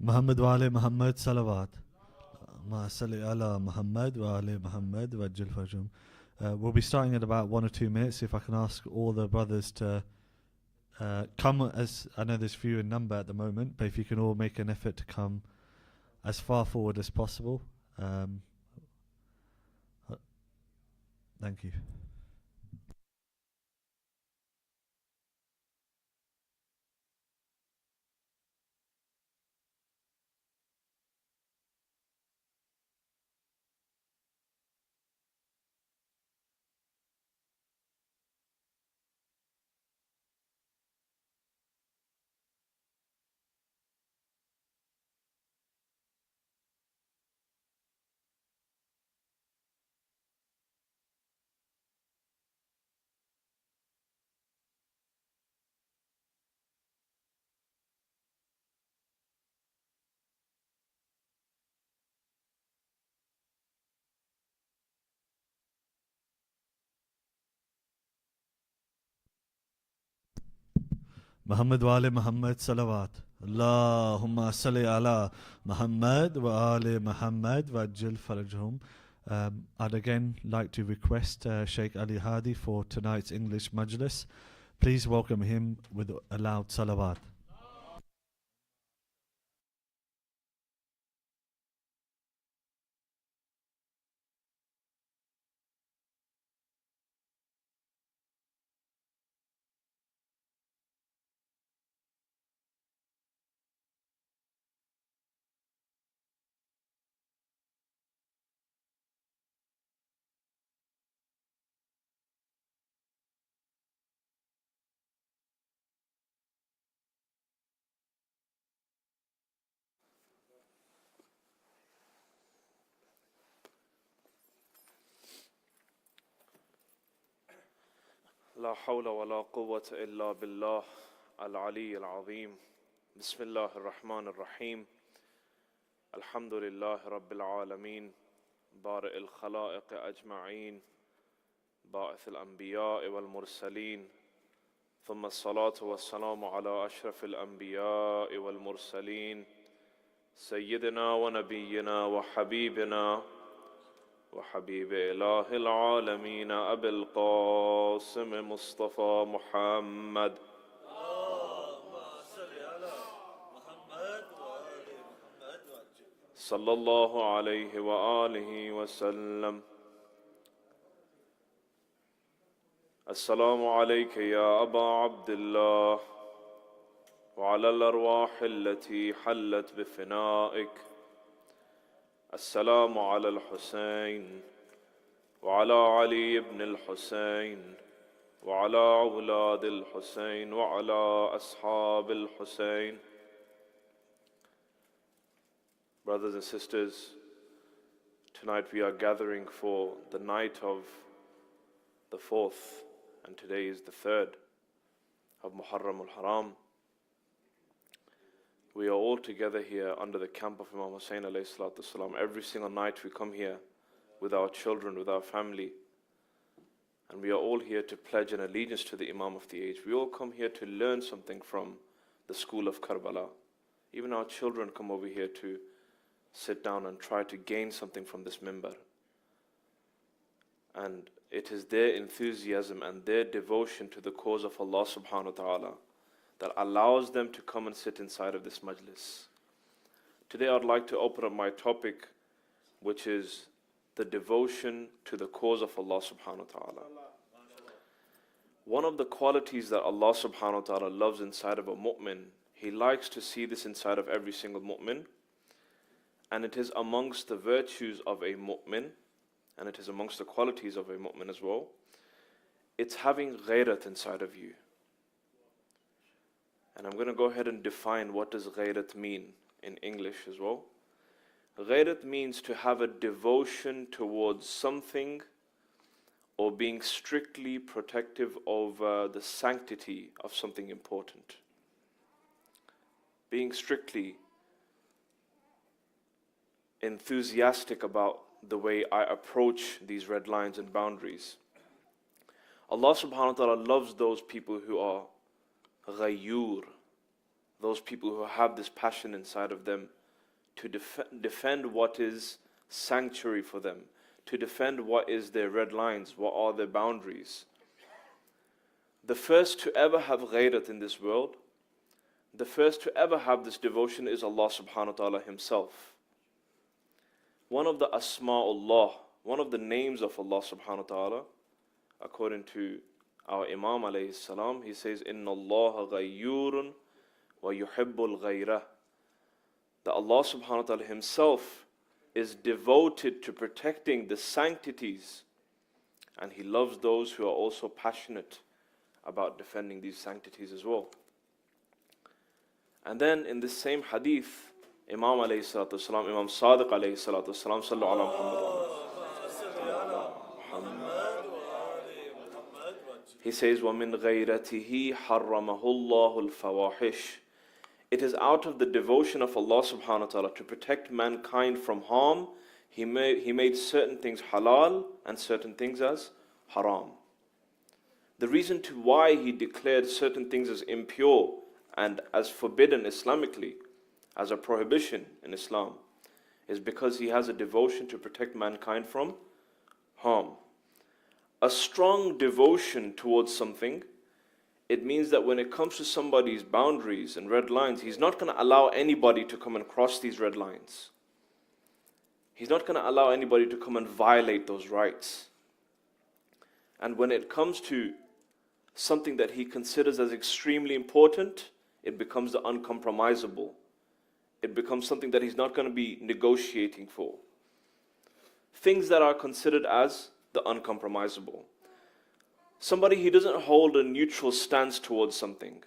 Muhammad wa ali Muhammad salawat. Ma salli ala Muhammad wa ali Muhammad wa ajil farjum. We'll be starting in about 1 or 2 minutes. If I can ask all the brothers to come, as I know there's few in number at the moment, but if you can all make an effort to come as far forward as possible. Thank you. Muhammad wa ali Muhammad salawat. Allahumma salli ala Muhammad wa ali Muhammad wa ajil farajhum. I'd again like to request Sheikh Ali Hadi for tonight's English Majlis. Please welcome him with a loud salawat. لا حول ولا قوة إلا بالله العلي العظيم بسم الله الرحمن الرحيم الحمد لله رب العالمين بارئ الخلائق أجمعين باعث الأنبياء والمرسلين ثم الصلاة والسلام على أشرف الأنبياء والمرسلين سيدنا ونبينا وحبيبنا وحبيب إله العالمين أبي القاسم مصطفى محمد صلى الله عليه وآله وسلم السلام عليك يا أبا عبد الله وعلى الأرواح التي حلت بفنائك السلام على الحسين وعلى علي بن الحسين وعلى أولاد الحسين وعلى أصحاب الحسين. Brothers and sisters, tonight we are gathering for the night of the 4th, and today is the 3rd of Muharram al-Haram. We are all together here under the camp of Imam Hussain alayhi salatu wasalam. Every single night we come here with our children, with our family, and we are all here to pledge an allegiance to the Imam of the age. We all come here to learn something from the school of Karbala. Even our children come over here to sit down and try to gain something from this minbar. And it is their enthusiasm and their devotion to the cause of Allah subhanahu wa ta'ala that allows them to come and sit inside of this majlis. Today I'd like to open up my topic, which is the devotion to the cause of Allah subhanahu wa ta'ala. One of the qualities that Allah subhanahu wa ta'ala loves inside of a mu'min, He likes to see this inside of every single mu'min, and it is amongst the virtues of a mu'min, and it is amongst the qualities of a mu'min as well. It's having ghayrat inside of you. And I'm going to go ahead and define what does ghayrat mean in English as well. Ghayrat means to have a devotion towards something or being strictly protective over the sanctity of something important. Being strictly enthusiastic about the way I approach these red lines and boundaries. Allah subhanahu wa ta'ala loves those people who are ghayyur. those people who have this passion inside of them to defend what is sanctuary for them, to defend what is their red lines, what are their boundaries. The first to ever have ghayrat in this world, the first to ever have this devotion is Allah subhanahu wa ta'ala himself. One of the asma'ullah, one of the names of Allah subhanahu wa ta'ala, according to our Imam alayhi salam, he says, Inna Allah ghayyurun wa yuhibbul ghayrah. That Allah subhanahu wa ta'ala himself is devoted to protecting the sanctities, and he loves those who are also passionate about defending these sanctities as well. And then in this same hadith, Imam alayhi salatu wasalam, Imam Sadiq alayhi salatu wasalam, sallu ala Muhammad. He says, وَمِنْ غَيْرَتِهِ حَرَّمَهُ اللَّهُ الْفَوَاحِشِ. It is out of the devotion of Allah subhanahu wa ta'ala to protect mankind from harm. He made certain things halal and certain things as haram. The reason to why he declared certain things as impure and as forbidden Islamically, as a prohibition in Islam, is because he has a devotion to protect mankind from harm. A strong devotion towards something, it means that when it comes to somebody's boundaries and red lines, he's not going to allow anybody to come and cross these red lines. He's not going to allow anybody to come and violate those rights. And when it comes to something that he considers as extremely important, it becomes the uncompromisable. It becomes something that he's not going to be negotiating for. Things that are considered as the uncompromisable. Somebody, he doesn't hold a neutral stance towards something.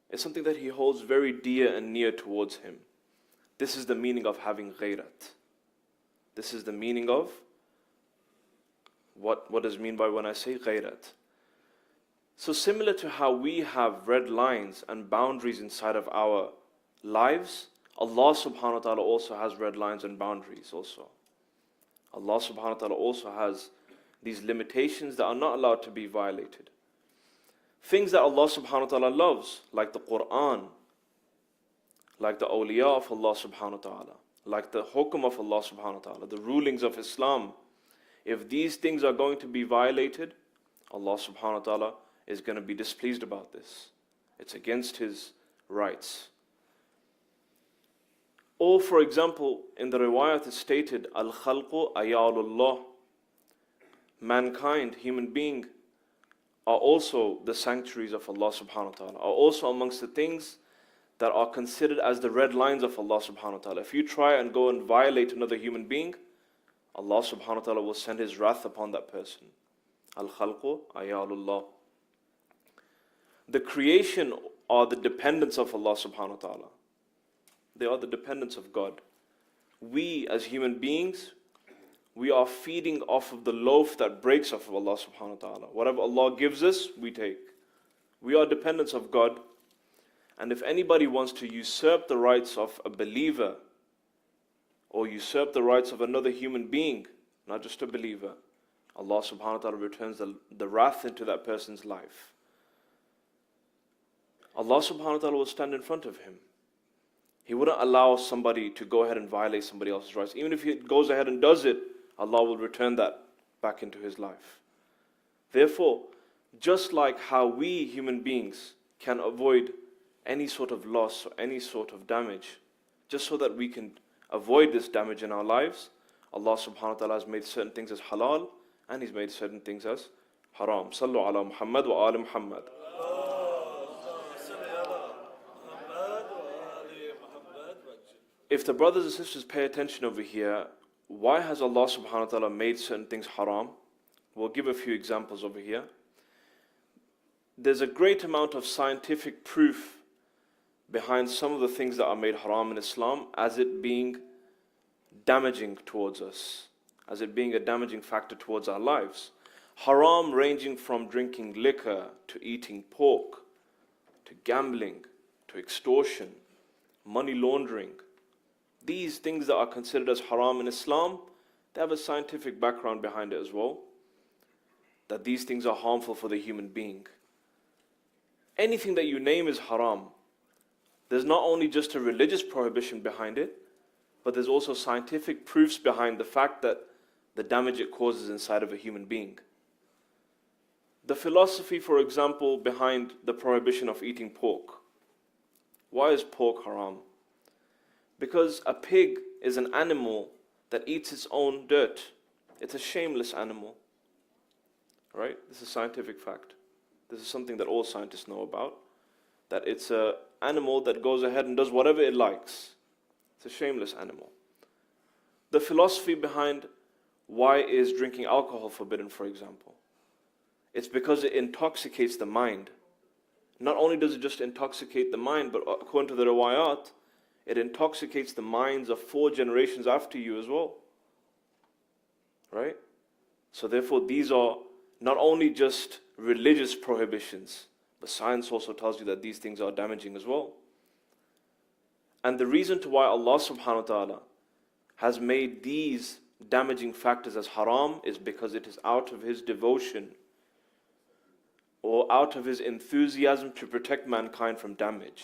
It's something that he holds very dear and near towards him. This is the meaning of having ghayrat. This is the meaning of what does it mean by when I say ghayrat. So similar to how we have red lines and boundaries inside of our lives, Allah subhanahu wa ta'ala also has red lines and boundaries also. Allah subhanahu wa ta'ala also has these limitations that are not allowed to be violated. Things that Allah subhanahu wa ta'ala loves, like the Quran, like the awliya of Allah subhanahu wa ta'ala, like the hukum of Allah subhanahu wa ta'ala, the rulings of Islam. If these things are going to be violated, Allah subhanahu wa ta'ala is going to be displeased about this. It's against His rights. Or for example, in the riwayat it's stated, Al-Khalqu Ayalullah. Mankind, human being, are also the sanctuaries of Allah subhanahu wa ta'ala, are also amongst the things that are considered as the red lines of Allah subhanahu wa ta'ala. If you try and go and violate another human being, Allah subhanahu wa ta'ala will send His wrath upon that person. Al-Khalqu Ayalullah. The creation are the dependents of Allah subhanahu wa ta'ala. They are the dependents of God. We as human beings, we are feeding off of the loaf that breaks off of Allah subhanahu wa ta'ala. Whatever Allah gives us, we take. We are dependents of God. And if anybody wants to usurp the rights of a believer, or usurp the rights of another human being, not just a believer, Allah subhanahu wa ta'ala returns the wrath into that person's life. Allah subhanahu wa ta'ala will stand in front of him. He wouldn't allow somebody to go ahead and violate somebody else's rights. Even if he goes ahead and does it, Allah will return that back into his life. Therefore, just like how we human beings can avoid any sort of loss or any sort of damage, just so that we can avoid this damage in our lives, Allah subhanahu wa ta'ala has made certain things as halal and He's made certain things as haram. Sallu ala Muhammad wa ala Muhammad. If the brothers and sisters pay attention over here, why has Allah subhanahu wa ta'ala made certain things haram? We'll give a few examples over here. There's a great amount of scientific proof behind some of the things that are made haram in Islam as it being damaging towards us, as it being a damaging factor towards our lives. Haram ranging from drinking liquor to eating pork, to gambling, to extortion, money laundering. These things that are considered as haram in Islam, they have a scientific background behind it as well, that these things are harmful for the human being. Anything that you name is haram. there's not only just a religious prohibition behind it, but there's also scientific proofs behind the fact that the damage it causes inside of a human being. The philosophy, for example, behind the prohibition of eating pork. Why is pork haram? Because a pig is an animal that eats its own dirt. It's a shameless animal. Right? This is scientific fact. This is something that all scientists know about. That it's an animal that goes ahead and does whatever it likes. It's a shameless animal. The philosophy behind why is drinking alcohol forbidden, for example? It's because it intoxicates the mind. Not only does it just intoxicate the mind, but according to the riwayat, it intoxicates the minds of 4 generations after you as well. Right? So therefore these are not only just religious prohibitions, but science also tells you that these things are damaging as well. And the reason to why Allah subhanahu wa ta'ala has made these damaging factors as haram is because it is out of His devotion or out of His enthusiasm to protect mankind from damage.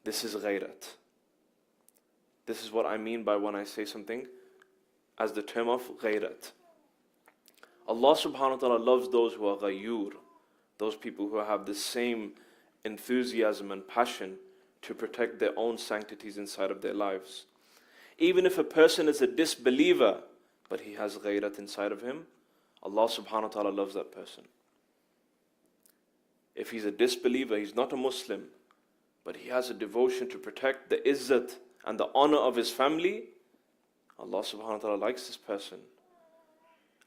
This is ghayrat. This is what I mean by when I say something as the term of ghayrat. Allah subhanahu wa ta'ala loves those who are ghayur, those people who have the same enthusiasm and passion to protect their own sanctities inside of their lives. Even if a person is a disbeliever, but he has ghayrat inside of him, Allah subhanahu wa ta'ala loves that person. If he's a disbeliever, he's not a Muslim, but he has a devotion to protect the izzat and the honor of his family, Allah subhanahu wa ta'ala likes this person.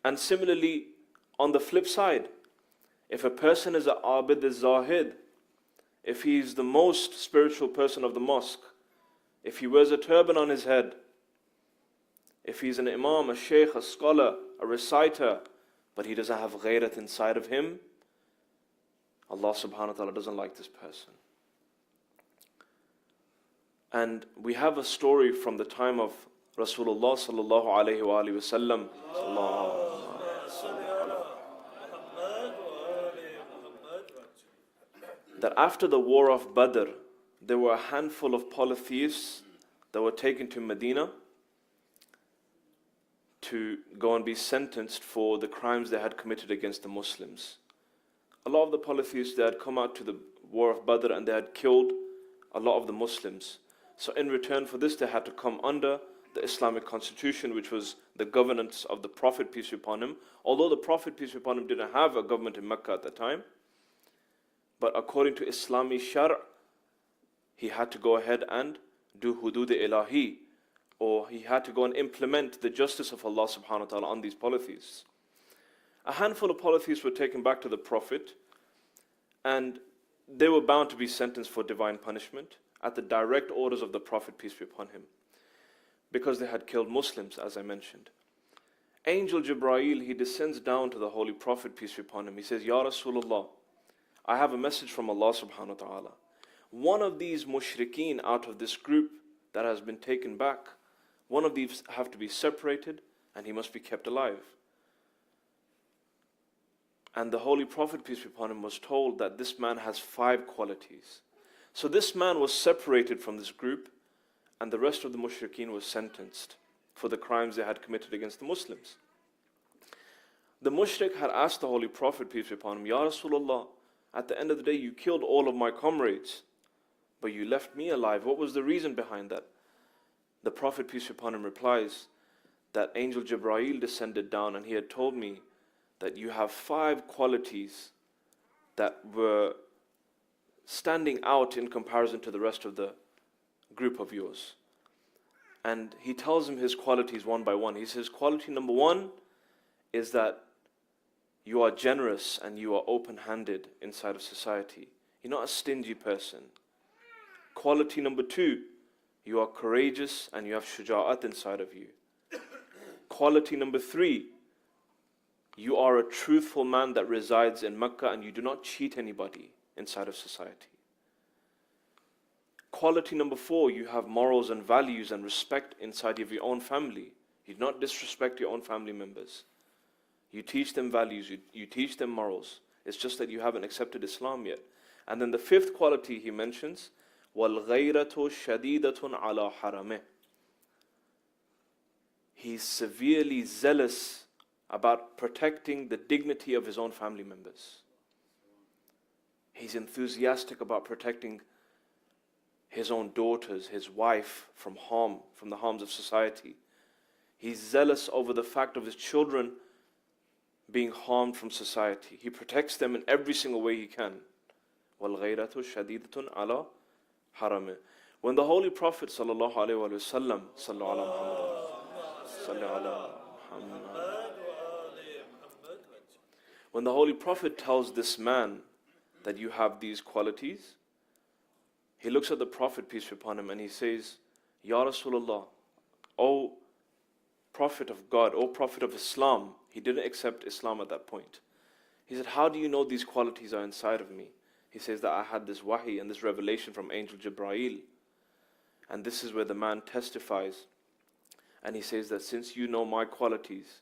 And similarly, on the flip side, if a person is a abid al-zahid, if he's the most spiritual person of the mosque, if he wears a turban on his head, if he's an imam, a sheikh, a scholar, a reciter, but he doesn't have ghayrat inside of him, Allah subhanahu wa ta'ala doesn't like this person. And we have a story from the time of Rasulullah sallallahu alayhi wa alihi wa sallam. That after the war of Badr, there were a handful of polytheists that were taken to Medina to go and be sentenced for the crimes they had committed against the Muslims. A lot of the polytheists, they had come out to the war of Badr and they had killed a lot of the Muslims. So in return for this, they had to come under the Islamic constitution, which was the governance of the Prophet, peace be upon him. Although the Prophet, peace be upon him, didn't have a government in Mecca at the time, but according to Islami Shar', he had to go ahead and do hudud ilahi, or he had to go and implement the justice of Allah subhanahu wa ta'ala on these polytheists. A handful of polytheists were taken back to the Prophet, and they were bound to be sentenced for divine punishment at the direct orders of the Prophet, peace be upon him, because they had killed Muslims, as I mentioned. Angel Jibreel, he descends down to the Holy Prophet, peace be upon him. He says, Ya Rasulullah, I have a message from Allah subhanahu wa ta'ala. One of these mushrikeen out of this group that has been taken back, one of these have to be separated and he must be kept alive. And the Holy Prophet, peace be upon him, was told that this man has 5 qualities. So this man was separated from this group, and the rest of the mushrikeen was sentenced for the crimes they had committed against the Muslims. The mushrik had asked the Holy Prophet, peace be upon him, Ya Rasulullah, at the end of the day you killed all of my comrades, but you left me alive. What was the reason behind that? The Prophet, peace be upon him, replies that Angel Jibreel descended down and he had told me that you have 5 qualities that were standing out in comparison to the rest of the group of yours. And he tells him his qualities one by one. He says, quality number 1 is that you are generous and you are open-handed inside of society. You're not a stingy person. Quality number 2, you are courageous and you have shuja'at inside of you. Quality number 3, you are a truthful man that resides in Mecca and you do not cheat anybody inside of society. Quality number 4, you have morals and values and respect inside of your own family. You do not disrespect your own family members. You teach them values, you teach them morals. It's just that you haven't accepted Islam yet. And then the fifth quality he mentions, وَالْغَيْرَةُ شَدِيدَةٌ عَلَى حَرَمِهِ. He's severely zealous about protecting the dignity of his own family members. He's enthusiastic about protecting his own daughters, his wife from harm, from the harms of society. He's zealous over the fact of his children being harmed from society. He protects them in every single way he can. وَالْغَيْرَةُ شَدِيدَةٌ عَلَى حَرَمِهِ. When the Holy Prophet sallallahu alaihi wasallam, when the Holy Prophet tells this man that you have these qualities, he looks at the Prophet, peace be upon him, and he says, Ya Rasulullah, O Prophet of God, O Prophet of Islam. He didn't accept Islam at that point. He said, how do you know these qualities are inside of me? He says that I had this wahi and this revelation from Angel Jibreel. And this is where the man testifies. And he says that since you know my qualities,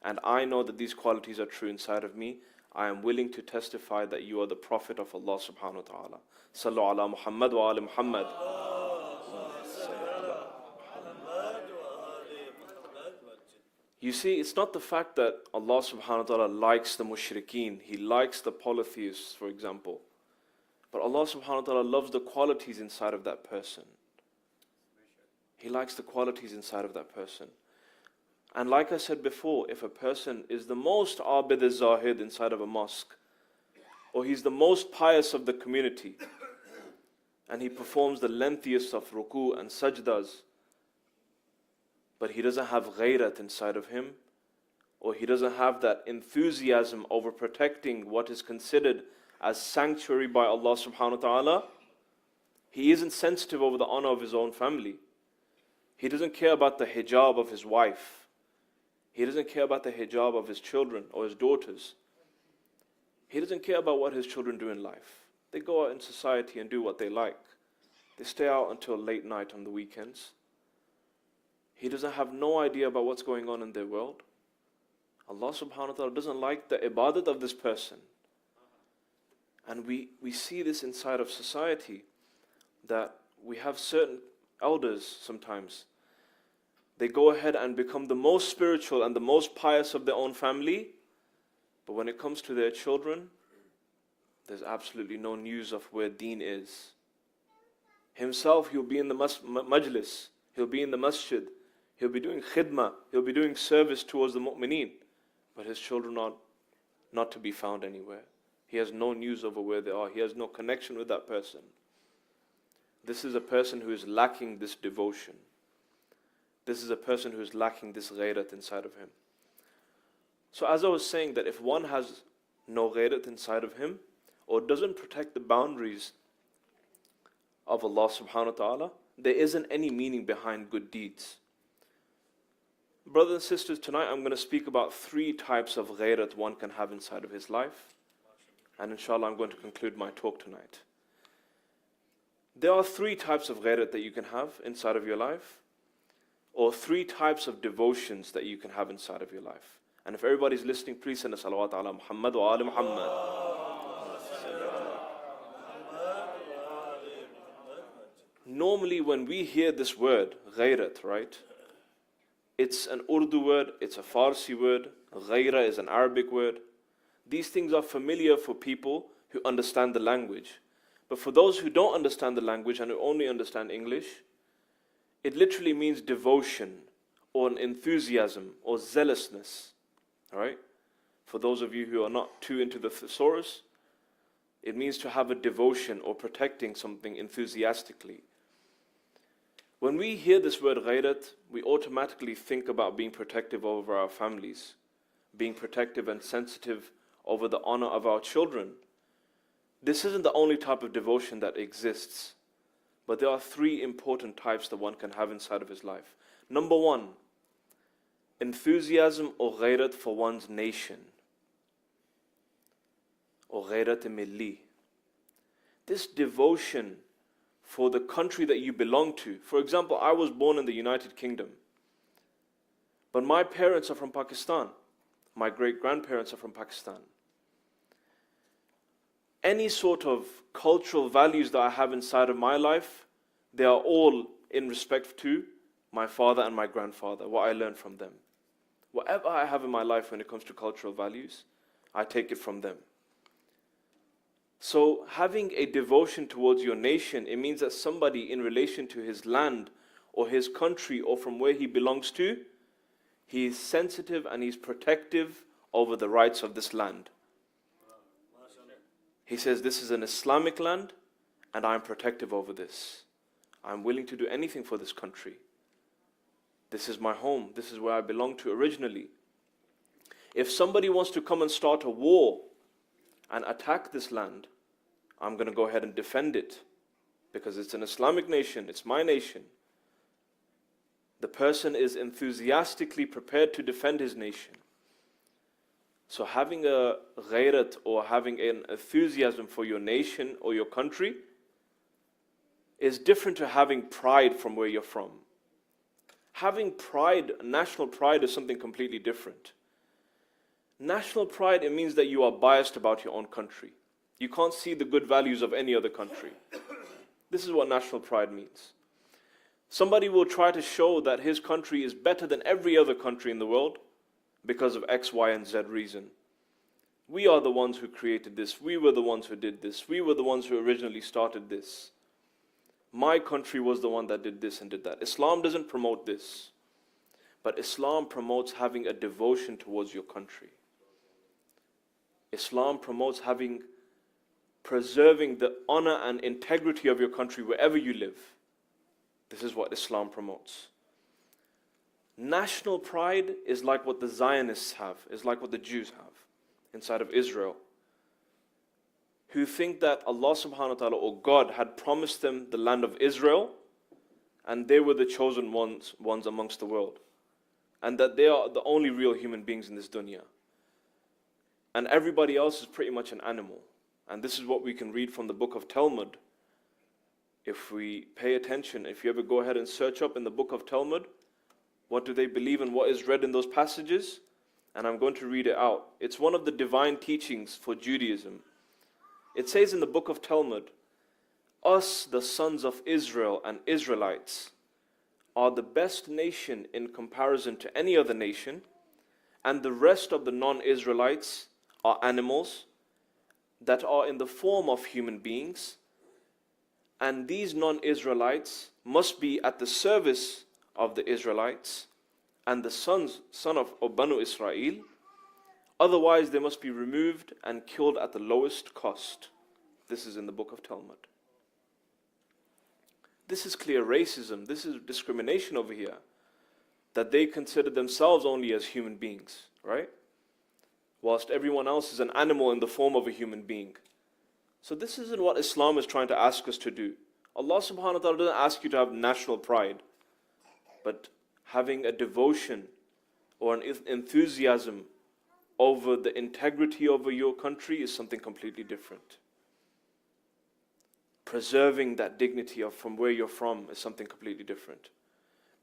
and I know that these qualities are true inside of me, I am willing to testify that you are the Prophet of Allah subhanahu wa ta'ala. Sallu ala Muhammad wa ala Muhammad. You see, it's not the fact that Allah subhanahu wa ta'ala likes the mushrikeen. He likes the polytheists, for example. But Allah subhanahu wa ta'ala loves the qualities inside of that person. He likes the qualities inside of that person. And like I said before, if a person is the most abid al-zahid inside of a mosque, or he's the most pious of the community, and he performs the lengthiest of ruku and sajdas, but he doesn't have ghayrat inside of him, or he doesn't have that enthusiasm over protecting what is considered as sanctuary by Allah subhanahu wa ta'ala, he isn't sensitive over the honor of his own family. He doesn't care about the hijab of his wife. He doesn't care about the hijab of his children or his daughters. He doesn't care about what his children do in life. They go out in society and do what they like. They stay out until late night on the weekends. He doesn't have no idea about what's going on in their world. Allah subhanahu wa ta'ala doesn't like the ibadat of this person. And we see this inside of society, that we have certain elders sometimes. They go ahead and become the most spiritual and the most pious of their own family, but when it comes to their children, there's absolutely no news of where deen is. Himself, he'll be in the majlis, he'll be in the masjid, he'll be doing khidmah, he'll be doing service towards the mu'mineen, but his children are not to be found anywhere. He has no news over where they are. He has no connection with that person. This is a person who is lacking this devotion. This is a person who is lacking this ghayrat inside of him. So as I was saying, that if one has no ghayrat inside of him, or doesn't protect the boundaries of Allah subhanahu wa ta'ala, there isn't any meaning behind good deeds. Brothers and sisters, tonight I'm going to speak about 3 types of ghayrat one can have inside of his life. And inshallah, I'm going to conclude my talk tonight. There are 3 types of ghayrat that you can have inside of your life, or 3 types of devotions that you can have inside of your life. And if everybody's listening, please send a salawat ala Muhammad wa ala Muhammad. Normally, when we hear this word, ghayrat, right? It's an Urdu word, it's a Farsi word, ghayra is an Arabic word. These things are familiar for people who understand the language. But for those who don't understand the language and who only understand English, it literally means devotion or an enthusiasm or zealousness. All right? For those of you who are not too into the thesaurus, it means to have a devotion or protecting something enthusiastically. When we hear this word ghayrat, we automatically think about being protective over our families, being protective and sensitive over the honor of our children. This isn't the only type of devotion that exists, but there are 3 important types that one can have inside of his life. Number 1, enthusiasm or ghayrat for one's nation, or ghayrat milli. This devotion for the country that you belong to. For example, I was born in the United Kingdom, but my parents are from Pakistan. My great-grandparents are from Pakistan. any sort of cultural values that I have inside of my life, they are all in respect to my father and my grandfather, what I learned from them. Whatever I have in my life when it comes to cultural values, I take it from them. So having a devotion towards your nation, it means that somebody in relation to his land or his country or from where he belongs to, he is sensitive and he's protective over the rights of this land. He says, this is an Islamic land and I'm protective over this. I'm willing to do anything for this country. This is my home. This is where I belong to originally. If somebody wants to come and start a war and attack this land, I'm going to go ahead and defend it because it's an Islamic nation, it's my nation. The person is enthusiastically prepared to defend his nation. So having a ghayrat or having an enthusiasm for your nation or your country is different to having pride from where you're from. Having pride, national pride, is something completely different. National pride, it means that you are biased about your own country. You can't see the good values of any other country. This is what national pride means. Somebody will try to show that his country is better than every other country in the world because of X, Y, and Z reason. We are the ones who created this. We were the ones who did this. We were the ones who originally started this. My country was the one that did this and did that. Islam doesn't promote this. But Islam promotes having a devotion towards your country. Islam promotes preserving the honor and integrity of your country wherever you live. This is what Islam promotes. National pride is like what the Zionists have, is like what the Jews have inside of Israel, who think that Allah subhanahu wa ta'ala or God had promised them the land of Israel and they were the chosen ones amongst the world, and that they are the only real human beings in this dunya. And everybody else is pretty much an animal. And this is what we can read from the book of Talmud. If we pay attention, if you ever go ahead and search up in the book of Talmud, what do they believe and what is read in those passages? And I'm going to read it out. It's one of the divine teachings for Judaism. It says in the book of Talmud, us, the sons of Israel and Israelites, are the best nation in comparison to any other nation, and the rest of the non-Israelites are animals that are in the form of human beings, and these non-Israelites must be at the service of the Israelites and the son of Banu Israel, otherwise they must be removed and killed at the lowest cost. This is in the book of Talmud. This is clear racism, this is discrimination over here, that they consider themselves only as human beings, right? Whilst everyone else is an animal in the form of a human being. So this isn't what Islam is trying to ask us to do. Allah subhanahu wa ta'ala doesn't ask you to have national pride, but having a devotion or an enthusiasm over the integrity of your country is something completely different. Preserving that dignity of from where you're from is something completely different.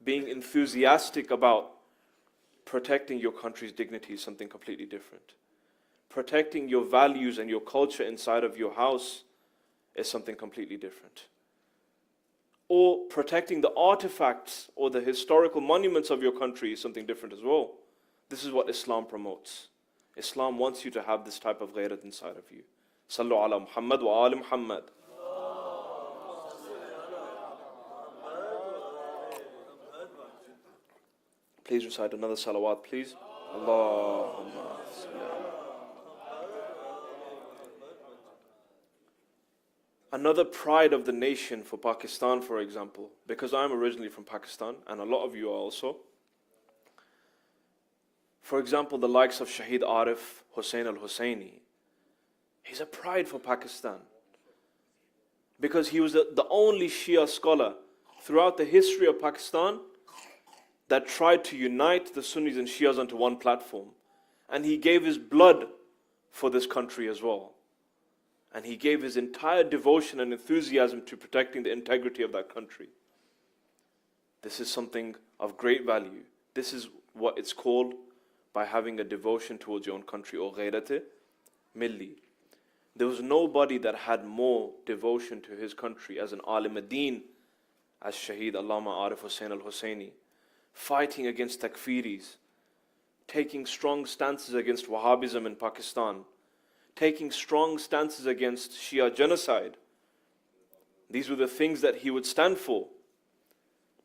Being enthusiastic about protecting your country's dignity is something completely different. Protecting your values and your culture inside of your house is something completely different. Or protecting the artifacts or the historical monuments of your country is something different as well. This is what Islam promotes. Islam wants you to have this type of ghayrat inside of you. Sallu ala Muhammad wa ali Muhammad. Please recite another salawat, please. Allahumma salli ala. Another pride of the nation for Pakistan, for example, because I'm originally from Pakistan, and a lot of you are also. For example, the likes of Shaheed Arif Hussain al-Hussaini. He's a pride for Pakistan. Because he was the only Shia scholar throughout the history of Pakistan that tried to unite the Sunnis and Shias onto one platform. And he gave his blood for this country as well. And he gave his entire devotion and enthusiasm to protecting the integrity of that country. This is something of great value. This is what it's called by having a devotion towards your own country, or ghayrat milli. There was nobody that had more devotion to his country as an alim ad-din as Shaheed Allama Arif Hussain al-Husseini, fighting against takfiris, taking strong stances against Wahhabism in Pakistan, taking strong stances against Shia genocide. These were the things that he would stand for.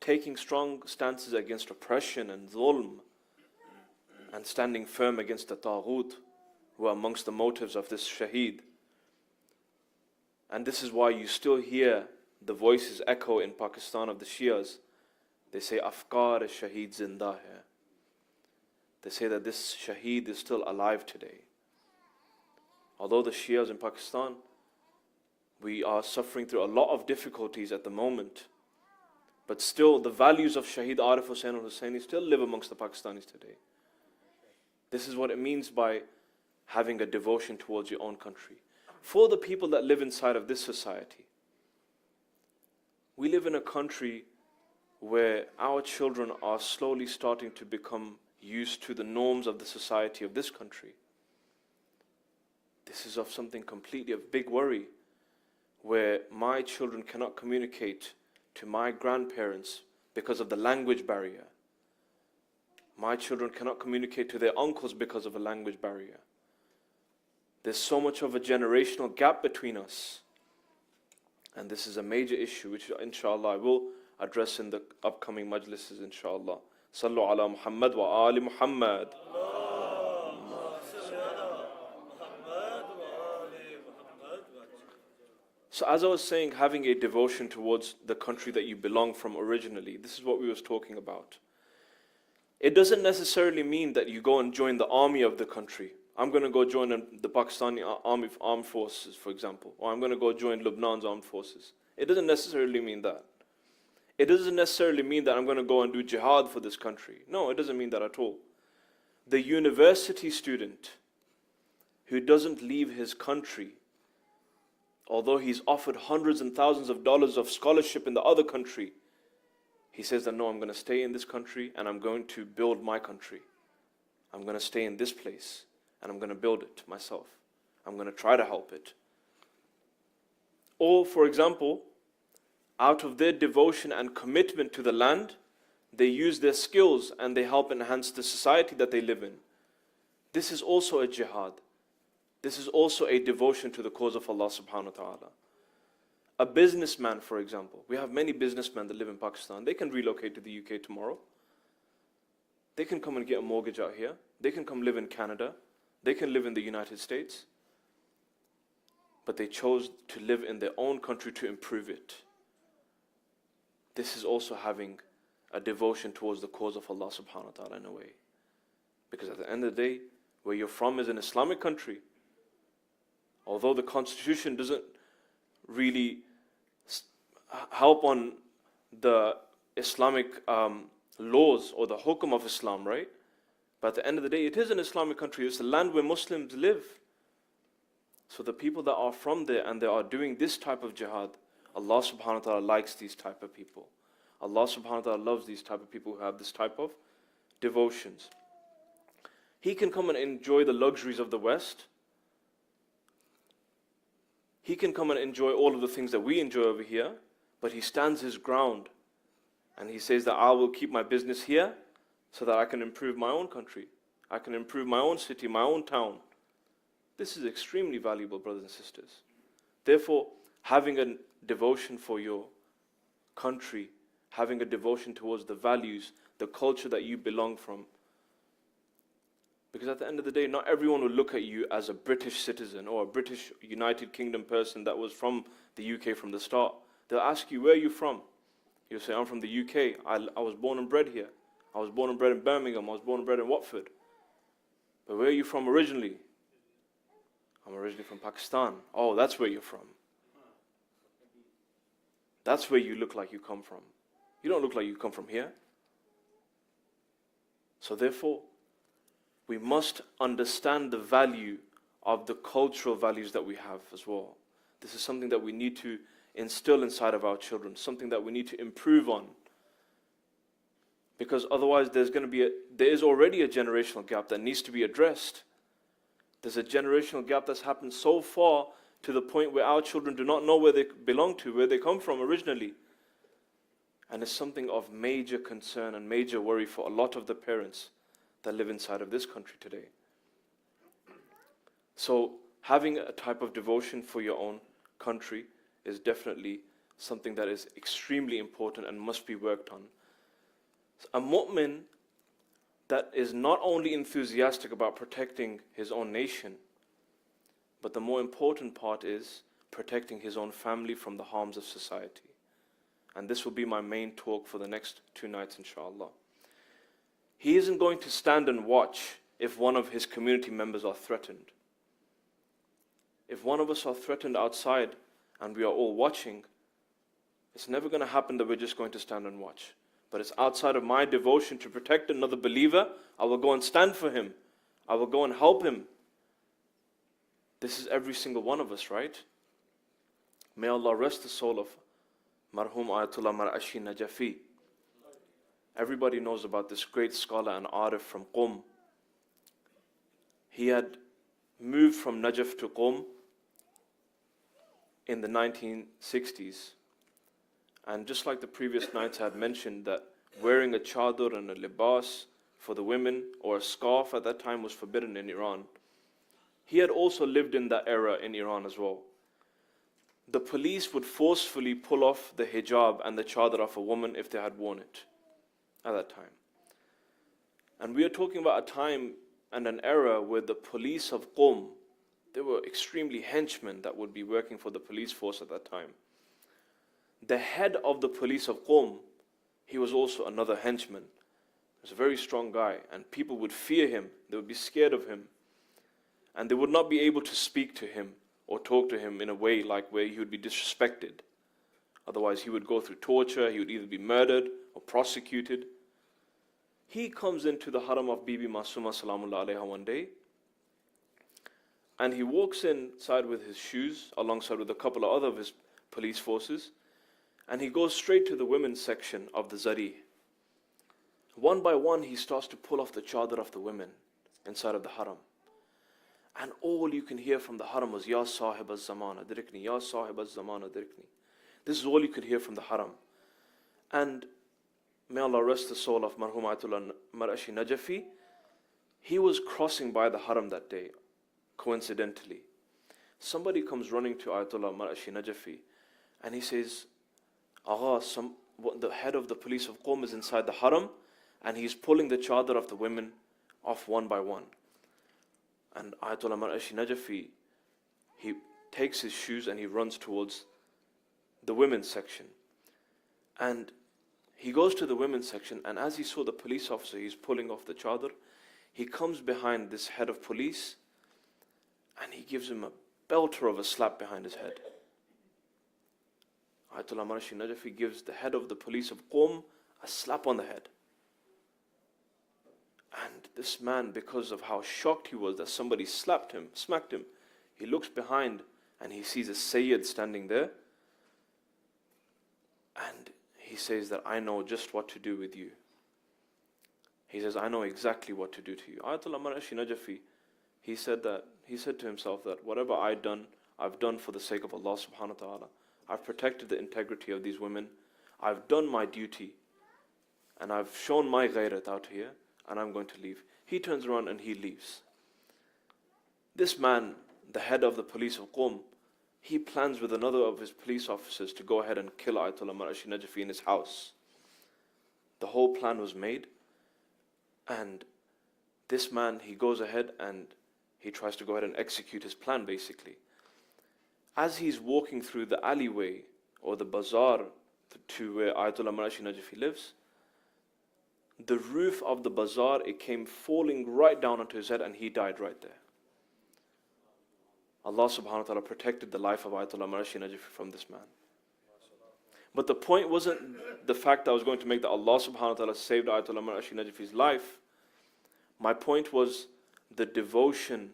Taking strong stances against oppression and zulm, and standing firm against the Taghut, who are amongst the motives of this Shaheed. And this is why you still hear the voices echo in Pakistan of the Shias. They say, Afkar Shaheed Zinda hai. They say that this Shaheed is still alive today. Although the Shias in Pakistan, we are suffering through a lot of difficulties at the moment, but still the values of Shaheed Arif Hussain al-Husseini still live amongst the Pakistanis today. This is what it means by having a devotion towards your own country. For the people that live inside of this society, we live in a country where our children are slowly starting to become used to the norms of the society of this country. This is of something completely of big worry, where my children cannot communicate to my grandparents because of the language barrier. My children cannot communicate to their uncles because of a language barrier. There's so much of a generational gap between us. And this is a major issue which inshallah I will address in the upcoming majlises inshallah. Sallu ala Muhammad wa ali Muhammad. So as I was saying, having a devotion towards the country that you belong from originally, this is what we was talking about. It doesn't necessarily mean that you go and join the army of the country. I'm going to go join the Pakistani armed forces, for example, or I'm going to go join Lebanon's armed forces. It doesn't necessarily mean that. It doesn't necessarily mean that I'm going to go and do jihad for this country. No, it doesn't mean that at all. The university student who doesn't leave his country, although he's offered hundreds and thousands of dollars of scholarship in the other country, he says that no, I'm going to stay in this country and I'm going to build my country. I'm going to stay in this place and I'm going to build it myself. I'm going to try to help it. Or, for example, out of their devotion and commitment to the land, they use their skills and they help enhance the society that they live in. This is also a jihad. This is also a devotion to the cause of Allah subhanahu wa ta'ala. A businessman, for example. We have many businessmen that live in Pakistan. They can relocate to the UK tomorrow. They can come and get a mortgage out here. They can come live in Canada. They can live in the United States. But they chose to live in their own country to improve it. This is also having a devotion towards the cause of Allah subhanahu wa ta'ala in a way. Because at the end of the day, where you're from is an Islamic country. Although the constitution doesn't really help on the Islamic laws or the hukum of Islam, right? But at the end of the day, it is an Islamic country. It's a land where Muslims live. So the people that are from there and they are doing this type of jihad, Allah subhanahu wa ta'ala likes these type of people. Allah subhanahu wa ta'ala loves these type of people who have this type of devotions. He can come and enjoy the luxuries of the West. He can come and enjoy all of the things that we enjoy over here, but he stands his ground and he says that I will keep my business here so that I can improve my own country. I can improve my own city, my own town. This is extremely valuable, brothers and sisters. Therefore, having a devotion for your country, having a devotion towards the values, the culture that you belong from. Because at the end of the day, not everyone will look at you as a British citizen or a British United Kingdom person that was from the UK from the start. They'll ask you, where are you from? You'll say, I'm from the UK. I was born and bred here. I was born and bred in Birmingham. I was born and bred in Watford. But where are you from originally? I'm originally from Pakistan. Oh, that's where you're from. That's where you look like you come from. You don't look like you come from here. So therefore, we must understand the value of the cultural values that we have as well. This is something that we need to instill inside of our children, something that we need to improve on. Because otherwise there is already a generational gap that needs to be addressed. There's a generational gap that's happened so far to the point where our children do not know where they belong to, where they come from originally. And it's something of major concern and major worry for a lot of the parents that live inside of this country today. So having a type of devotion for your own country is definitely something that is extremely important and must be worked on. A mu'min that is not only enthusiastic about protecting his own nation, but the more important part is protecting his own family from the harms of society. And this will be my main talk for the next 2 nights, inshallah. He isn't going to stand and watch if one of his community members are threatened. If one of us are threatened outside and we are all watching, it's never going to happen that we're just going to stand and watch. But it's outside of my devotion to protect another believer, I will go and stand for him. I will go and help him. This is every single one of us, right? May Allah rest the soul of Marhum Ayatollah Marashi Najafi. Everybody knows about this great scholar and arif from Qum. He had moved from Najaf to Qum in the 1960s. And just like the previous nights I had mentioned that wearing a chador and a libas for the women or a scarf at that time was forbidden in Iran. He had also lived in that era in Iran as well. The police would forcefully pull off the hijab and the chador of a woman if they had worn it at that time. And we are talking about a time and an era where the police of Qum, they were extremely henchmen that would be working for the police force at that time. The head of the police of Qum, he was also another henchman. He was a very strong guy, and people would fear him. They would be scared of him. And they would not be able to speak to him or talk to him in a way like where he would be disrespected. Otherwise, he would go through torture. He would either be murdered or prosecuted. He comes into the haram of Bibi Masuma Salamullah Alaiha one day, and he walks inside with his shoes alongside with a couple of other of his police forces, and he goes straight to the women's section of the Zari. One by one, he starts to pull off the chadar of the women inside of the haram. And all you can hear from the haram was, Ya Sahib al-Zamana Dirkni, Ya Sahib al-Zamana Dirkni. This is all you could hear from the haram. And may Allah rest the soul of Marhum Ayatollah Marashi Najafi, he was crossing by the haram that day, coincidentally. Somebody comes running to Ayatollah Marashi Najafi, and he says, Agha, the head of the police of Qom is inside the haram, and he's pulling the chadar of the women off one by one. And Ayatollah Marashi Najafi, he takes his shoes and he runs towards the women's section. And he goes to the women's section, and as he saw the police officer, he's pulling off the chadar, he comes behind this head of police, and he gives him a belter of a slap behind his head. Ayatollah Marashi Najafi gives the head of the police of Qom a slap on the head. And this man, because of how shocked he was that somebody smacked him, he looks behind and he sees a Syed standing there. And he says that, I know just what to do with you. He says, I know exactly what to do to you. Ayatollah Marashi Najafi, he said to himself that whatever I've done for the sake of Allah subhanahu wa ta'ala. I've protected the integrity of these women. I've done my duty. And I've shown my ghairat out here. And I'm going to leave. He turns around and he leaves. This man, the head of the police of Qom, he plans with another of his police officers to go ahead and kill Ayatollah Marashi Najafi in his house. The whole plan was made. And this man, he goes ahead and he tries to go ahead and execute his plan basically. As he's walking through the alleyway or the bazaar to where Ayatollah Marashi Najafi lives, the roof of the bazaar, it came falling right down onto his head and he died right there. Allah subhanahu wa ta'ala protected the life of Ayatollah Marashi Najafi from this man. But the point wasn't the fact that I was going to make that Allah subhanahu wa ta'ala saved Ayatollah Marashi Najafi's life. My point was the devotion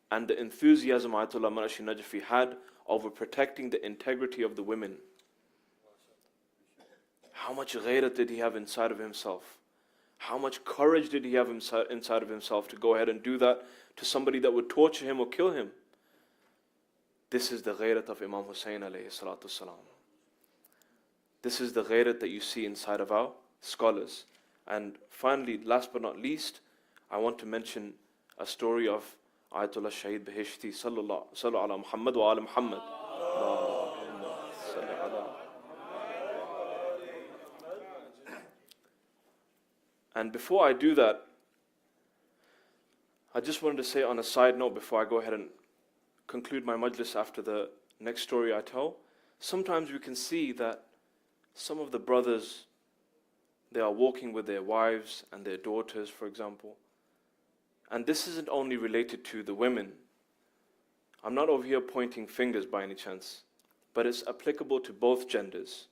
and the enthusiasm Ayatollah Marashi Najafi had over protecting the integrity of the women. How much ghairat did he have inside of himself? How much courage did he have inside of himself to go ahead and do that to somebody that would torture him or kill him? This is the ghairat of Imam Hussein alayhi salatu salam. This is the ghairat that you see inside of our scholars. And finally, last but not least, I want to mention a story of Ayatollah Shaheed Bahishti sallallahu ala Muhammad wa ala Muhammad. And before I do that, I just wanted to say on a side note before I go ahead and conclude my majlis after the next story I tell, sometimes we can see that some of the brothers, they are walking with their wives and their daughters, for example. And this isn't only related to the women. I'm not over here pointing fingers by any chance, but it's applicable to both genders.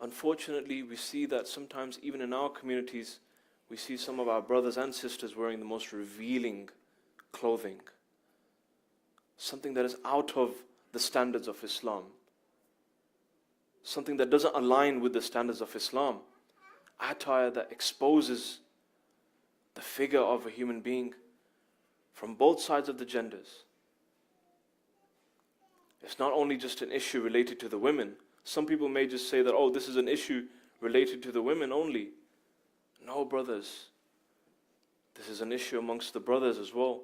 Unfortunately, we see that sometimes even in our communities, we see some of our brothers and sisters wearing the most revealing clothing. Something that is out of the standards of Islam. Something that doesn't align with the standards of Islam. Attire that exposes the figure of a human being from both sides of the genders. It's not only just an issue related to the women. Some people may just say that, oh, this is an issue related to the women only. No, brothers. This is an issue amongst the brothers as well.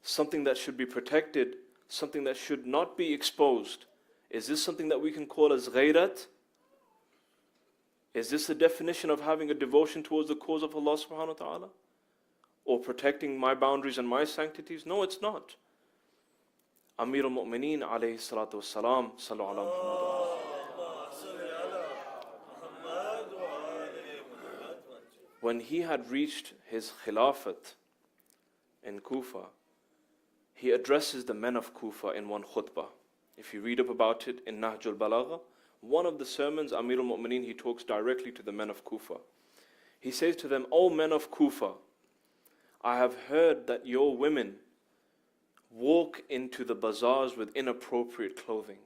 Something that should be protected, something that should not be exposed. Is this something that we can call as ghairat? Is this the definition of having a devotion towards the cause of Allah subhanahu wa ta'ala? Or protecting my boundaries and my sanctities? No, it's not. Amir al-Mu'mineen alayhi salatu wassalam, sallu ala Muhammad. When he had reached his khilafat in Kufa, he addresses the men of Kufa in one khutbah. If you read up about it in Nahj al-Balagha, one of the sermons, Amir al-Mu'mineen, he talks directly to the men of Kufa. He says to them, O men of Kufa, I have heard that your women walk into the bazaars with inappropriate clothing.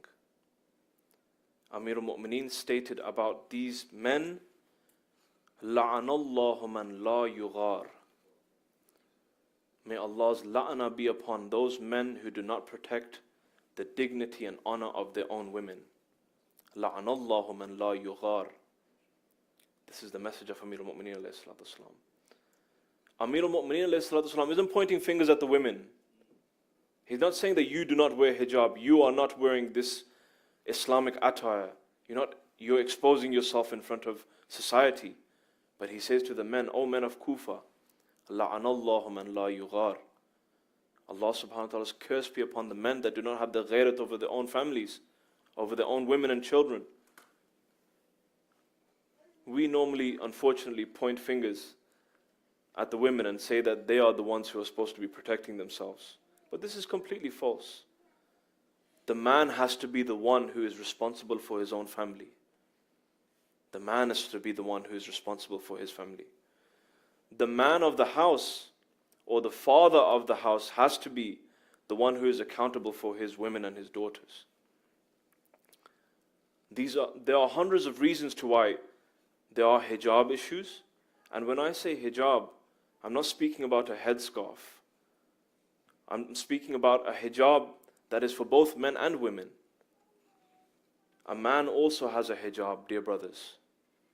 Amir al-Mu'mineen stated about these men, La'anallahu man la yughar. May Allah's la'ana be upon those men who do not protect the dignity and honor of their own women. La'anallahu man la yughar. This is the message of Amir al-Mu'mineen alayhi salatu wasalam. Amir al-Mu'mineen alayhi salatu wasalam isn't pointing fingers at the women. He's not saying that you do not wear hijab, you are not wearing this Islamic attire. You're exposing yourself in front of society. But he says to the men, O men of Kufa, La'anallahu man la yughar. Allah subhanahu wa ta'ala's curse be upon the men that do not have the ghairat over their own families, over their own women and children. We normally, unfortunately, point fingers at the women and say that they are the ones who are supposed to be protecting themselves. But this is completely false. The man has to be the one who is responsible for his own family. The man has to be the one who is responsible for his family. The man of the house or the father of the house has to be the one who is accountable for his women and his daughters. There are hundreds of reasons to why there are hijab issues. And when I say hijab, I'm not speaking about a headscarf. I'm speaking about a hijab that is for both men and women. A man also has a hijab, dear brothers.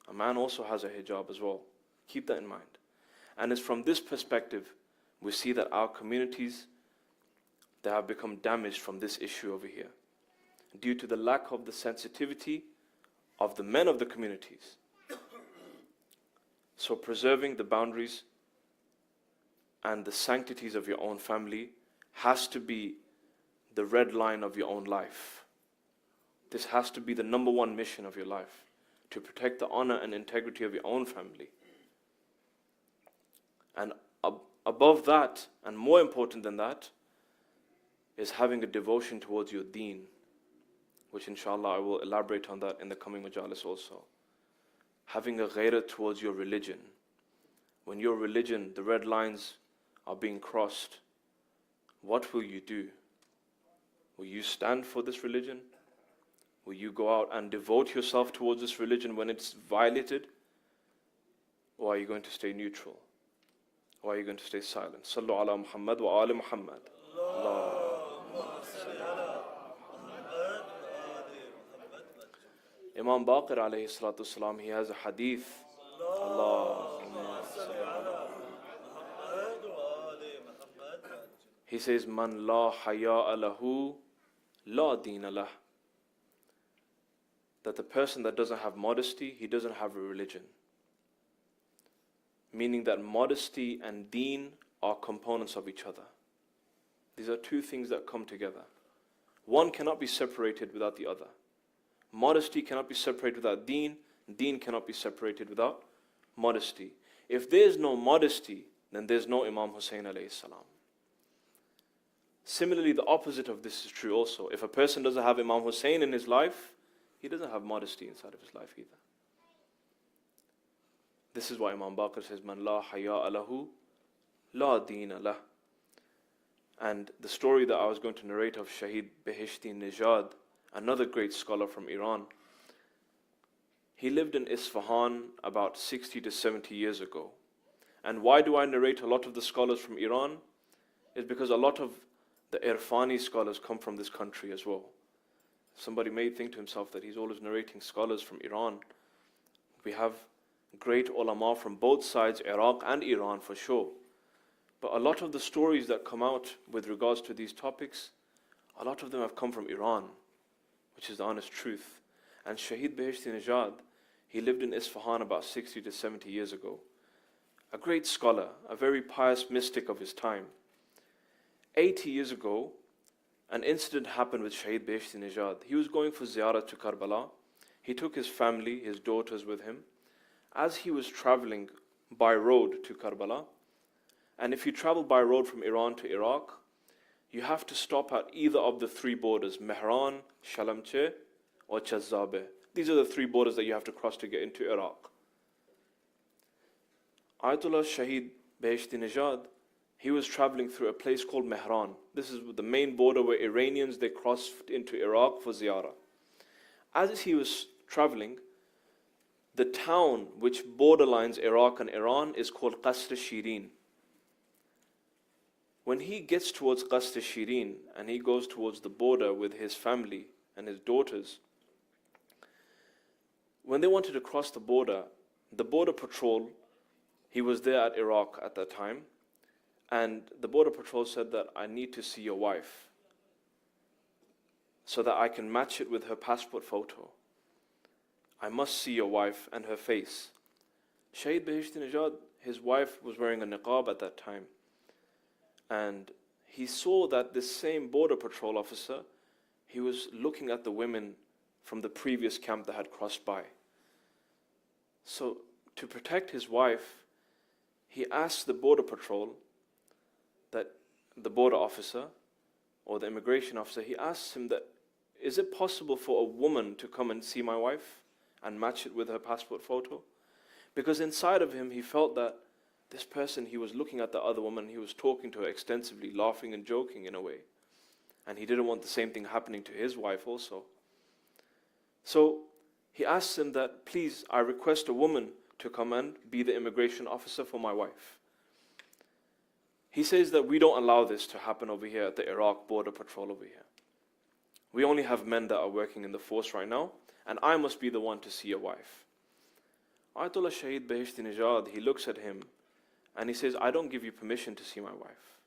A man also has a hijab as well. Keep that in mind. And it's from this perspective we see that our communities, they have become damaged from this issue over here, due to the lack of the sensitivity of the men of the communities. So preserving the boundaries and the sanctities of your own family has to be the red line of your own life. This has to be the number one mission of your life, to protect the honor and integrity of your own family. And above that, and more important than that, is having a devotion towards your deen, which inshallah I will elaborate on that in the coming majalis also. Having a ghairat towards your religion. When your religion, the red lines are being crossed, what will you do? Will you stand for this religion? Will you go out and devote yourself towards this religion when it's violated? Or are you going to stay neutral? Or are you going to stay silent? Sallu ala Muhammad wa ali Muhammad. Imam Baqir alayhi salatu salam, he has a hadith. He says, Man la haya'a lahu, la deena lah. That the person that doesn't have modesty, he doesn't have a religion. Meaning that modesty and deen are components of each other. These are two things that come together. One cannot be separated without the other. Modesty cannot be separated without deen. Deen cannot be separated without modesty. If there is no modesty, then there is no Imam Hussein alayhi salam. Similarly, the opposite of this is true also. If a person doesn't have Imam Hussein in his life, he doesn't have modesty inside of his life either. This is why Imam Baqir says, Man la haya'a lahu, la deena lah. And the story that I was going to narrate of Shaheed Beheshti Nijad, another great scholar from Iran, he lived in Isfahan about 60 to 70 years ago. And why do I narrate a lot of the scholars from Iran? Is because a lot of the Irfani scholars come from this country as well. Somebody may think to himself that he's always narrating scholars from Iran. We have great ulama from both sides, Iraq and Iran for sure. But a lot of the stories that come out with regards to these topics, a lot of them have come from Iran, which is the honest truth. And Shaheed Beheshti Nijad, he lived in Isfahan about 60 to 70 years ago. A great scholar, a very pious mystic of his time. 80 years ago, an incident happened with Shaheed Beheshti Nijad. He was going for ziyarah to Karbala. He took his family, his daughters with him. As he was traveling by road to Karbala, and if you travel by road from Iran to Iraq, you have to stop at either of the three borders, Mehran, Shalamche, or Chazabe. These are the three borders that you have to cross to get into Iraq. Ayatollah Shaheed Beheshti Nijad, he was traveling through a place called Mehran. This is the main border where Iranians, they crossed into Iraq for ziyarah. As he was traveling, the town which borderlines Iraq and Iran is called Qasr Shirin. When he gets towards Qasr Shirin and he goes towards the border with his family and his daughters, when they wanted to cross the border patrol, he was there at Iraq at that time, and the border patrol said that I need to see your wife so that I can match it with her passport photo. I must see your wife and her face. Shaheed Beheshti Nijad, his wife was wearing a niqab at that time. And he saw that this same border patrol officer, he was looking at the women from the previous camp that had crossed by. So to protect his wife, he asked the border patrol, that the border officer or the immigration officer, he asked him that, is it possible for a woman to come and see my wife and match it with her passport photo? Because inside of him, he felt that this person, he was looking at the other woman, he was talking to her extensively, laughing and joking in a way. And he didn't want the same thing happening to his wife also. So he asked him that, please, I request a woman to come and be the immigration officer for my wife. He says that we don't allow this to happen over here at the Iraq border patrol over here. We only have men that are working in the force right now, and I must be the one to see your wife. Ayatollah Shaheed Beheshti Nijad, he looks at him and he says, I don't give you permission to see my wife.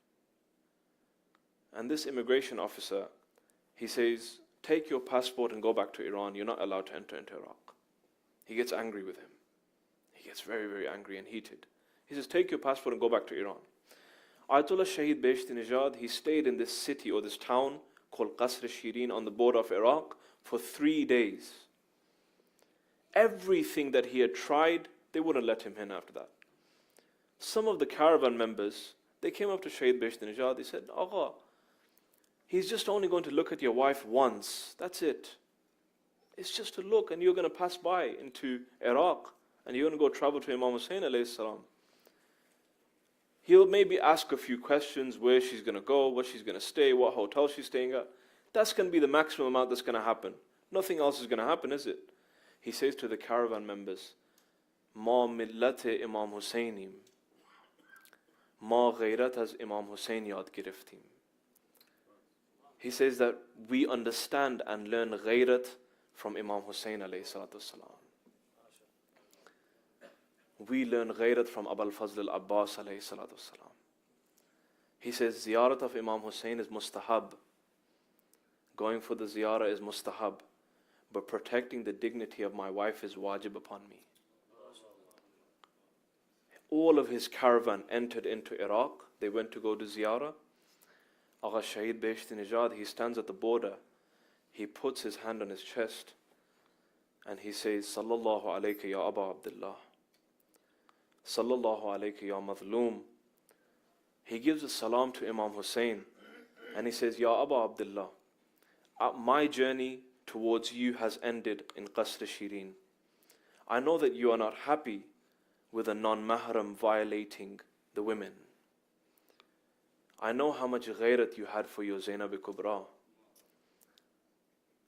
And this immigration officer, he says, take your passport and go back to Iran. You're not allowed to enter into Iraq. He gets angry with him. He gets very, very angry and heated. He says, take your passport and go back to Iran. Ayatollah Shaheed Beheshti Nijad, he stayed in this city or this town called Qasr Shirin on the border of Iraq for 3 days. Everything that he had tried, they wouldn't let him in after that. Some of the caravan members, they came up to Shaheed Beheshti Nijad, they said, Agha, he's just only going to look at your wife once, that's it. It's just a look, and you're going to pass by into Iraq, and you're going to go travel to Imam Hussein alayhi salam. He'll maybe ask a few questions, where she's going to go, where she's going to stay, what hotel she's staying at. That's going to be the maximum amount that's going to happen. Nothing else is going to happen, is it? He says to the caravan members, ما ملت امام حسینیم، ما غیرت از امام حسین یاد گرفتیم. He says that we understand and learn غیرت from Imam Hussein alayhi salatu wasalam. We learn غیرت from Abul Fazl al-Abbas alayhi salatu wasalam. He says ziyarat of Imam Hussein is mustahab. Going for the ziyarah is mustahab. But protecting the dignity of my wife is wajib upon me. All of his caravan entered into Iraq. They went to go to ziyarah. Agha Shaheed Beheshti Nijad, he stands at the border. He puts his hand on his chest and he says, Sallallahu alayka ya Aba Abdullah. Sallallahu alayka ya Madloom. He gives a salam to Imam Hussein and he says, Ya Aba Abdullah, my journey towards you has ended in Qasr Shirin. I know that you are not happy with a non-mahram violating the women. I know how much ghairat you had for your Zainab Kubra.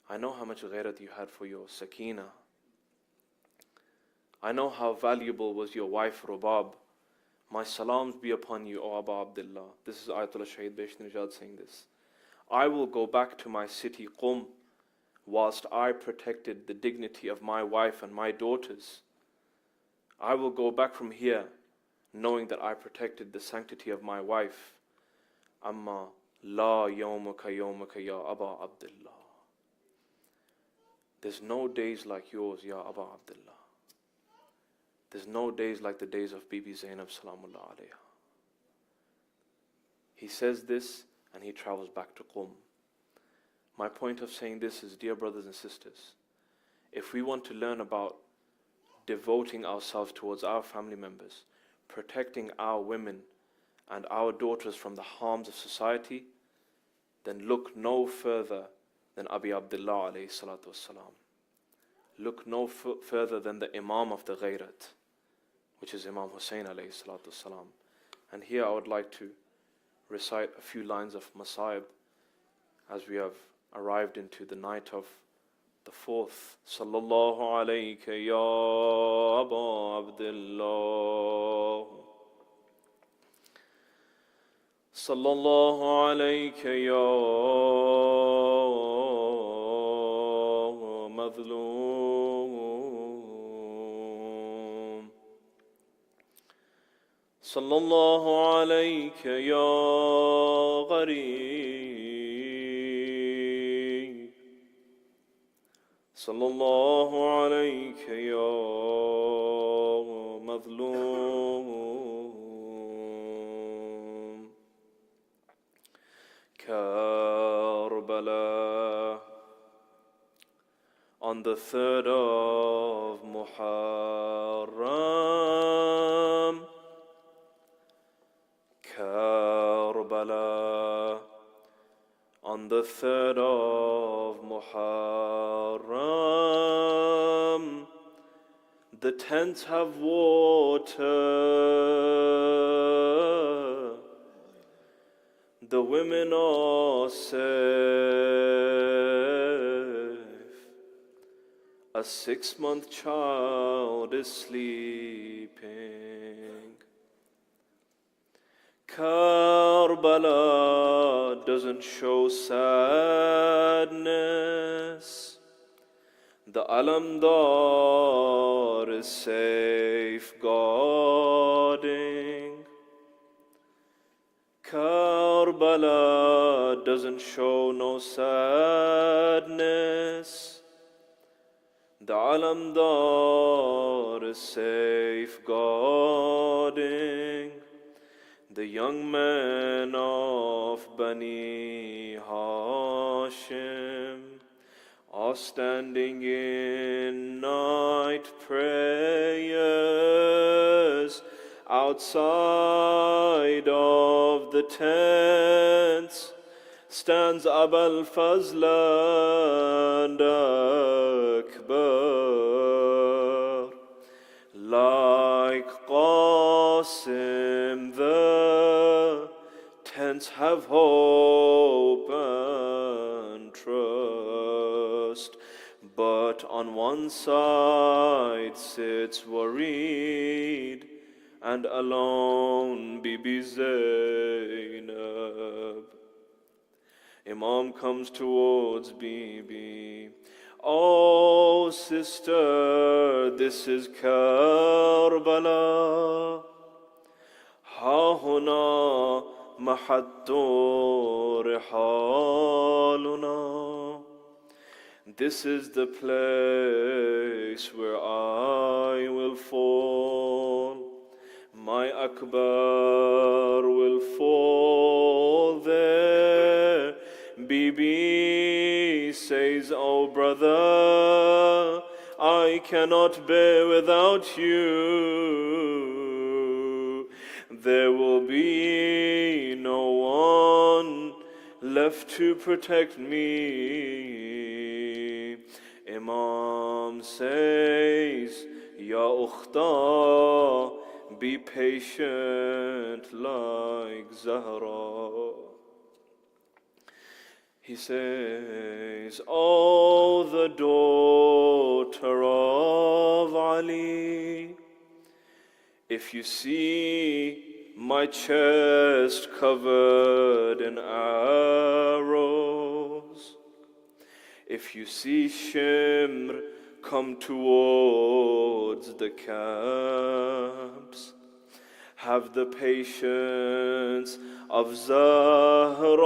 I know how much ghairat you had for your Sakina. I know how valuable was your wife Rubab. My salams be upon you, O Aba Abdullah. This is Ayatollah Shaheed Beheshti Nijad saying this. I will go back to my city Qum whilst I protected the dignity of my wife and my daughters. I will go back from here knowing that I protected the sanctity of my wife. Amma la yawmaka yawmaka ya Aba Abdullah. There's no days like yours, Ya Aba Abdullah. There's no days like the days of Bibi Zainab Salamullah alayha. He says this and he travels back to Qum. My point of saying this is, dear brothers and sisters, if we want to learn about devoting ourselves towards our family members, protecting our women and our daughters from the harms of society, then look no further than Abi Abdullah alayhi salatu wassalam. Look no further than the Imam of the Ghairat, which is Imam Hussein alayhi salatu wassalam. And here I would like to recite a few lines of Masaib as we have arrived into the night of the 4th. Sallallahu alayka ya Aba Abdullah. Sallallahu alayka ya Madloom. Sallallahu alayka ya Ghareeb. Sallallahu alayka ya Madloom. Karbala, on the 3rd of Muharram. Karbala, on the 3rd of Muharram. The tents have water, the women are safe. A 6-month child is sleeping. Karbala doesn't show sadness. The Alamdar is safeguarding. Karbala doesn't show no sadness. The Alamdar is safeguarding. The young men of Bani Hashim are standing in night prayers outside of the tents. Stands Abul Fazl and Akbar. Like Qasim, the tents have hope and trust. but on one side sits worried and alone Bibi Zainab. Imam comes towards Bibi. Oh sister, this is Karbala. Ha huna mahattu rihaluna. This is the place where I will fall. My Akbar will fall there. Bibi says, oh brother, I cannot bear without you. There will be no one left to protect me. Imam says, Ya Ukhta, be patient like Zahra. He says, oh, the daughter of Ali, if you see my chest covered in arrows, if you see Shimr come towards the camps, have the patience of Zahra.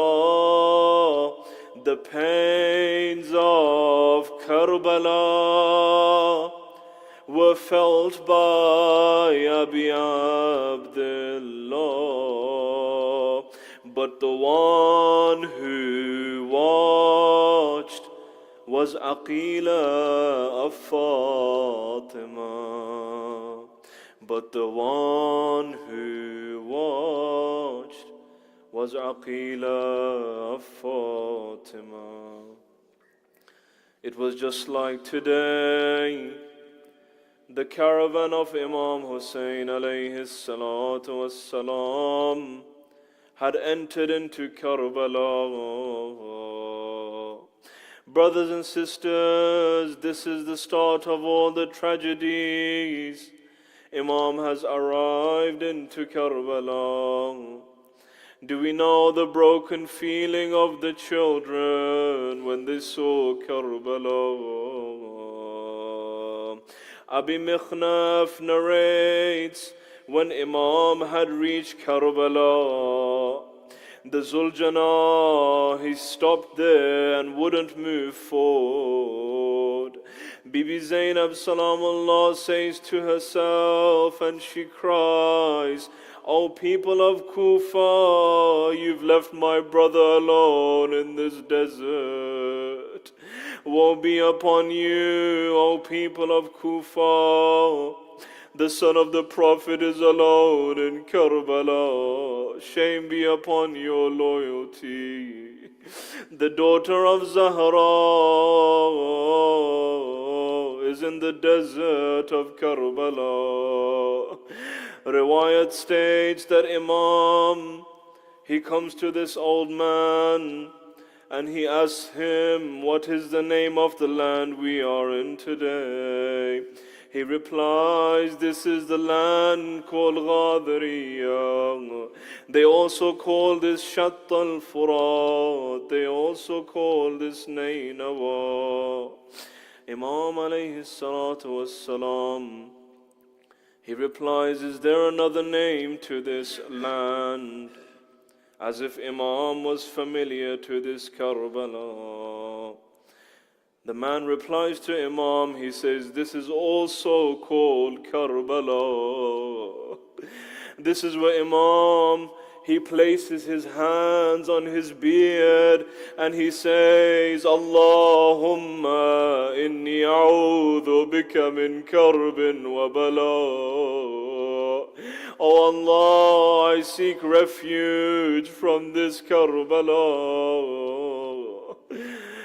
The pains of Karbala were felt by Abi Abdullah, but the one who watched was Aqila of Fatima. But the one who watched was Aqila of Fatima. It was just like today. The caravan of Imam Hussein alayhi salatu wassalam had entered into Karbala. Brothers and sisters, this is the start of all the tragedies. Imam has arrived into Karbala. Do we know the broken feeling of the children when they saw Karbala? Abi Mikhnaf narrates, when Imam had reached Karbala, the Zuljana, he stopped there and wouldn't move forward. Bibi Zainab Salamullah says to herself, and she cries, O people of Kufa, you've left my brother alone in this desert. Woe be upon you, O people of Kufa. The son of the Prophet is alone in Karbala. Shame be upon your loyalty. The daughter of Zahra is in the desert of Karbala. Riwayat states that Imam, he comes to this old man and he asks him, what is the name of the land we are in today? He replies, this is the land called Ghadariya. They also call this Shatt al-Furat. They also call this Nainawa. Imam alayhi salatu wassalam, he replies, is there another name to this land? As if Imam was familiar to this Karbala. The man replies to Imam, he says, this is also called Karbala. This is where Imam, he places his hands on his beard and he says, Allahumma inni a'udhu bika min karbin wa bala. Oh Allah, I seek refuge from this Karbala.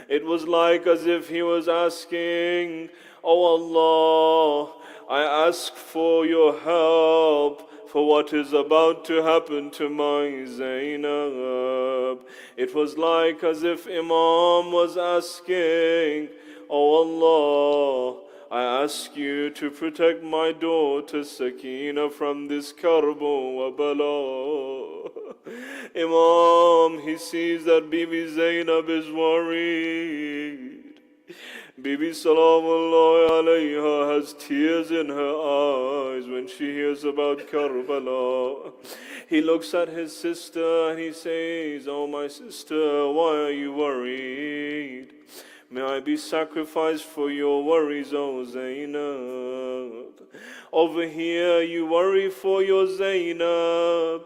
It was like as if he was asking, oh Allah, I ask for your help for what is about to happen to my Zainab. It was like as if Imam was asking, "Oh Allah, I ask you to protect my daughter Sakina from this karbo wa bala." Imam, he sees that Bibi Zainab is worried. Bibi Salamullahi alayha has tears in her eyes when she hears about Karbala. He looks at his sister and he says, "Oh my sister, why are you worried? May I be sacrificed for your worries, O Zainab. Over here you worry for your Zainab.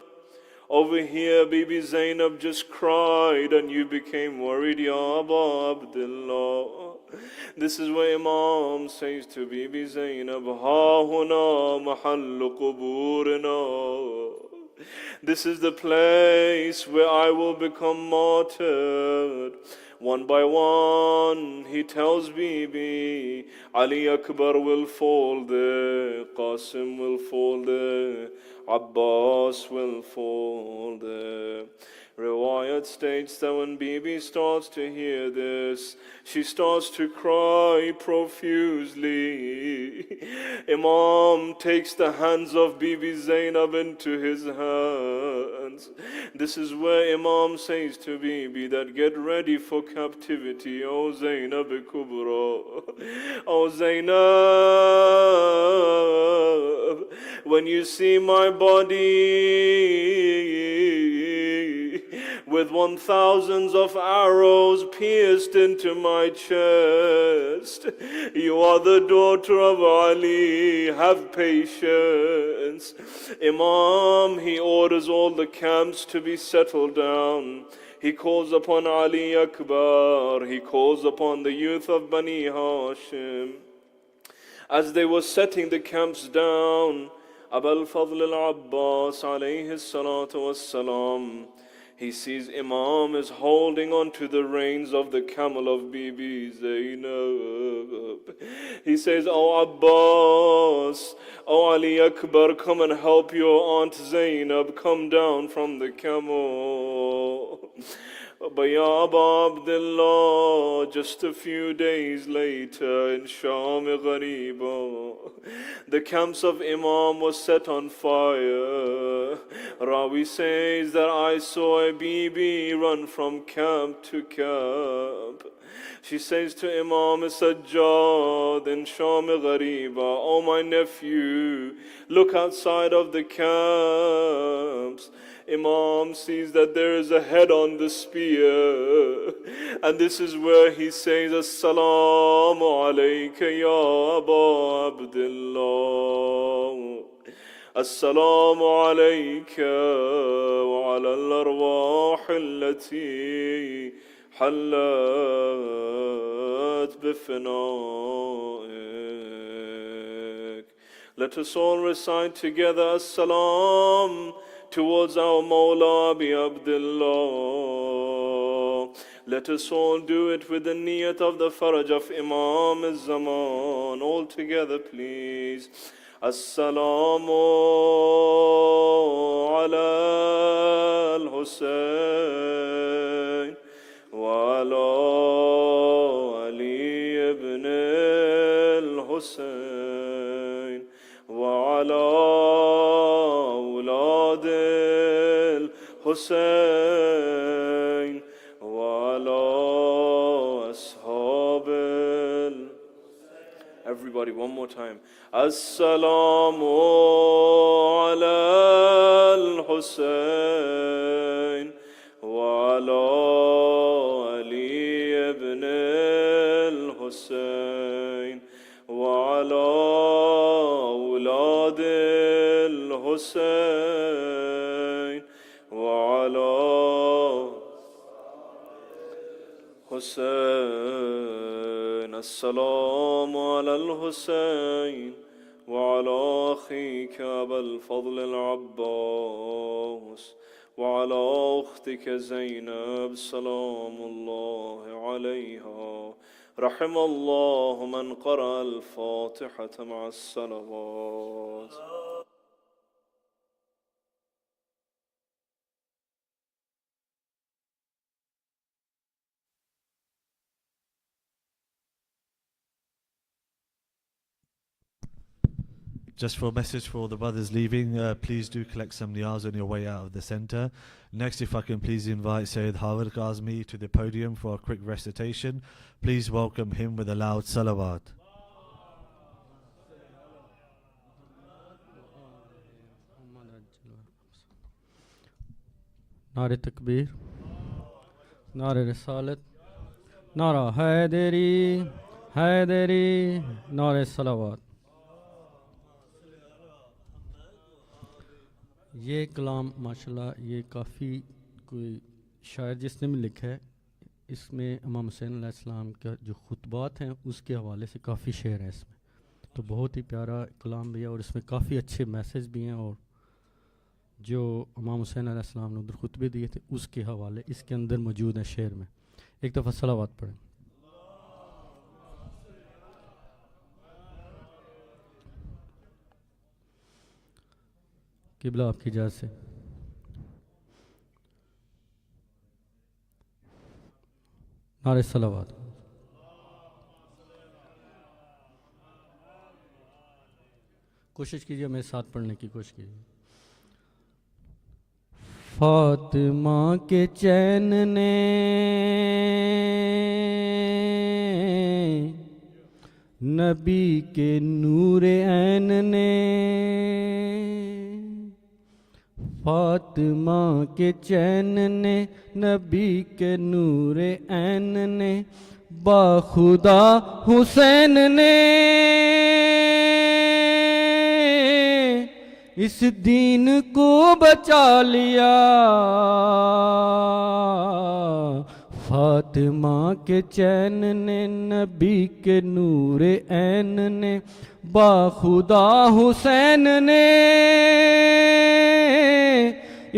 Over here, Bibi Zainab just cried and you became worried, Ya Aba Abdullah." This is what Imam says to Bibi Zainab, "Ha huna mahallu quburina." This is the place where I will become martyred. One by one, he tells Bibi, Ali Akbar will fall there, Qasim will fall there, Abbas will fall there. Riwayat states that when Bibi starts to hear this, she starts to cry profusely. Imam takes the hands of Bibi Zainab into his hands. This is where Imam says to Bibi that get ready for captivity, O Zainab Kubra. O Zainab, when you see my body with 1,000 of arrows pierced into my chest, you are the daughter of Ali, have patience. Imam, he orders all the camps to be settled down. He calls upon Ali Akbar, he calls upon the youth of Bani Hashim. As they were setting the camps down, Abul Fadl al-Abbas alayhi salatu wassalam, he sees Imam is holding on to the reins of the camel of Bibi Zainab. He says, "Oh Abbas, oh Ali Akbar, come and help your Aunt Zainab come down from the camel." But Ya Aba Abdullah, just a few days later in Sham Ghariba, the camps of Imam was set on fire. Rawi says that I saw a Bibi run from camp to camp. She says to Imam Sajjad in Sham Ghariba, "Oh my nephew, look outside of the camps." Imam sees that there is a head on the spear, and this is where he says, "Assalamu alayka ya Aba Abdullah. Assalamu alayka wa ala al-arwah allati hallat bifinaik." Let us all recite together As-salam towards our Mawla Abi Abdullah. Let us all do it with the niyat of the faraj of Imam al-Zaman. All together, please. As-salamu ala al-Husayn wa ala Ali ibn al-Husayn wa ala Hussein wa ala ashab. Everybody, one more time. As-salamu ala al-Husayn wa ala Ali ibn al-Husayn wa ala awlad al-Husayn وعلى حسين. السلام على الحسين وعلى أخيك أبا الفضل العباس وعلى أختك زينب سلام الله عليها. رحم الله من قرأ الفاتحة مع الصلوات. Just for a message for all the brothers leaving, please do collect some niyaz on your way out of the center. Next, if I can please invite Syed Hawar Kazmi to the podium for a quick recitation. Please welcome him with a loud salawat. نعرہ تکبیر، نعرہ رسالت، نعرہ حیدری حیدری، نعرہ صلوات. یہ کلام ماشاءاللہ یہ کافی کوئی شاعر جس نے بھی لکھا ہے، اس میں امام حسین علیہ السلام کا جو خطبات ہیں اس کے حوالے سے کافی شعر ہیں اس میں، تو بہت ہی پیارا کلام بھی ہے اور اس میں کافی اچھے میسیج بھی ہیں، اور جو امام حسین علیہ السلام نے ادھر خطبے دیے تھے اس کے حوالے اس کے اندر موجود ہیں شعر میں. ایک دفعہ صلوات پڑھیں. قبلہ آپ کی اجازت سے نعرہ صلوات. کوشش کیجیے میرے ساتھ پڑھنے کی کوشش کیجیے. فاطمہ کے چین نے نبی کے نور عین نے، فاطمہ کے چین نے نبی کے نور عین نے، با خدا حسین نے اس دین کو بچا لیا. فاطمہ کے چین نے نبی کے نور عین نے، با خدا حسین نے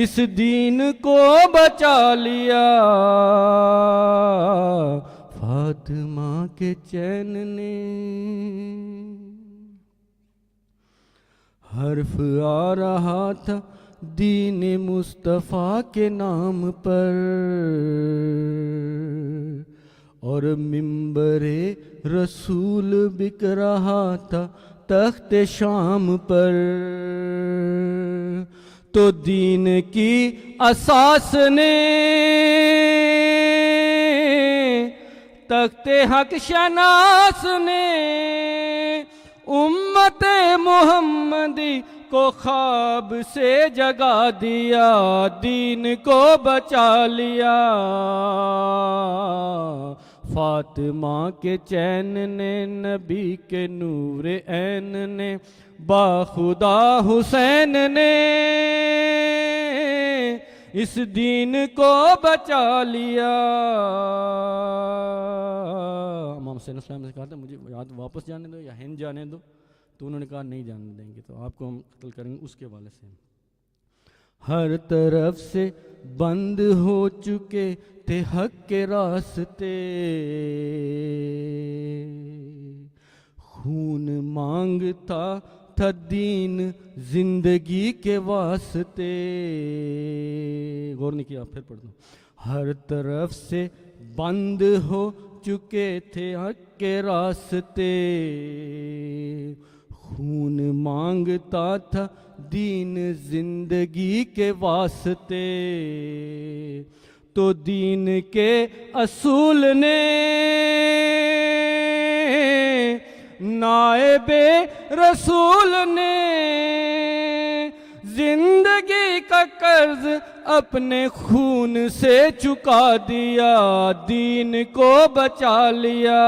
اس دین کو بچا لیا. فاطمہ کے چین نے حرف آ رہا تھا دین مصطفیٰ کے نام پر، اور منبر رسول بک رہا تھا تخت شام پر. تو دین کی اساس نے تخت حق شناس نے امت محمدی کو خواب سے جگا دیا، دین کو بچا لیا. فاطمہ کے چین نے نبی کے نور عین نے، با خدا حسین نے اس دین کو بچا لیا. امام حسین السلام نے کہا تھا مجھے یاد واپس جانے دو یا ہند جانے دو، تو انہوں نے کہا نہیں جانے دیں گے، تو آپ کو ہم قتل کریں گے اس کے حوالے سے. ہر طرف سے بند ہو چکے تھے حق کے راستے، خون مانگتا تھا دین زندگی کے واسطے. غور نہیں کیا، پھر پڑھ دوں. ہر طرف سے بند ہو چکے تھے حق کے راستے، خون مانگتا تھا دین زندگی کے واسطے. تو دین کے اصول نے نائب رسول نے زندگی کا قرض اپنے خون سے چکا دیا، دین کو بچا لیا.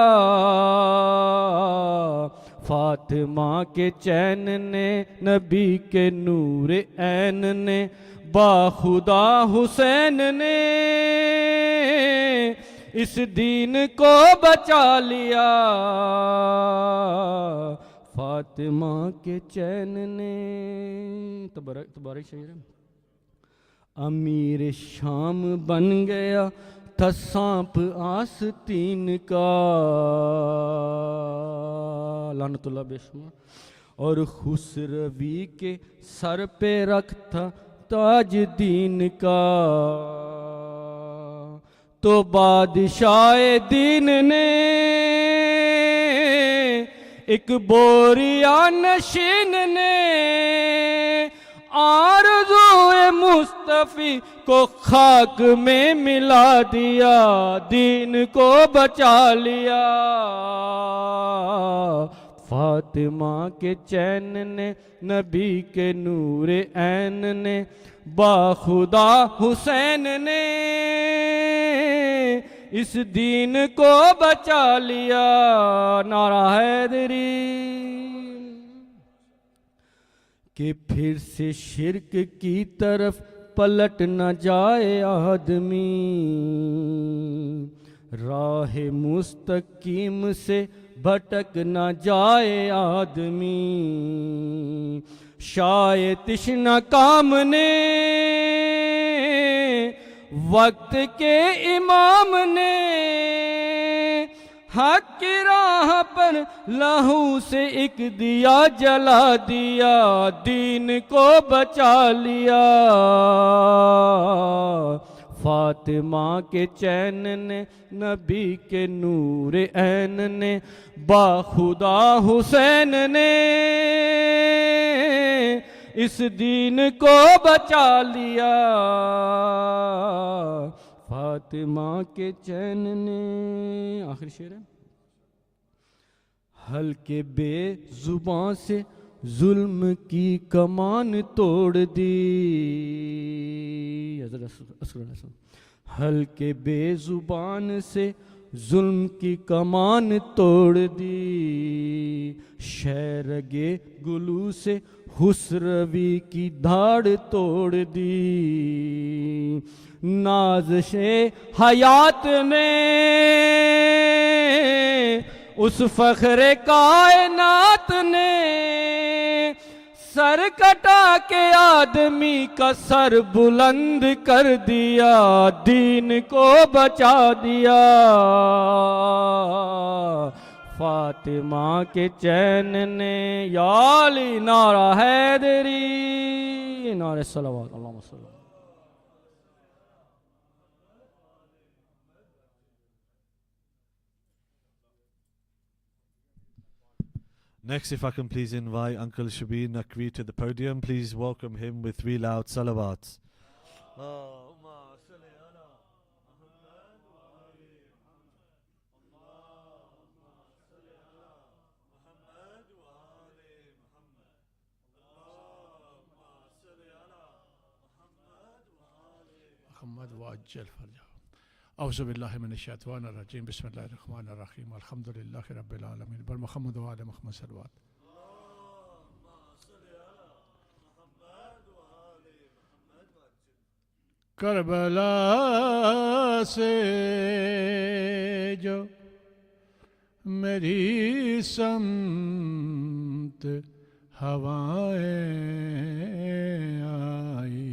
فاطمہ کے چین نے نبی کے نور عین نے، با خدا حسین نے اس دین کو بچا لیا. فاطمہ کے چین نے تبارک شعر ہے. امیر شام بن گیا تھا سانپ آستین کا، لعنت اللہ بشمار، اور خسروی کے سر پہ رکھتا تاج دین کا. تو بادشاہ دین نے ایک بوریا نشین نے آرزو مصطفی کو خاک میں ملا دیا، دین کو بچا لیا۔ فاطمہ کے چین نے، نبی کے نور عین نے، باخدا حسین نے اس دین کو بچا لیا۔ نعرہ حیدری۔ کہ پھر سے شرک کی طرف پلٹ نہ جائے آدمی، راہ مستقیم سے بھٹک نہ جائے آدمی۔ شائع تشنہ کام نے، وقت کے امام نے، حق کی راہ پر لہو سے ایک دیا جلا دیا، دین کو بچا لیا۔ فاطمہ کے چین نے، نبی کے نور عین نے، باخدا حسین نے اس دین کو بچا لیا۔ فاطمہ کے چین نے، آخری شعر ہے، ہلکے بے زباں سے ظلم کی کمان توڑ دی، ہلکے بے زبان سے ظلم کی کمان توڑ دی، شیرگے گلو سے خسروی کی دھاڑ توڑ دی، نازش حیات میں اس فخر کائنات نے سر کٹا کے آدمی کا سر بلند کر دیا، دین کو بچا دیا۔ فاطمہ کے چین نے، یا علی نعرہ حیدری، نعرہ صلوات، اللہم صلی اللہ۔ Next, if I can please invite Uncle Shabir Naqvi to the podium. Please welcome him with 3 loud salawats. محمد وعجل فرجہ۔ اعوذ باللہ من الشیطان الرجیم، بسم اللہ الرحمن الرحیم، الحمدللہ رب العالمین، بر محمد وعلی محمد صلوات۔ کربلا سے جو میری سمت ہوائیں آئی،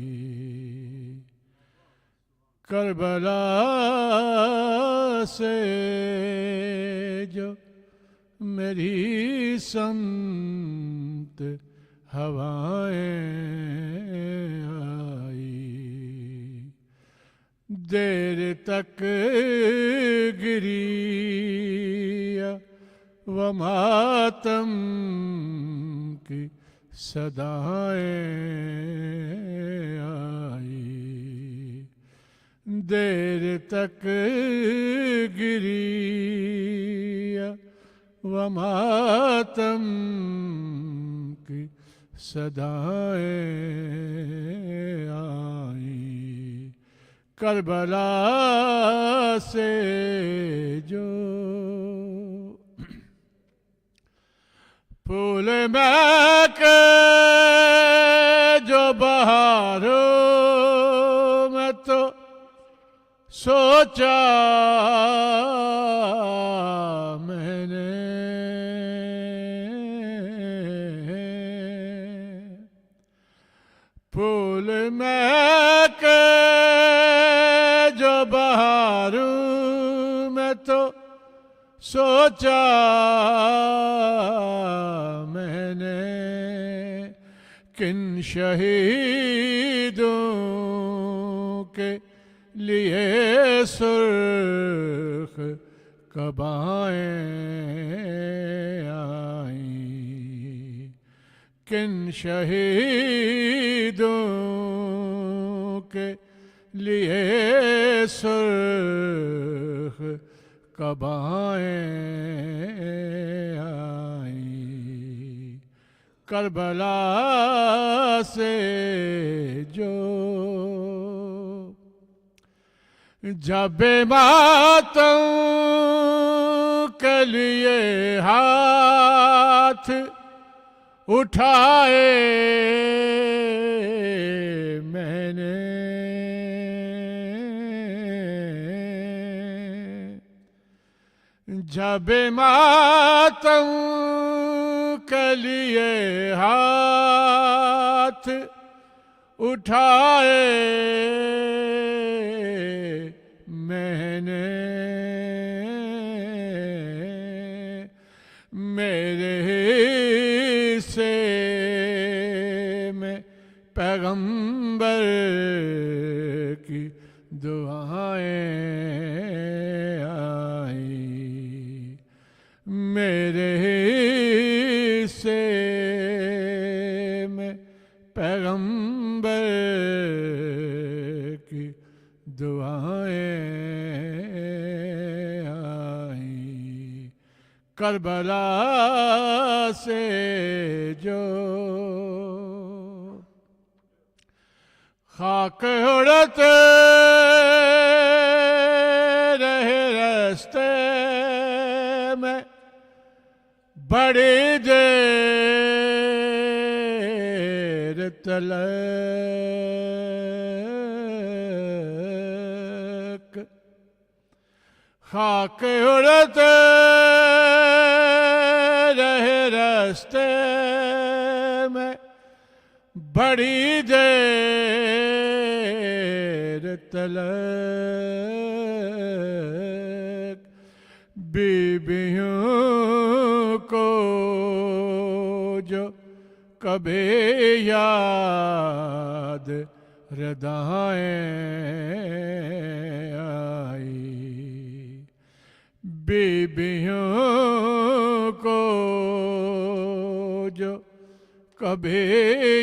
کربلا سے جو میری سمت ہوائیں آئی، دیر تک گری و ماتم کی صدائیں آئی، دیر تک گری و ماتم کی صدائیں آئیں، کربلا سے جو پھول مہک جو بہاروں میں تو سوچا میں نے، پھول مہک جو بہاروں میں تو سوچا میں نے، کن شہیدوں کے لیے سرخ کب آئیں آئیں کن شہیدوں کے لیے سرخ کب آئیں آئیں کربلا سے جو جب ماتم کے لیے ہاتھ اٹھائے میں نے جب ماتم کے لیے ہاتھ اٹھائے میں نے میرے حصے میں پیغمبر کی دعائیں آئیں میرے حصے میں پیغمبر کی دعائیں آئیں کربلا سے جو خاک اڑتے رہے راستے میں بڑی دیر تلک خاک اڑتے رہے راستے میں بڑی دیر تلک بیویوں کو جو کبھی یاد ردائیں آئی بیویوں کو جو کبھی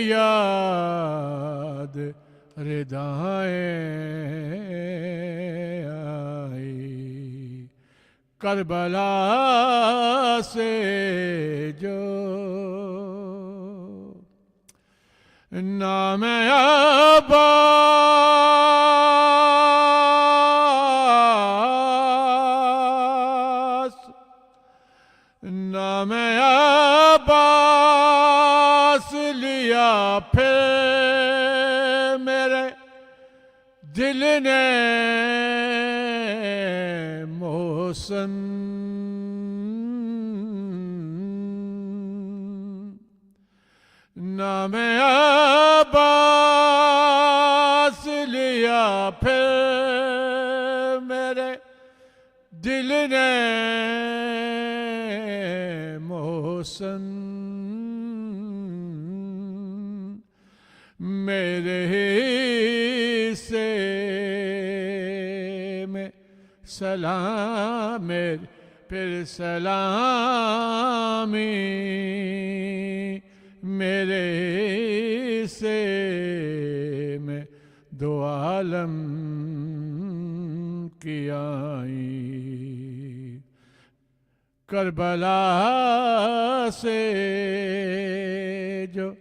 یاد ردائیں آئی کربلا سے جو نام عباس نام عباس لیا پھر میرے دل نے محسن نام عباس لیا پھر میرے دل نے محسن میرے حصے میں سلام میرے پھر سلامی میرے حصے میں دو عالم کی آئیں کربلا سے جو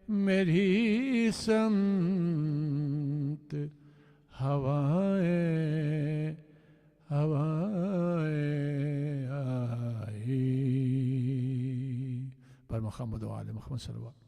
میری سمت ہوائیں آئی پر محمد و آل محمد صلی اللہ علیہ وسلم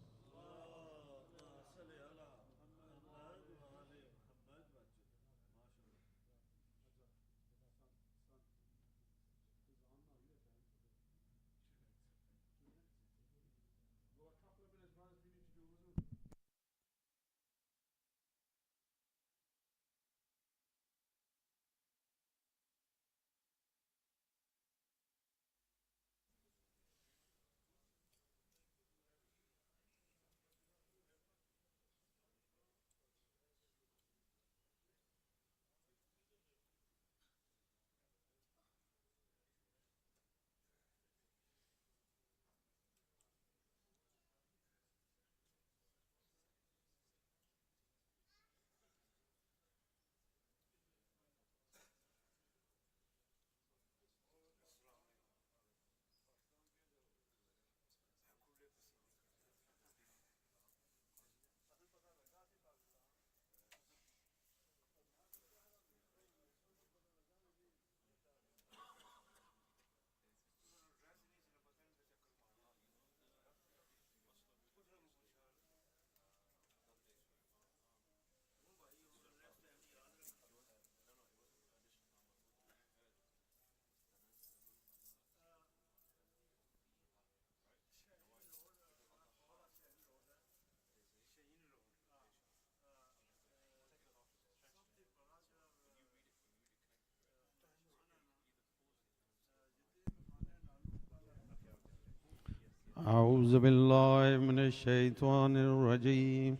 أعوذ بالله من الشيطان الرجيم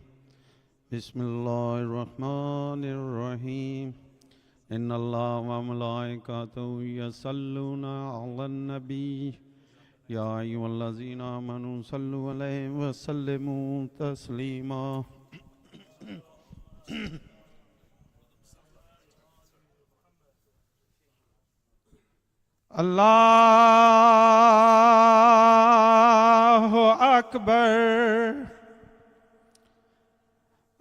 بسم الله الرحمن الرحيم إن الله وملائكته يصلون على النبي يا أيها الذين آمنوا صلوا عليه وسلموا تسليما اللہ اکبر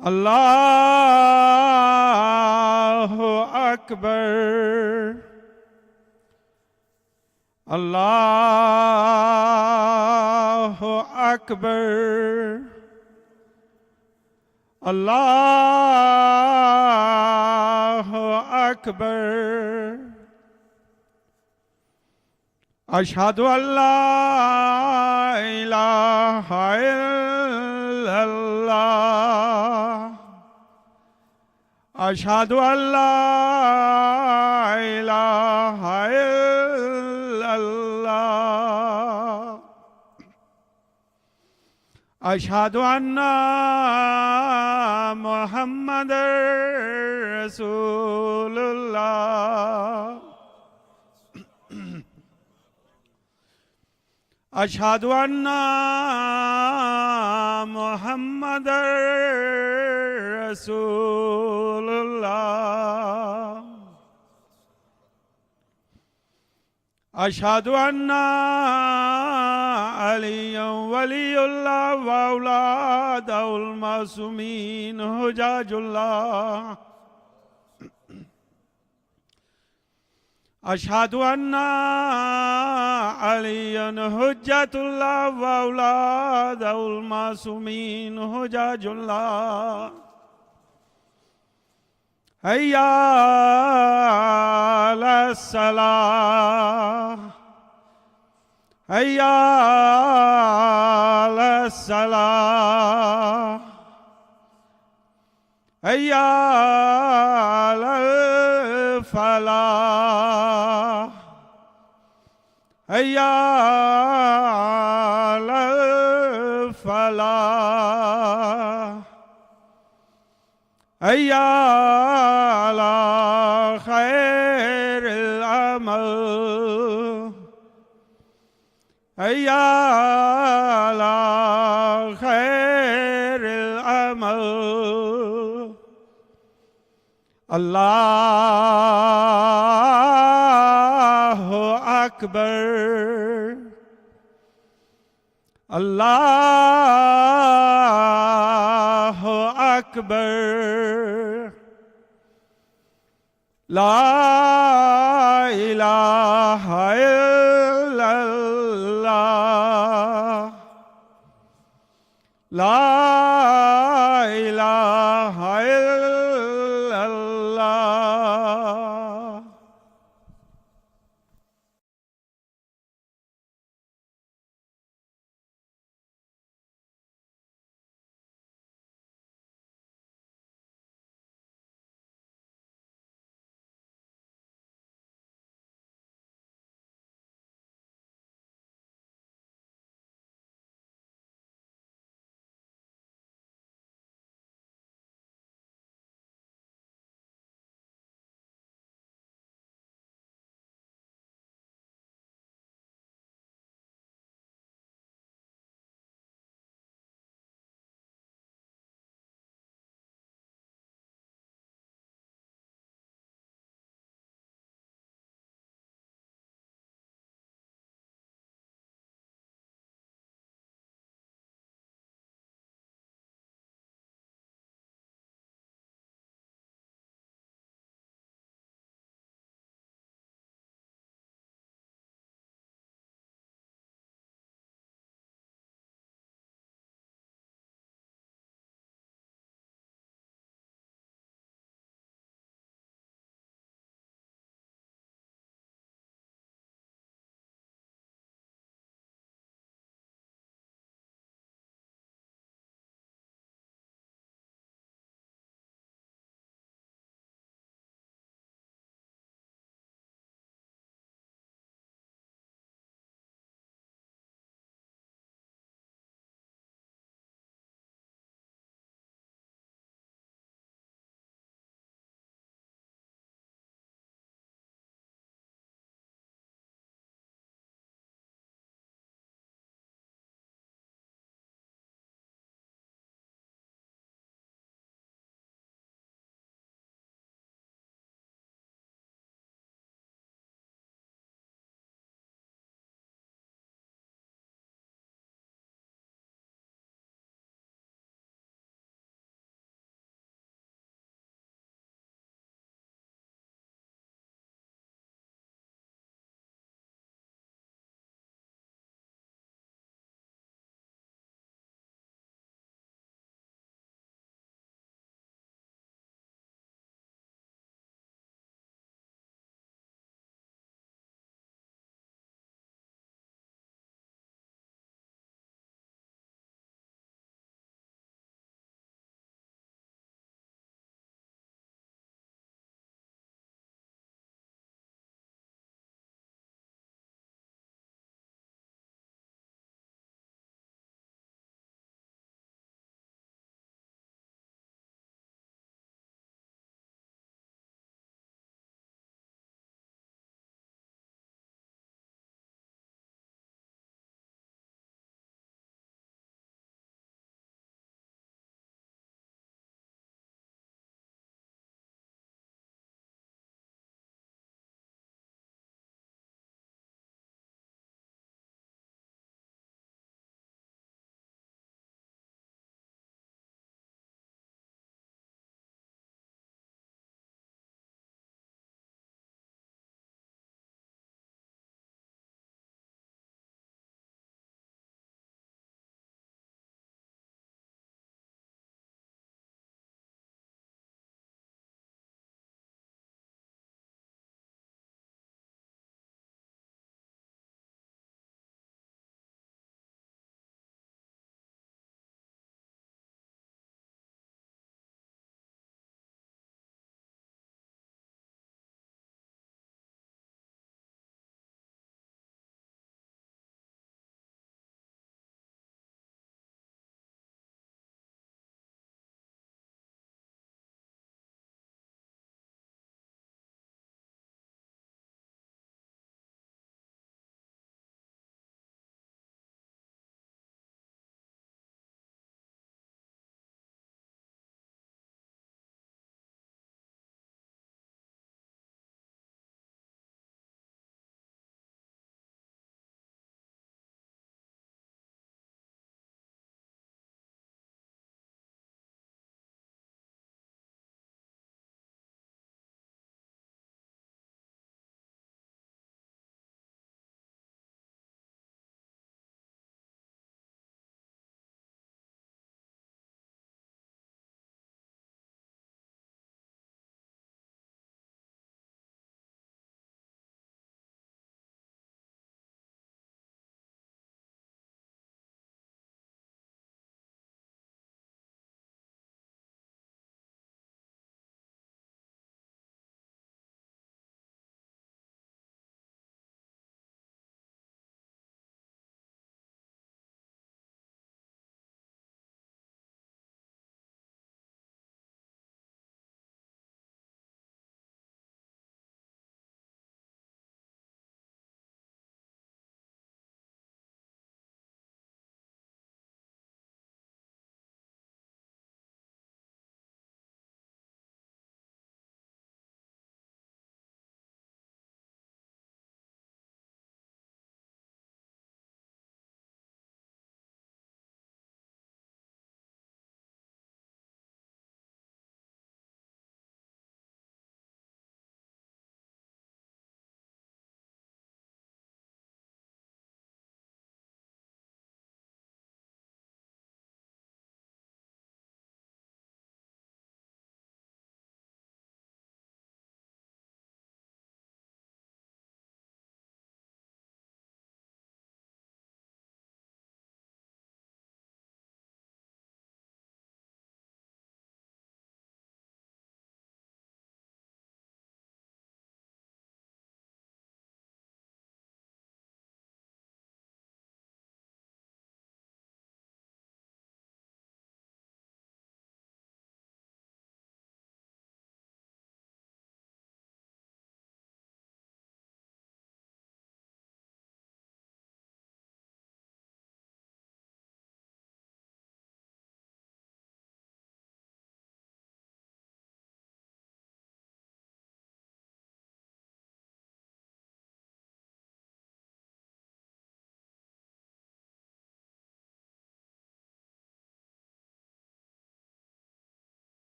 اللہ اکبر اللہ اکبر اللہ اکبر اشہد ان لا الہ الا اللہ اشہد ان لا الہ الا اللہ اشہد ان محمد رسول اللہ اشہد ان محمد رسول اللہ اشہد ان علی ولی اللہ واولاد المعصومین حجاج اللہ اشہد ان علی حجت اللہ واولاد المعصومین حجاج اللہ حیا علی الصلاۃ حیا علی الصلاۃ حیا علی الفلاح حیا علی الفلاح حیا علی خیر العمل حیا علی خیر العمل اللہ اکبر اللہ اکبر لا الہ الا اللہ لا الہ الا اللہ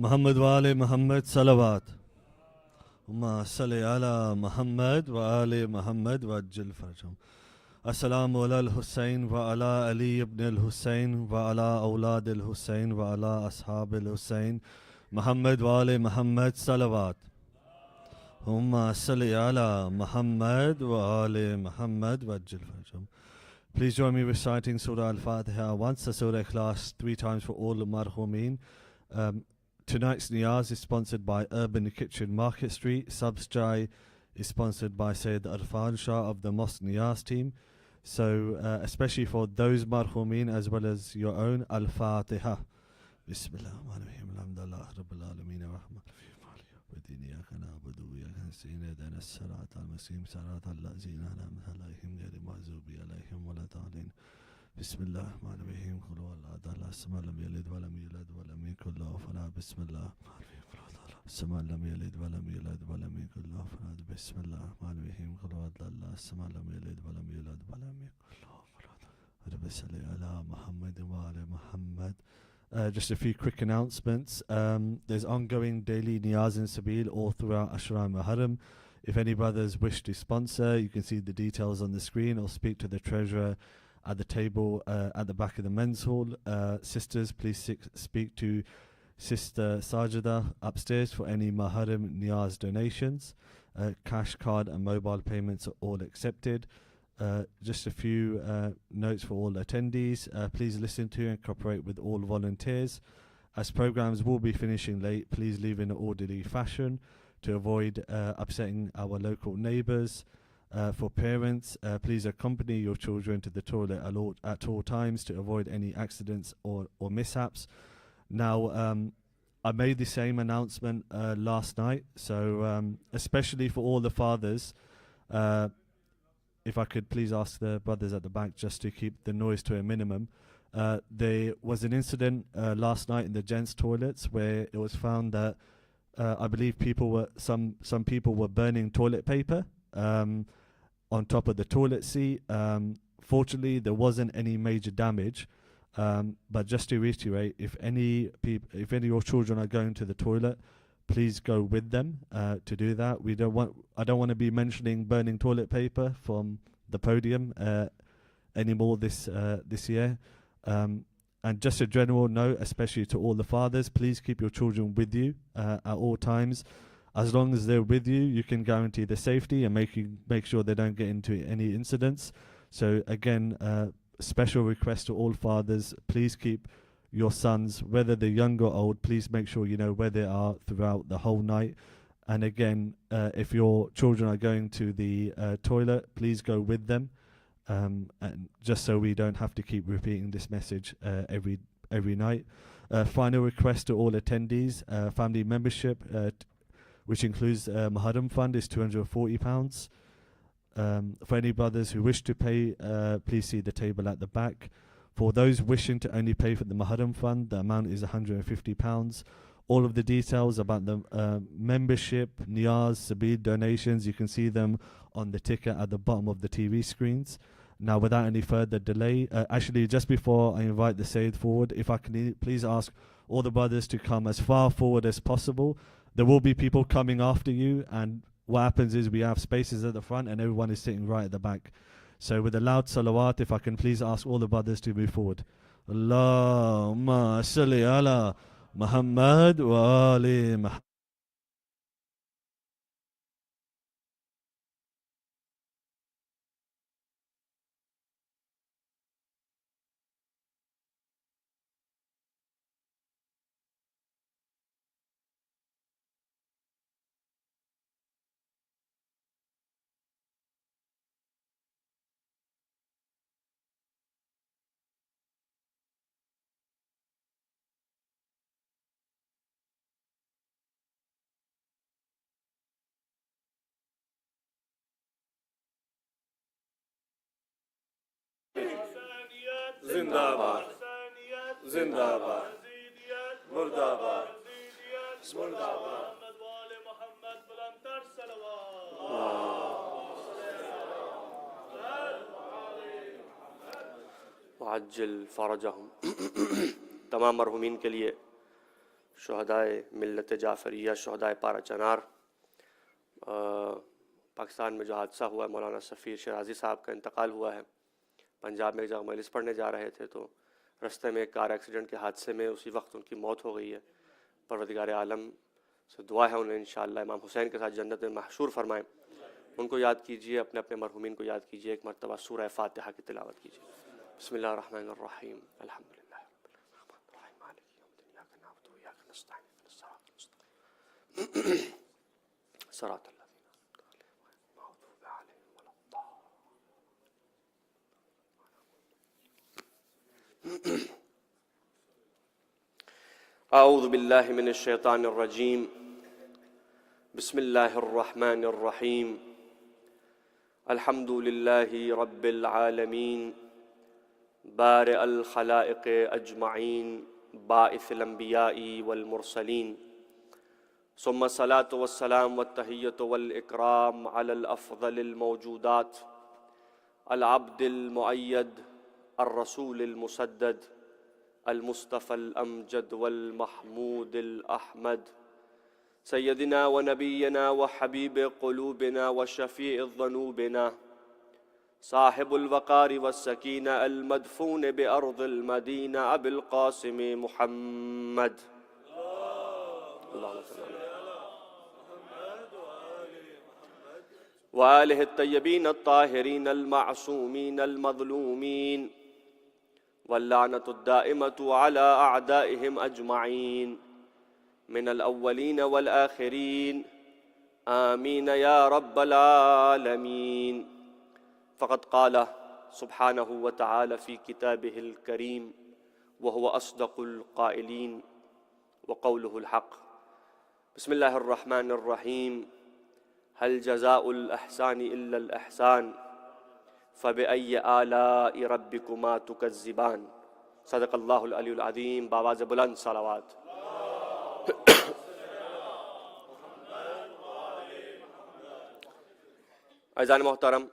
Muhammad wa ali Muhammad salawat. Allahumma salli ala Muhammad wa ali Muhammad wa ajil farjahum. Assalamu ala al-Hussein wa ala Ali ibn al-Hussein wa ala awlad al-Hussein wa ala ashab al-Hussein. Muhammad wa ali Muhammad salawat. Allahumma salli ala Muhammad wa ali Muhammad wa ajil farjahum. Please join me reciting Surah Al-Fatiha once, the Surah Ikhlas 3 times for all the marhumeen. Tonight's Niyaz is sponsored by Urban Kitchen Market Street. Subs Chai is sponsored by Syed Arfan Shah of the Mosque Niyaz team. So, especially for those marhumeen as well as your own, Al-Fatiha. Bismillah ar-Rahman ar-Rahim. Alhamdulillah Rabbil Alameen ar-Rahman ar-Rahim. Iyyaka na'budu wa iyyaka nasta'in. Ihdinas siratal mustaqim. Siratal ladzina an'amta 'alayhim ghayril maghdubi 'alayhim waladdallin. Bismillah ar-Rahman ar-Rahim. Qul huwallahu ahad. Allahu samad. Lam yalid wa lam yulad wa lam yakul lahu kufuwan ahad. Bismillah ar-Rahman ar-Rahim. Samad. Lam yalid wa lam yulad wa lam yakul lahu kufuwan ahad. Bismillah ar-Rahman ar-Rahim. Qul huwallahu ahad. Samad. Lam yalid wa lam yulad wa lam yakul lahu kufuwan ahad. Rabbi salli ala Muhammad wa ala Muhammad. Just a few quick announcements. There's ongoing daily Niyaz and Sabil all throughout Ashura Muharram. If any brothers wish to sponsor, you can see the details on the screen or speak to the treasurer at the table at the back of the men's hall. Sisters, please speak to Sister Sajida upstairs for any Muharram Niyaz donations. Cash, card and mobile payments are all accepted. Just a few notes for all attendees. Please listen to and cooperate with all volunteers. As programs will be finishing late, please leave in an orderly fashion to avoid upsetting our local neighbours. For parents, please accompany your children to the toilet at all times to avoid any accidents or mishaps. Now, I made the same announcement last night, so especially for all the fathers, if I could please ask the brothers at the back just to keep the noise to a minimum. There was an incident last night in the gents' toilets where it was found that I believe some people were burning toilet paper on top of the toilet seat. Fortunately, there wasn't any major damage. But just to reiterate, if any of your children are going to the toilet, please go with them to do that. I don't want to be mentioning burning toilet paper from the podium anymore this year. And just a general note, especially to all the fathers, please keep your children with you at all times. As long as they're with you, you can guarantee their safety and make sure they don't get into any incidents. So again, special request to all fathers, please keep your sons, whether they're young or old, please make sure you know where they are throughout the whole night. And again, if your children are going to the toilet, please go with them. And just so we don't have to keep repeating this message every night. Final request to all attendees, family membership, which includes Muharram Fund, is £240. For any brothers who wish to pay, please see the table at the back. For those wishing to only pay for the Muharram Fund, the amount is £150. All of the details about the membership, Niyaz, Sabil donations, you can see them on the ticket at the bottom of the TV screens. Now, without any further delay, actually, just before I invite the Syed forward, if I can please ask all the brothers to come as far forward as possible. There will be people coming after you, and what happens is we have spaces at the front and everyone is sitting right at the back. So with a loud salawat, if I can please ask all the brothers to move forward. Allahumma salli ala Muhammad wa ali Muhammad. Zindabad, Zindabad, Murdabad, Murdabad. वअज्जिल फ़रजहुम। तमाम मरहुमीन के लिए شہدائے ملت جعفریہ، شہدائے پارہ چنار، پاکستان میں جو حادثہ ہوا ہے، مولانا سفیر شیرازی صاحب کا انتقال ہوا ہے۔ پنجاب میں جب مجلس پڑھنے جا رہے تھے تو رستے میں ایک کار ایکسیڈنٹ کے حادثے میں اسی وقت ان کی موت ہو گئی ہے۔ پروردگار عالم سے دعا ہے انہیں انشاءاللہ امام حسین کے ساتھ جنت میں محشور فرمائیں۔ ان کو یاد کیجئے، اپنے اپنے مرحومین کو یاد کیجئے، ایک مرتبہ سورہ فاتحہ کی تلاوت کیجئے۔ بسم اللہ الرحمن الرحیم، الحمدللہ صراط اعوذ باللہ من الشیطان الرجیم، بسم اللہ الرحمن الرحیم، الحمد للہ رب العالمین، بارئ الخلائق اجمعین، باعث الانبیاء والمرسلین، ثم الصلاة والسلام والتحیۃ والاکرام علی الافضل الموجودات، العبد المؤید، الرسول المسدد، المصطفى الامجد والمحمود الاحمد، سیدنا ونبینا وحبیب قلوبنا وشفیع ذنوبنا، صاحب الوقار والسکینہ، المدفون بأرض المدینہ، ابی القاسم محمد، اللہم صلی اللہ وآلہ الطیبین الطاہرین المعصومین المظلومین، واللعنۃ الدائمۃ علی اعدائہم اجمعین، من الاولین والآخرین، آمین یا رب العالمین۔ فقد قال سبحانہ وتعالی فی کتابہ الکریم وہو اصدق القائلین وقولہ الحق۔ بسم اللہ الرحمن الرحیم، هل جزاء الإحسان إلا الإحسان فبأي آلاء ربكما تكذبان۔ صدق اللہ العلی العظیم، بآواز بلند صلوات۔ عزیزان محترم،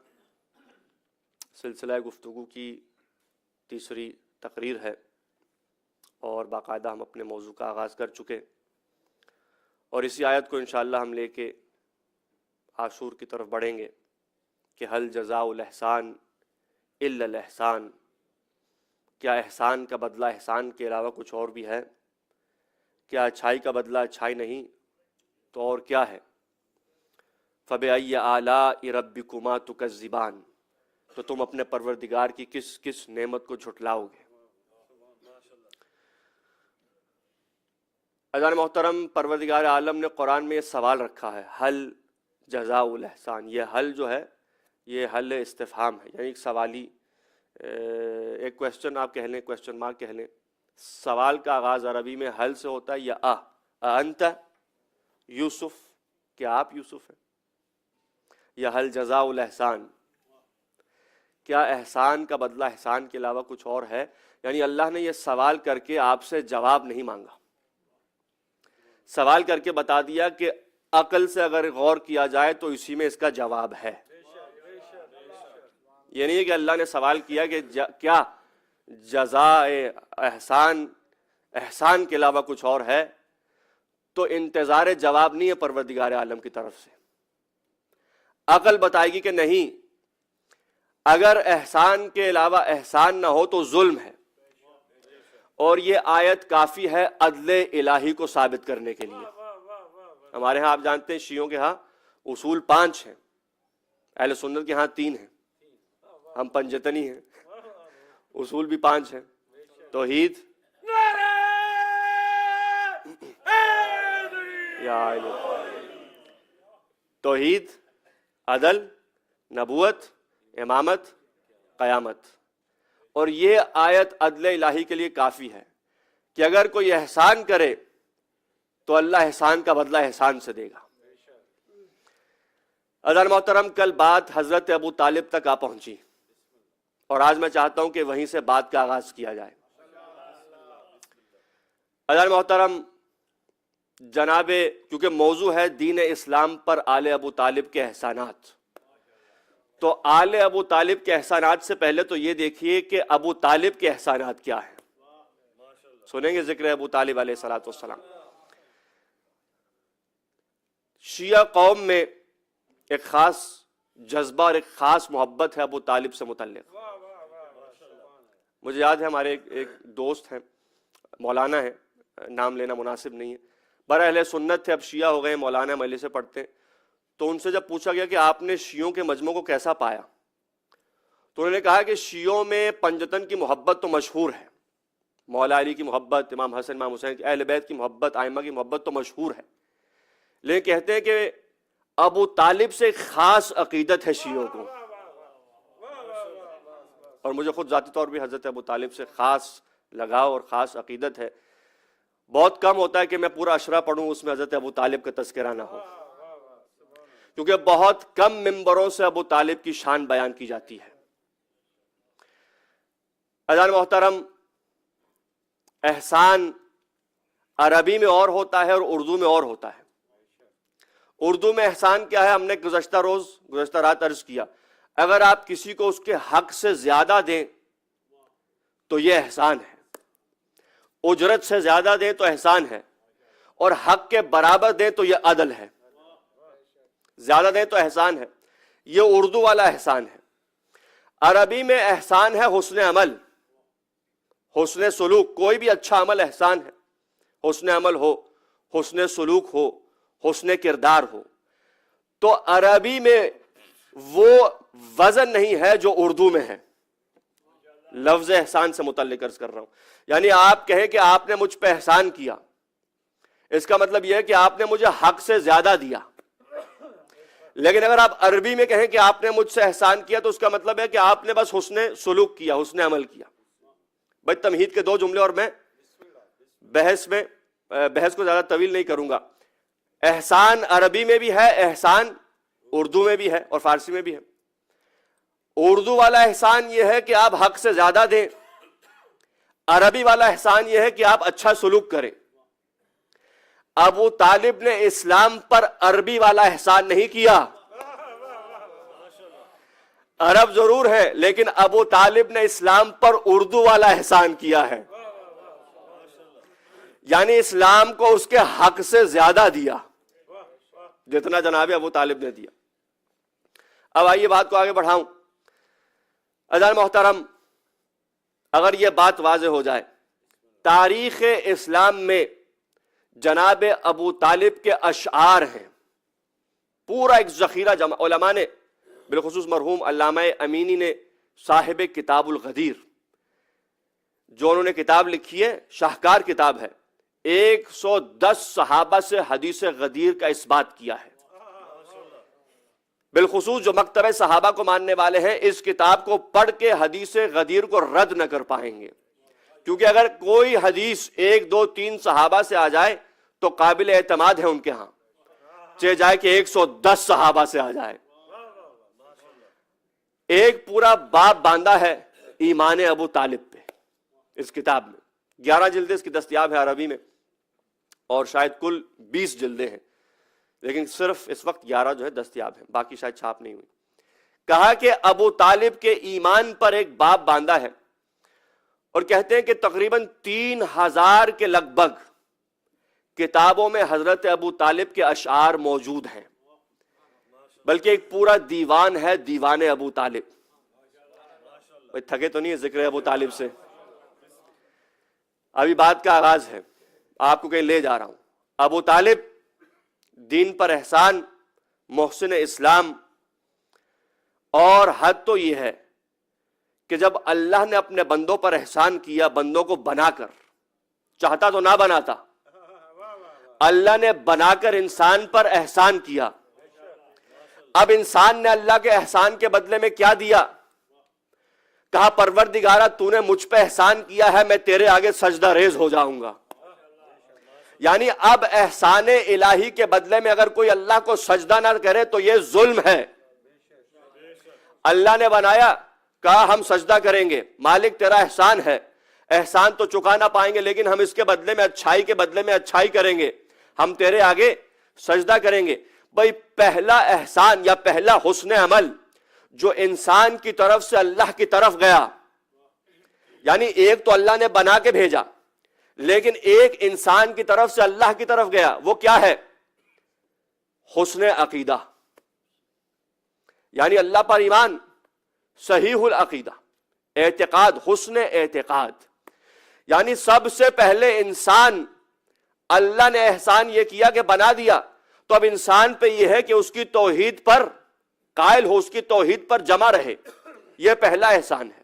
سلسلہ گفتگو کی تیسری تقریر ہے اور باقاعدہ ہم اپنے موضوع کا آغاز کر چکے، اور اسی آیت کو انشاءاللہ ہم لے کے عاشور کی طرف بڑھیں گے کہ هل جزاء الاحسان الا الاحسان، کیا احسان کا بدلہ احسان کے علاوہ کچھ اور بھی ہے؟ کیا اچھائی کا بدلہ اچھائی نہیں تو اور کیا ہے؟ فبأي آلاء ربكما تكذبان، تو تم اپنے پروردگار کی کس کس نعمت کو جھٹلاؤ گے؟ عزیزان محترم، پروردگار عالم نے قرآن میں یہ سوال رکھا ہے، حل جزاء الاحسان۔ یہ حل جو ہے یہ حل استفہام ہے، یعنی ایک سوالی، ایک کویسچن آپ کہہ لیں، کویسچن مارک کہہ لیں۔ سوال کا آغاز عربی میں حل سے ہوتا ہے، یا انت یوسف، کیا آپ یوسف ہیں؟ یا حل جزاء الاحسان، کیا احسان کا بدلہ احسان کے علاوہ کچھ اور ہے؟ یعنی اللہ نے یہ سوال کر کے آپ سے جواب نہیں مانگا، سوال کر کے بتا دیا کہ عقل سے اگر غور کیا جائے تو اسی میں اس کا جواب ہے۔ یہ نہیں ہے کہ اللہ نے سوال کیا کہ کیا جزاء احسان، احسان کے علاوہ کچھ اور ہے، تو انتظار جواب نہیں ہے پروردگار عالم کی طرف سے۔ عقل بتائے گی کہ نہیں، اگر احسان کے علاوہ احسان نہ ہو تو ظلم ہے، اور یہ آیت کافی ہے عدل الہی کو ثابت کرنے کے لیے۔ ہمارے ہاں آپ جانتے ہیں شیعوں کے ہاں اصول 5 ہیں، اہل سنت کے ہاں 3 ہیں، ہم پنجتنی ہیں، اصول بھی 5 ہیں۔ توحید، توحید، عدل، نبوت، امامت، قیامت، اور یہ آیت عدل الہی کے لیے کافی ہے کہ اگر کوئی احسان کرے تو اللہ احسان کا بدلہ احسان سے دے گا۔ عزیزان محترم، کل بات حضرت ابو طالب تک آ پہنچی، اور آج میں چاہتا ہوں کہ وہیں سے بات کا آغاز کیا جائے۔ عزیزان محترم، جناب، کیونکہ موضوع ہے دین اسلام پر آل ابو طالب کے احسانات، تو آل ابو طالب کے احسانات سے پہلے تو یہ دیکھیے کہ ابو طالب کے احسانات کیا ہیں۔ سنیں گے ذکر ابو طالب علیہ الصلوۃ والسلام۔ شیعہ قوم میں ایک خاص جذبہ اور ایک خاص محبت ہے ابو طالب سے متعلق. مجھے یاد ہے ہمارے ایک دوست ہیں، مولانا ہیں، نام لینا مناسب نہیں ہے، بڑا اہل سنت تھے، اب شیعہ ہو گئے، مولانا مجلس سے پڑھتے ہیں. تو ان سے جب پوچھا گیا کہ آپ نے شیعوں کے مجمع کو کیسا پایا، تو انہوں نے کہا کہ شیعوں میں پنجتن کی محبت تو مشہور ہے، مولا علی کی محبت، امام حسن امام حسین کی، اہل بیت کی محبت، ائمہ کی محبت تو مشہور ہے، لیکن کہتے ہیں کہ ابو طالب سے ایک خاص عقیدت ہے شیعوں کو. اور مجھے خود ذاتی طور پہ حضرت ابو طالب سے خاص لگاؤ اور خاص عقیدت ہے. بہت کم ہوتا ہے کہ میں پورا اشرا پڑھوں اس میں حضرت ابو طالب کا تذکرہ نہ ہو، کیونکہ بہت کم ممبروں سے ابو طالب کی شان بیان کی جاتی ہے. عزیزان محترم، احسان عربی میں اور ہوتا ہے اور اردو میں اور ہوتا ہے. اردو میں احسان کیا ہے، ہم نے گزشتہ رات عرض کیا، اگر آپ کسی کو اس کے حق سے زیادہ دیں تو یہ احسان ہے، اجرت سے زیادہ دیں تو احسان ہے، اور حق کے برابر دیں تو یہ عدل ہے. زیادہ دیں تو احسان ہے، یہ اردو والا احسان ہے. عربی میں احسان ہے حسن عمل، حسن سلوک. کوئی بھی اچھا عمل احسان ہے، حسن عمل ہو، حسن سلوک ہو، حسن کردار ہو. تو عربی میں وہ وزن نہیں ہے جو اردو میں ہے. لفظ احسان سے متعلق عرض کر رہا ہوں. یعنی آپ کہیں کہ آپ نے مجھ پہ احسان کیا، اس کا مطلب یہ ہے کہ آپ نے مجھے حق سے زیادہ دیا. لیکن اگر آپ عربی میں کہیں کہ آپ نے مجھ سے احسان کیا تو اس کا مطلب ہے کہ آپ نے بس حسن سلوک کیا، حسن عمل کیا. بھائی تمہید کے 2 جملے اور میں بحث کو زیادہ طویل نہیں کروں گا. احسان عربی میں بھی ہے، احسان اردو میں بھی ہے اور فارسی میں بھی ہے. اردو والا احسان یہ ہے کہ آپ حق سے زیادہ دیں، عربی والا احسان یہ ہے کہ آپ اچھا سلوک کریں. ابو طالب نے اسلام پر عربی والا احسان نہیں کیا. عرب ضرور ہے لیکن ابو طالب نے اسلام پر اردو والا احسان کیا ہے، یعنی اسلام کو اس کے حق سے زیادہ دیا جتنا جناب ابو طالب نے دیا. اب آئیے بات کو آگے بڑھاؤں. عزیزان محترم، اگر یہ بات واضح ہو جائے، تاریخ اسلام میں جناب ابو طالب کے اشعار ہیں، پورا ایک ذخیرہ جمع. علماء نے بالخصوص مرحوم علامہ امینی نے صاحب کتاب الغدیر، جو انہوں نے کتاب لکھی ہے، شاہکار کتاب ہے، 110 صحابہ سے حدیث غدیر کا اثبات کیا ہے. بالخصوص جو مکتبہ صحابہ کو ماننے والے ہیں، اس کتاب کو پڑھ کے حدیث غدیر کو رد نہ کر پائیں گے، کیونکہ اگر کوئی حدیث 1 2 3 صحابہ سے آ جائے تو قابل اعتماد ہے ان کے ہاں، چاہے جائے کہ 110 صحابہ سے آ جائے. ایک پورا باب باندھا ہے ایمان ابو طالب پہ اس کتاب میں. 11 جلدیں اس کی دستیاب ہے عربی میں، اور شاید کل 20 جلدیں ہیں، لیکن صرف اس وقت 11 جو ہے دستیاب ہیں، باقی شاید چھاپ نہیں ہوئی. کہا کہ ابو طالب کے ایمان پر ایک باب باندھا ہے، اور کہتے ہیں کہ تقریباً 3000 کے لگ بھگ کتابوں میں حضرت ابو طالب کے اشعار موجود ہیں، بلکہ ایک پورا دیوان ہے، دیوان ابو طالب. بھائی تھکے تو نہیں ہے ذکر ابو طالب سے؟ ابھی بات کا آغاز ہے، آپ کو کہیں لے جا رہا ہوں. ابو طالب دین پر احسان، محسن اسلام، اور حد تو یہ ہے کہ جب اللہ نے اپنے بندوں پر احسان کیا، بندوں کو بنا کر، چاہتا تو نہ بناتا، اللہ نے بنا کر انسان پر احسان کیا. اب انسان نے اللہ کے احسان کے بدلے میں کیا دیا؟ کہا پروردگارہ تو نے مجھ پہ احسان کیا ہے، میں تیرے آگے سجدہ ریز ہو جاؤں گا. یعنی اب احسان الہی کے بدلے میں اگر کوئی اللہ کو سجدہ نہ کرے تو یہ ظلم ہے. اللہ نے بنایا، کہا ہم سجدہ کریں گے، مالک تیرا احسان ہے، احسان تو چکا نہ پائیں گے لیکن ہم اس کے بدلے میں اچھائی کے بدلے میں اچھائی کریں گے، ہم تیرے آگے سجدہ کریں گے. بھائی پہلا احسان یا پہلا حسن عمل جو انسان کی طرف سے اللہ کی طرف گیا، یعنی ایک تو اللہ نے بنا کے بھیجا، لیکن ایک انسان کی طرف سے اللہ کی طرف گیا، وہ کیا ہے؟ حسن عقیدہ، یعنی اللہ پر ایمان، صحیح العقیدہ، اعتقاد، حسن اعتقاد، یعنی سب سے پہلے انسان اللہ نے احسان یہ کیا کہ بنا دیا، تو اب انسان پہ یہ ہے کہ اس کی توحید پر قائل ہو، اس کی توحید پر جمع رہے، یہ پہلا احسان ہے۔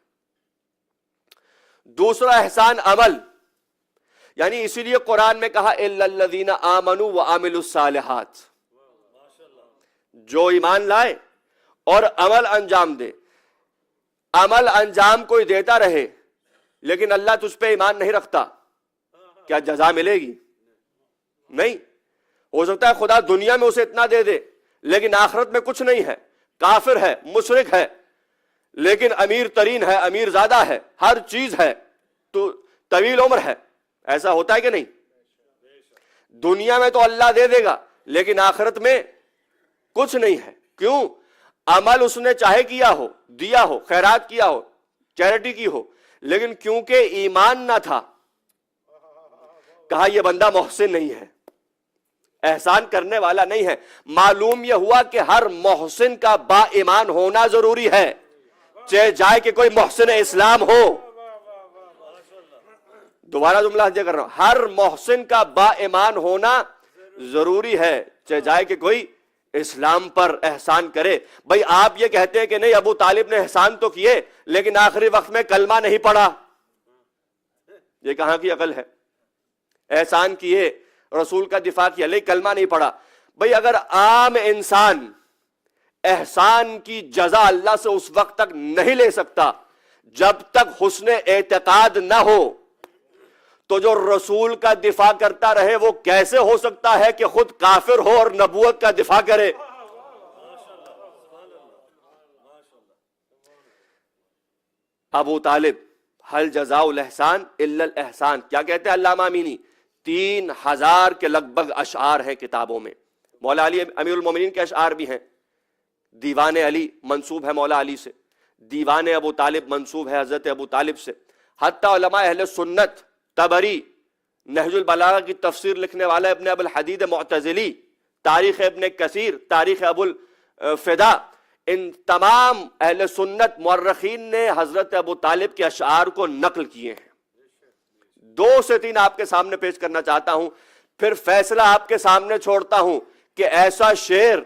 دوسرا احسان عمل، یعنی اسی لیے قرآن میں کہا الا الذین آمنوا وعملوا الصالحات، جو ایمان لائے اور عمل انجام دے۔ عمل انجام کوئی دیتا رہے لیکن اللہ تجھ پہ ایمان نہیں رکھتا، کیا جزا ملے گی؟ نہیں۔ ہو سکتا ہے خدا دنیا میں اسے اتنا دے دے لیکن آخرت میں کچھ نہیں ہے، کافر ہے، مشرک ہے، لیکن امیر ترین ہے، امیر زادہ ہے، ہر چیز ہے، تو طویل عمر ہے۔ ایسا ہوتا ہے کہ نہیں؟ دنیا میں تو اللہ دے دے گا لیکن آخرت میں کچھ نہیں ہے۔ کیوں؟ عمل اس نے چاہے کیا ہو، دیا ہو، خیرات کیا ہو، چیریٹی کی ہو، لیکن کیونکہ ایمان نہ تھا، کہا یہ بندہ محسن نہیں ہے، احسان کرنے والا نہیں ہے۔ معلوم یہ ہوا کہ ہر محسن کا با ایمان ہونا ضروری ہے، چاہے جائے کہ کوئی محسن اسلام ہو۔ دوبارہ جملہ حجہ کر رہا ہوں، ہر محسن کا با ایمان ہونا ضروری ہے، چاہے جائے کہ کوئی اسلام پر احسان کرے۔ بھائی آپ یہ کہتے ہیں کہ نہیں ابو طالب نے احسان تو کیے لیکن آخری وقت میں کلمہ نہیں پڑھا، یہ کہاں کی عقل ہے؟ احسان کیے، رسول کا دفاع کیا لیکن کلمہ نہیں پڑھا۔ بھائی اگر عام انسان احسان کی جزا اللہ سے اس وقت تک نہیں لے سکتا جب تک حسن اعتقاد نہ ہو، تو جو رسول کا دفاع کرتا رہے وہ کیسے ہو سکتا ہے کہ خود کافر ہو اور نبوت کا دفاع کرے؟ ابو طالب حل جزاء الاحسان الا الاحسان، کیا کہتے ہیں علامہ امینی؟ 3000 کے لگ بھگ اشعار ہیں کتابوں میں۔ مولا علی امیر المومنین کے اشعار بھی ہیں، دیوان علی منسوب ہے مولا علی سے، دیوان ابو طالب منسوب ہے حضرت ابو طالب سے، حتی علماء اہل سنت، طبری، نہج البلاغہ کی تفسیر لکھنے والا ابن ابو الحدید معتزلی، تاریخ ابن کثیر، تاریخ ابو الفدا، ان تمام اہل سنت مورخین نے حضرت ابو طالب کے اشعار کو نقل کیے ہیں۔ 2 سے 3 آپ کے سامنے پیش کرنا چاہتا ہوں، پھر فیصلہ آپ کے سامنے چھوڑتا ہوں کہ ایسا شعر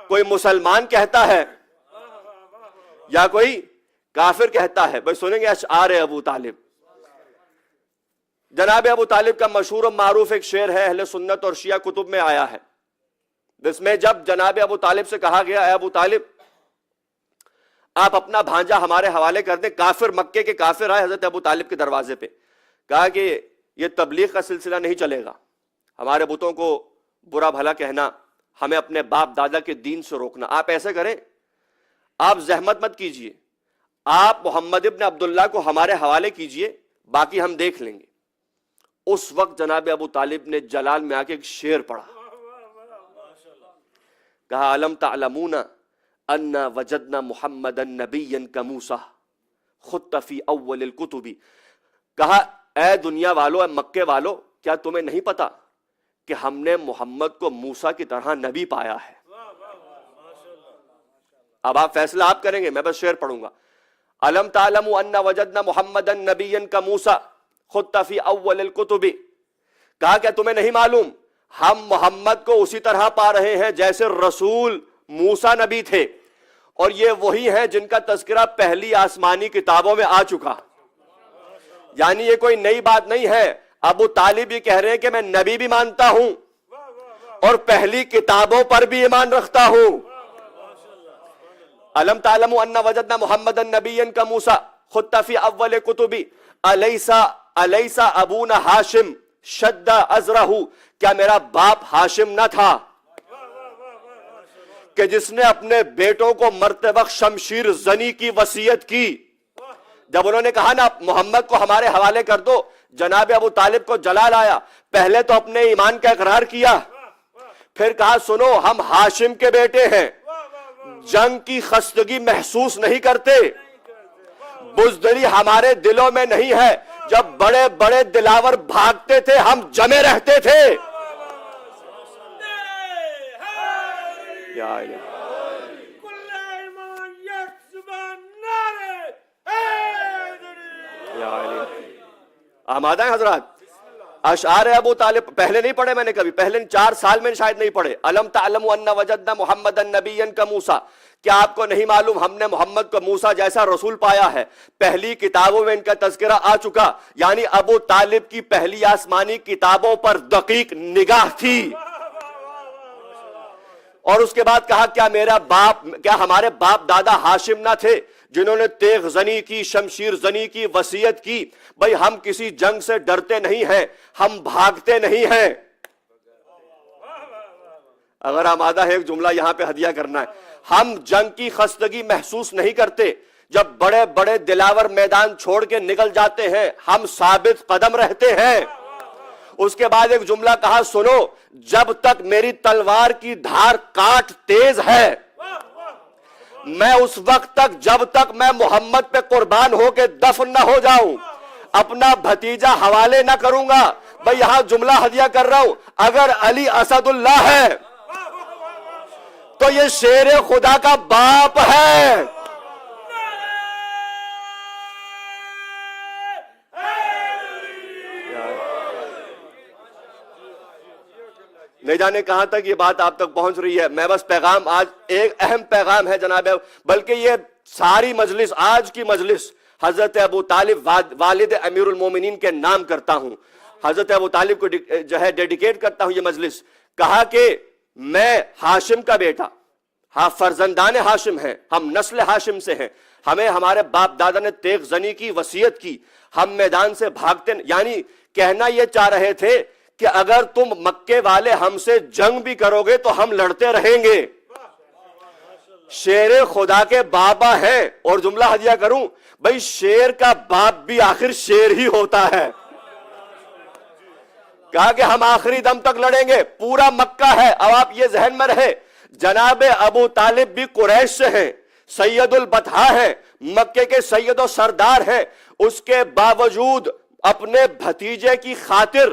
کوئی مسلمان کہتا ہے یا کوئی کافر کہتا ہے۔ بھائی سنیں گے اشعار ابو طالب۔ جناب ابو طالب کا مشہور و معروف ایک شعر ہے، اہل سنت اور شیعہ کتب میں آیا ہے، جس میں جب جناب ابو طالب سے کہا گیا اے ابو طالب آپ اپنا بھانجا ہمارے حوالے کر دیں، کافر، مکے کے کافر آئے حضرت ابو طالب کے دروازے پہ، کہا کہ یہ تبلیغ کا سلسلہ نہیں چلے گا، ہمارے بتوں کو برا بھلا کہنا، ہمیں اپنے باپ دادا کے دین سے روکنا، آپ ایسے کریں، آپ زحمت مت کیجئے، آپ محمد ابن عبداللہ کو ہمارے حوالے کیجئے، باقی ہم دیکھ لیں گے۔ اس وقت جناب ابو طالب نے جلال میں آ کے ایک شعر پڑھا، کہا علم تعلمون انا وجدنا محمدا نبیا کموسیٰ خط فی اول الکتب، کہا اے دنیا والو، اے مکے والو، کیا تمہیں نہیں پتا کہ ہم نے محمد کو موسیٰ کی طرح نبی پایا ہے؟ اب آپ فیصلہ آپ کریں گے، میں بس شعر پڑھوں گا۔ علم تعلموا انا وجدنا محمدا نبیا کموسیٰ خط فی اول الکتب، کہا کہ تمہیں نہیں معلوم ہم محمد کو اسی طرح پا رہے ہیں جیسے رسول موسیٰ نبی تھے، اور یہ وہی ہیں جن کا تذکرہ پہلی آسمانی کتابوں میں آ چکا، یعنی یہ کوئی نئی بات نہیں ہے۔ ابو طالب یہ کہہ رہے ہیں کہ میں نبی بھی مانتا ہوں اور پہلی کتابوں پر بھی ایمان رکھتا ہوں۔ علم تعلموا ان وجدنا محمدا نبیا کموسیٰ خط فی اول کتب الیس ابونا ہاشم شد ازرہ، کیا میرا باپ ہاشم نہ تھا کہ جس نے اپنے بیٹوں کو مرتے وقت شمشیر زنی کی وصیت کی؟ جب انہوں نے کہا نا محمد کو ہمارے حوالے کر دو، جناب ابو طالب کو جلال آیا، پہلے تو اپنے ایمان کا اقرار کیا، پھر کہا سنو ہم ہاشم کے بیٹے ہیں، جنگ کی خستگی محسوس نہیں کرتے، بزدلی ہمارے دلوں میں نہیں ہے، جب بڑے بڑے دلاور بھاگتے تھے ہم جمے رہتے تھے۔ یا الہ یا الہ۔ آمادہ ہیں حضرات؟ اشعار ابو طالب پہلے نہیں پڑھے میں نے کبھی، پہلے 4 سال میں شاید نہیں پڑھے۔ الم تعلموا ان وجدنا محمدا نبیا کموسیٰ، کیا آپ کو نہیں معلوم ہم نے محمد کو موسیٰ جیسا رسول پایا ہے؟ پہلی کتابوں میں ان کا تذکرہ آ چکا، یعنی ابو طالب کی پہلی آسمانی کتابوں پر دقیق نگاہ تھی۔ اور اس کے بعد کہا کیا ہمارے باپ دادا ہاشم نہ تھے جنہوں نے تیغ زنی کی، شمشیر زنی کی وصیت کی؟ بھئی ہم کسی جنگ سے ڈرتے نہیں ہیں، ہم بھاگتے نہیں ہیں۔ اگر آمادہ ہے ایک جملہ یہاں پہ ہدیہ کرنا ہے، ہم جنگ کی خستگی محسوس نہیں کرتے، جب بڑے بڑے دلاور میدان چھوڑ کے نکل جاتے ہیں ہم ثابت قدم رہتے ہیں۔ اس کے بعد ایک جملہ کہا سنو، جب تک میری تلوار کی دھار کاٹ تیز ہے، میں اس وقت تک جب تک میں محمد پہ قربان ہو کے دفن نہ ہو جاؤں اپنا بھتیجا حوالے نہ کروں گا۔ بھئی یہاں جملہ ہدیہ کر رہا ہوں، اگر علی اسد اللہ ہے تو یہ شیر خدا کا باپ ہے۔ نہیں جانے کہاں تک یہ بات آپ تک پہنچ رہی ہے، میں بس پیغام آج ایک اہم پیغام ہے جناب، بلکہ یہ ساری مجلس، آج کی مجلس حضرت ابو طالب والد امیر المومنین کے نام کرتا ہوں، حضرت ابو طالب کو جو ہے ڈیڈیکیٹ کرتا ہوں یہ مجلس۔ کہا کہ میں ہاشم کا بیٹا، ہاں فرزندان ہاشم ہیں، ہم نسل ہاشم سے ہیں، ہمیں ہمارے باپ دادا نے تیغ زنی کی وصیت کی، ہم میدان سے بھاگتے، یعنی کہنا یہ چاہ رہے تھے کہ اگر تم مکے والے ہم سے جنگ بھی کرو گے تو ہم لڑتے رہیں گے۔ شیر خدا کے بابا ہیں۔ اور جملہ ہدیہ کروں، بھئی شیر کا باپ بھی آخر شیر ہی ہوتا ہے۔ کہا کہ ہم آخری دم تک لڑیں گے، پورا مکہ ہے۔ اب آپ یہ ذہن میں رہے، جناب ابو طالب بھی قریش سے ہیں، سید البطحاء ہیں، مکے کے سید و سردار ہیں، اس کے باوجود اپنے بھتیجے کی خاطر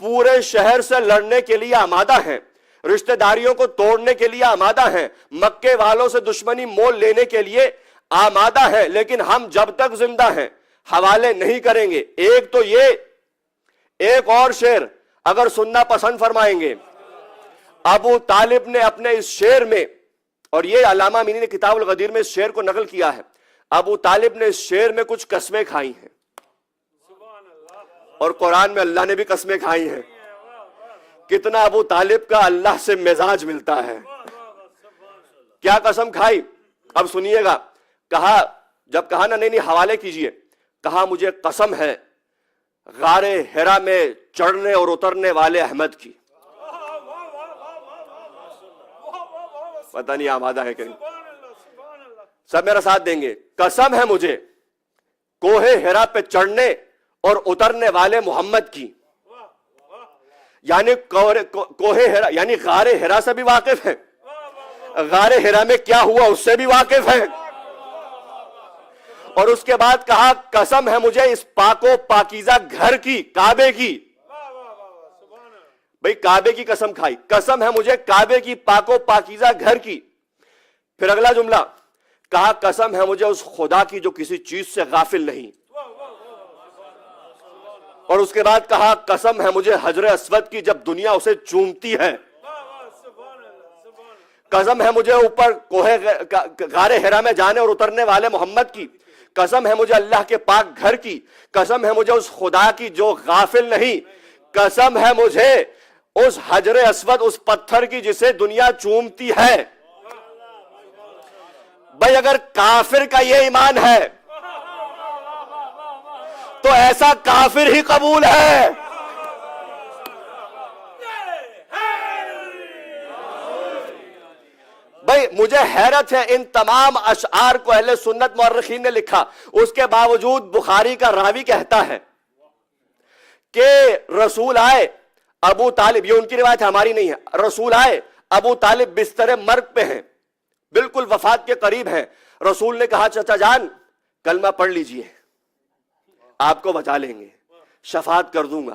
پورے شہر سے لڑنے کے لیے آمادہ ہیں، رشتہ داریوں کو توڑنے کے لیے آمادہ ہیں، مکے والوں سے دشمنی مول لینے کے لیے آمادہ ہیں، لیکن ہم جب تک زندہ ہیں حوالے نہیں کریں گے۔ ایک تو یہ، ایک اور شعر اگر سننا پسند فرمائیں گے، ابو طالب نے اپنے اس شعر میں، اور یہ علامہ مینی نے کتاب الغدیر میں اس شعر کو نقل کیا ہے، ابو طالب نے اس شعر میں کچھ قسمیں کھائی ہیں، اور قرآن میں اللہ نے بھی قسمیں کھائی ہیں۔ کتنا ابو طالب کا اللہ سے مزاج ملتا ہے۔ کیا قسم کھائی؟ اب سنیے گا۔ کہا، جب کہا نا نہیں حوالے کیجئے، کہا مجھے قسم ہے غار ہرا میں چڑھنے اور اترنے والے احمد کی۔ پتہ نہیں آمادہ ہے کہ سب میرا ساتھ دیں گے۔ قسم ہے مجھے کوہ ہرا پہ چڑھنے اور اترنے والے محمد کی، یعنی کوہ ہرا یعنی غار ہرا سے بھی واقف ہے، غار ہرا میں کیا ہوا اس سے بھی واقف ہے۔ اور اس کے بعد کہا قسم ہے مجھے اس پاک و پاکیزہ گھر کی، کعبے کی۔ بھئی کعبے کی قسم کھائی، قسم ہے مجھے کعبے کی پاک و پاکیزہ گھر کی۔ پھر اگلا جملہ کہا قسم ہے مجھے اس خدا کی جو کسی چیز سے غافل نہیں۔ اور اس کے بعد کہا قسم ہے مجھے حجر اسود کی جب دنیا اسے چومتی ہے۔ قسم ہے مجھے اوپر کوہ غار ہرا میں جانے اور اترنے والے محمد کی۔ قسم ہے مجھے اللہ کے پاک گھر کی۔ قسم ہے مجھے اس خدا کی جو غافل نہیں۔ قسم ہے مجھے اس حجر اسود، اس پتھر کی جسے دنیا چومتی ہے۔ بھائی اگر کافر کا یہ ایمان ہے تو ایسا کافر ہی قبول ہے۔ بھائی مجھے حیرت ہے ان تمام اشعار کو اہل سنت مورخین نے لکھا، اس کے باوجود بخاری کا راوی کہتا ہے کہ رسول آئے، ابو طالب، یہ ان کی روایت ہے ہماری نہیں ہے، رسول آئے، ابو طالب بستر مرگ پہ ہیں، بالکل وفات کے قریب ہیں۔ رسول نے کہا چچا جان کلمہ پڑھ لیجئے، آپ کو بچا لیں گے، شفاعت کر دوں گا،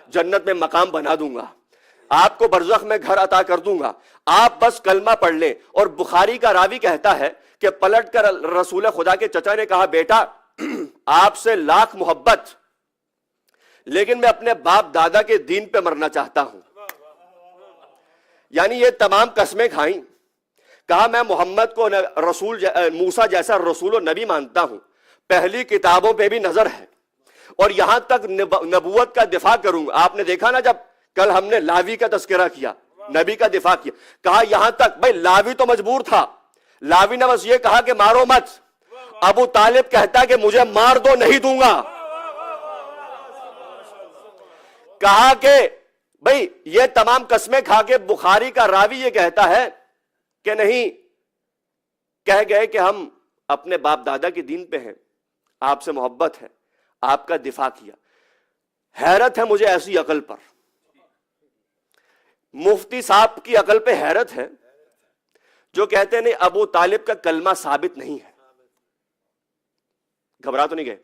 جنت میں مقام بنا دوں گا۔ آپ کو برزخ میں گھر عطا کر دوں گا، آپ بس کلمہ پڑھ لیں. اور بخاری کا راوی کہتا ہے کہ پلٹ کر رسول خدا کے چچا نے کہا بیٹا آپ سے لاکھ محبت، لیکن میں اپنے باپ دادا کے دین پہ مرنا چاہتا ہوں. یعنی یہ تمام قسمیں کھائیں. کہا میں محمد کو رسول موسیٰ جیسا رسول و نبی مانتا ہوں، پہلی کتابوں پہ بھی نظر ہے، اور یہاں تک نبوت کا دفاع کروں گا. آپ نے دیکھا نا جب کل ہم نے لاوی کا تذکرہ کیا، نبی کا دفاع کیا، کہا یہاں تک بھائی لاوی تو مجبور تھا، لاوی نے بس یہ کہا کہ مارو مت. ابو طالب کہتا کہ مجھے مار دو نہیں دوں گا. کہا کہ بھئی یہ تمام قسمیں کھا کے بخاری کا راوی یہ کہتا ہے کہ نہیں، کہہ گئے کہ ہم اپنے باپ دادا کے دین پہ ہیں، آپ سے محبت ہے، آپ کا دفاع کیا. حیرت ہے مجھے ایسی عقل پر. مفتی صاحب کی عقل پہ حیرت ہے جو کہتے ہیں نہیں ابو طالب کا کلمہ ثابت نہیں ہے. گھبرا تو نہیں گئے؟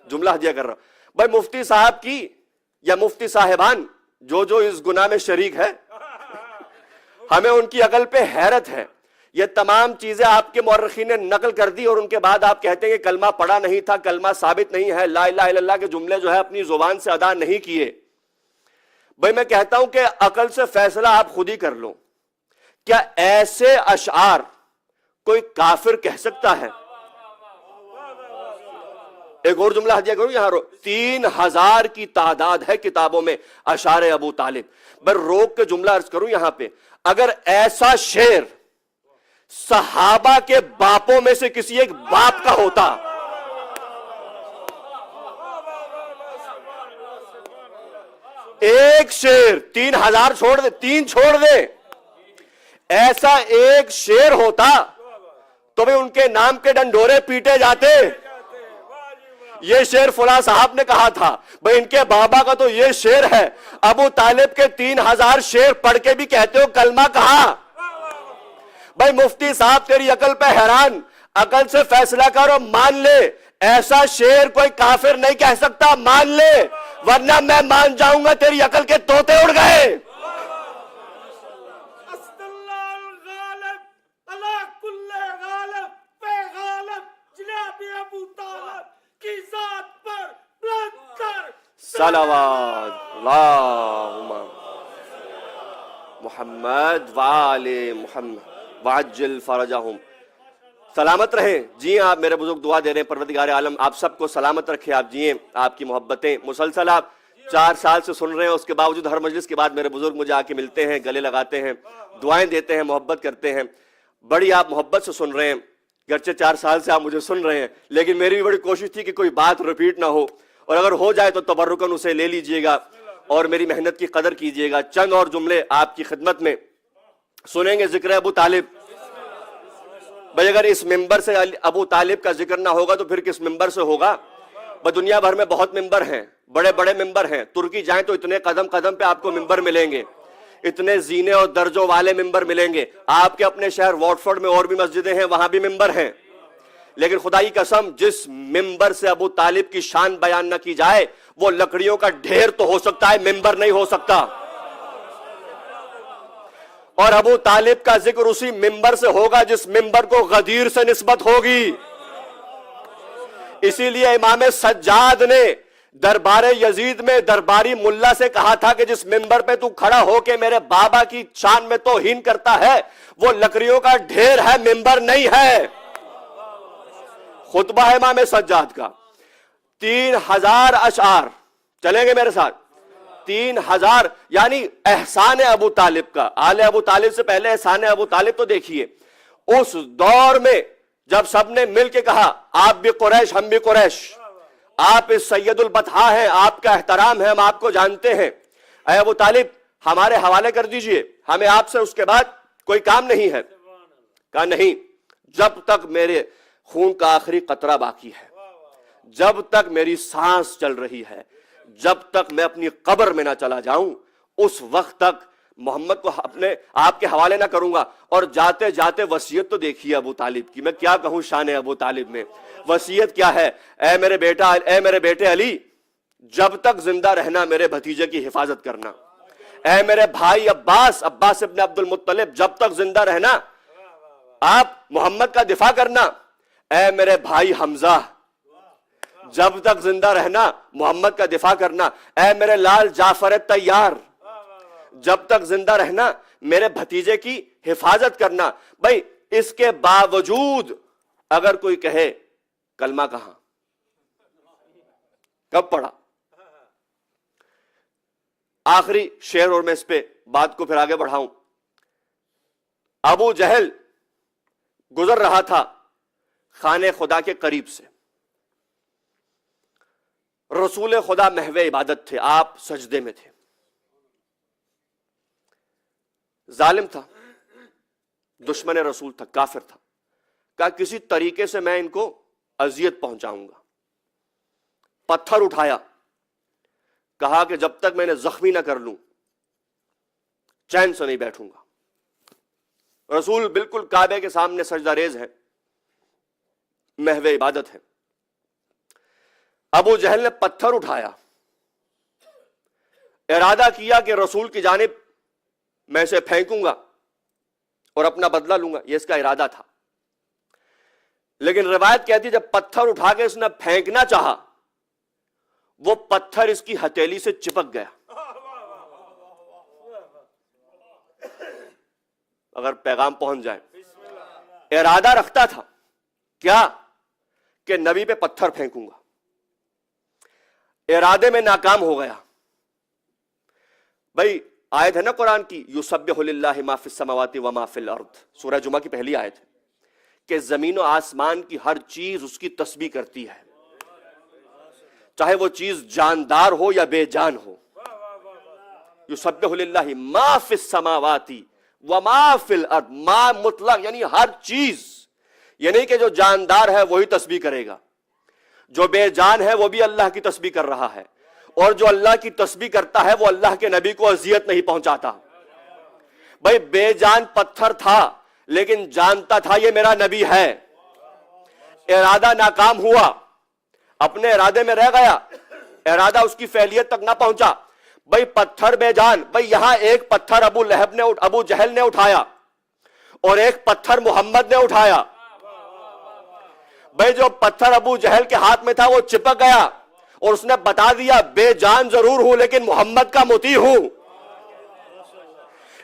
جملہ ہدیہ کر رہا ہوں. بھائی مفتی صاحب کی یا مفتی صاحبان جو اس گناہ میں شریک ہے، ہمیں ان کی عقل پہ حیرت ہے. یہ تمام چیزیں آپ کے مورخین نے نقل کر دی اور ان کے بعد آپ کہتے ہیں کہ کلمہ پڑھا نہیں تھا، کلمہ ثابت نہیں ہے، لا الہ الا اللہ کے جملے جو ہے اپنی زبان سے ادا نہیں کیے. بھائی میں کہتا ہوں کہ عقل سے فیصلہ آپ خود ہی کر لو. کیا ایسے اشعار کوئی کافر کہہ سکتا ہے؟ ایک اور جملہ ہدیہ کروں یہاں 3000 کی تعداد ہے کتابوں میں اشعار ابو طالب. بس روک کے جملہ عرض کروں یہاں پہ، اگر ایسا شعر صحابہ کے باپوں میں سے کسی ایک باپ کا ہوتا، ایک شعر 3000 چھوڑ دے، 3 چھوڑ دے، ایسا ایک شعر ہوتا تو بھی ان کے نام کے ڈنڈورے پیٹے جاتے. یہ شعر فلاں صاحب نے کہا تھا، بھئی ان کے بابا کا تو یہ شعر ہے. ابو طالب کے 3000 شعر پڑھ کے بھی کہتے ہو کلمہ کہا. بھئی مفتی صاحب تیری عقل پہ حیران، عقل سے فیصلہ کرو، مان لے ایسا شعر کوئی کافر نہیں کہہ سکتا، مان لے، ورنہ میں مان جاؤں گا تیری عقل کے طوطے اڑ گئے. صلوات اللہم محمد وآل محمد وعجل فرجہم. سلامت رہیں. جی آپ میرے بزرگ دعا دے رہے ہیں پروردگار عالم آپ سب کو سلامت رکھے، آپ جئیں، آپ کی محبتیں مسلسل آپ 4 سال سے سن رہے ہیں، اس کے باوجود ہر مجلس کے بعد میرے بزرگ مجھے آ کے ملتے ہیں، گلے لگاتے ہیں، دعائیں دیتے ہیں، محبت کرتے ہیں. بڑی آپ محبت سے سن رہے ہیں، گرچہ 4 سال سے آپ مجھے سن رہے ہیں، لیکن میری بھی بڑی کوشش تھی کہ کوئی بات ریپیٹ نہ ہو، اور اگر ہو جائے تو تبرکاً اسے لے لیجئے گا اور میری محنت کی قدر کیجئے گا. چند اور جملے آپ کی خدمت میں سنیں گے. ذکر ابو طالب. بھئی اگر اس ممبر سے ابو طالب کا ذکر نہ ہوگا تو پھر کس ممبر سے ہوگا؟ دنیا بھر میں بہت ممبر ہیں، بڑے بڑے ممبر ہیں. ترکی جائیں تو اتنے قدم قدم پہ آپ کو ممبر ملیں گے، اتنے زینے اور درجوں والے ممبر ملیں گے. آپ کے اپنے شہر واٹفورڈ میں اور بھی مسجدیں ہیں، وہاں بھی ممبر ہیں. لیکن خدا کی قسم جس ممبر سے ابو طالب کی شان بیان نہ کی جائے وہ لکڑیوں کا ڈھیر تو ہو سکتا ہے، ممبر نہیں ہو سکتا. اور ابو طالب کا ذکر اسی ممبر سے ہوگا جس ممبر کو غدیر سے نسبت ہوگی. اسی لیے امام سجاد نے دربار یزید میں درباری ملا سے کہا تھا کہ جس ممبر پہ تو کھڑا ہو کے میرے بابا کی شان میں توہین کرتا ہے وہ لکڑیوں کا ڈھیر ہے، ممبر نہیں ہے. خطبہ ہے امام سجاد کا. 3000 اشعار، چلیں گے میرے ساتھ؟ 3000 یعنی احسان ابو طالب کا. آل ابو طالب سے پہلے احسان ابو طالب تو دیکھیے. اس دور میں جب سب نے مل کے کہا آپ بھی قریش ہم بھی قریش، آپ اس سید البطحاء ہیں، آپ کا احترام ہے، ہم آپ کو جانتے ہیں، اے ابو طالب ہمارے حوالے کر دیجئے، ہمیں آپ سے اس کے بعد کوئی کام نہیں ہے. کہا نہیں، جب تک میرے خون کا آخری قطرہ باقی ہے، جب تک میری سانس چل رہی ہے، جب تک میں اپنی قبر میں نہ چلا جاؤں اس وقت تک محمد کو اپنے آپ کے حوالے نہ کروں گا. اور جاتے جاتے وصیت تو دیکھیے ابو طالب کی. میں کیا کہوں شان ابو طالب میں. وصیت کیا ہے؟ اے میرے بیٹے علی، جب تک زندہ رہنا میرے بھتیجے کی حفاظت کرنا. اے میرے بھائی عباس ابن عبد المطلب جب تک زندہ رہنا آپ محمد کا دفاع کرنا. اے میرے بھائی حمزہ جب تک زندہ رہنا محمد کا دفاع کرنا. اے میرے لال جعفر طیار جب تک زندہ رہنا میرے بھتیجے کی حفاظت کرنا. بھائی اس کے باوجود اگر کوئی کہے کلمہ کہاں کب پڑھا. آخری شعر اور میں اس پہ بات کو پھر آگے بڑھاؤں. ابو جہل گزر رہا تھا خانے خدا کے قریب سے. رسول خدا محو عبادت تھے, آپ سجدے میں تھے. ظالم تھا, دشمن رسول تھا, کافر تھا. کہا کسی طریقے سے میں ان کو اذیت پہنچاؤں گا. پتھر اٹھایا, کہا کہ جب تک میں نے زخمی نہ کر لوں چین سے نہیں بیٹھوں گا. رسول بالکل کعبے کے سامنے سجدہ ریز ہے, محو عبادت ہے. ابو جہل نے پتھر اٹھایا, ارادہ کیا کہ رسول کی جانب میں اسے پھینکوں گا اور اپنا بدلہ لوں گا. یہ اس کا ارادہ تھا. لیکن روایت کہتی جب پتھر اٹھا کے اس نے پھینکنا چاہا وہ پتھر اس کی ہتھیلی سے چپک گیا. اگر پیغام پہنچ جائے. ارادہ رکھتا تھا کیا کہ نبی پہ پتھر پھینکوں گا, ارادے میں ناکام ہو گیا. بھائی آیت ہے نا قرآن کی یسبح للہ ما فی السماوات و ما فی الارض, سورہ جمعہ کی پہلی آیت ہے کہ زمین و آسمان کی ہر چیز اس کی تسبیح کرتی ہے, چاہے وہ چیز جاندار ہو یا بے جان ہو. یسبح للہ ما فی السماوات و ما فی الارض, ما مطلق یعنی ہر چیز, یہ نہیں کہ جو جاندار ہے وہی تسبیح کرے گا, جو بے جان ہے وہ بھی اللہ کی تسبیح کر رہا ہے, اور جو اللہ کی تسبیح کرتا ہے وہ اللہ کے نبی کو اذیت نہیں پہنچاتا. بھائی بے جان پتھر تھا لیکن جانتا تھا یہ میرا نبی ہے. ارادہ ناکام ہوا, اپنے ارادے میں رہ گیا, ارادہ اس کی فعلیت تک نہ پہنچا. بھائی پتھر بے جان. بھائی یہاں ایک پتھر ابو جہل نے اٹھایا اور ایک پتھر محمد نے اٹھایا. بھائی جو پتھر ابو جہل کے ہاتھ میں تھا وہ چپک گیا اور اس نے بتا دیا بے جان ضرور ہوں لیکن محمد کا مطیع ہوں.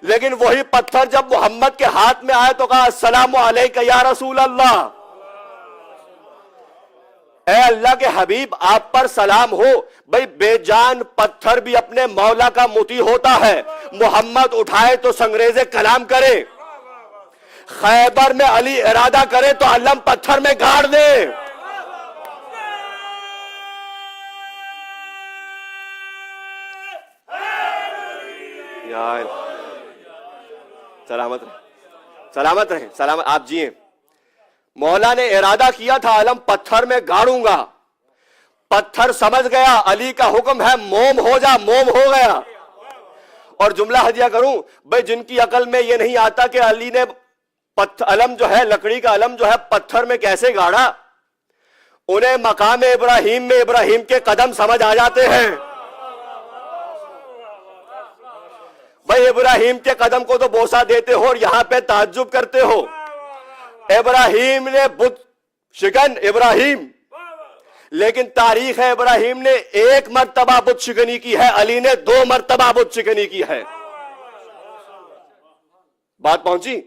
لیکن وہی پتھر جب محمد کے ہاتھ میں آئے تو کہا السلام علیکہ یا رسول اللہ, اے اللہ کے حبیب آپ پر سلام ہو. بھئی بے جان پتھر بھی اپنے مولا کا مطیع ہوتا ہے. محمد اٹھائے تو سنگریز کلام کرے, خیبر میں علی ارادہ کرے تو علم پتھر میں گاڑ دے. سلامت رہیں, سلامت رہیں, سلامت. آپ جیئیں. مولا نے ارادہ کیا تھا علم پتھر میں گاڑوں گا. پتھر سمجھ گیا علی کا حکم ہے موم ہو جا, موم ہو گیا. اور جملہ ہدیہ کروں, بھئی جن کی عقل میں یہ نہیں آتا کہ علی نے علم جو ہے لکڑی کا علم جو ہے پتھر میں کیسے گاڑا, انہیں مقام ابراہیم میں ابراہیم کے قدم سمجھ آ جاتے ہیں. بھئی ابراہیم کے قدم کو تو بوسہ دیتے ہو اور یہاں پہ تعجب کرتے ہو. ابراہیم نے بت شکن ابراہیم, لیکن تاریخ ہے ابراہیم نے ایک مرتبہ بت شکنی کی ہے, علی نے 2 مرتبہ بت شکنی کی ہے. بات پہنچی.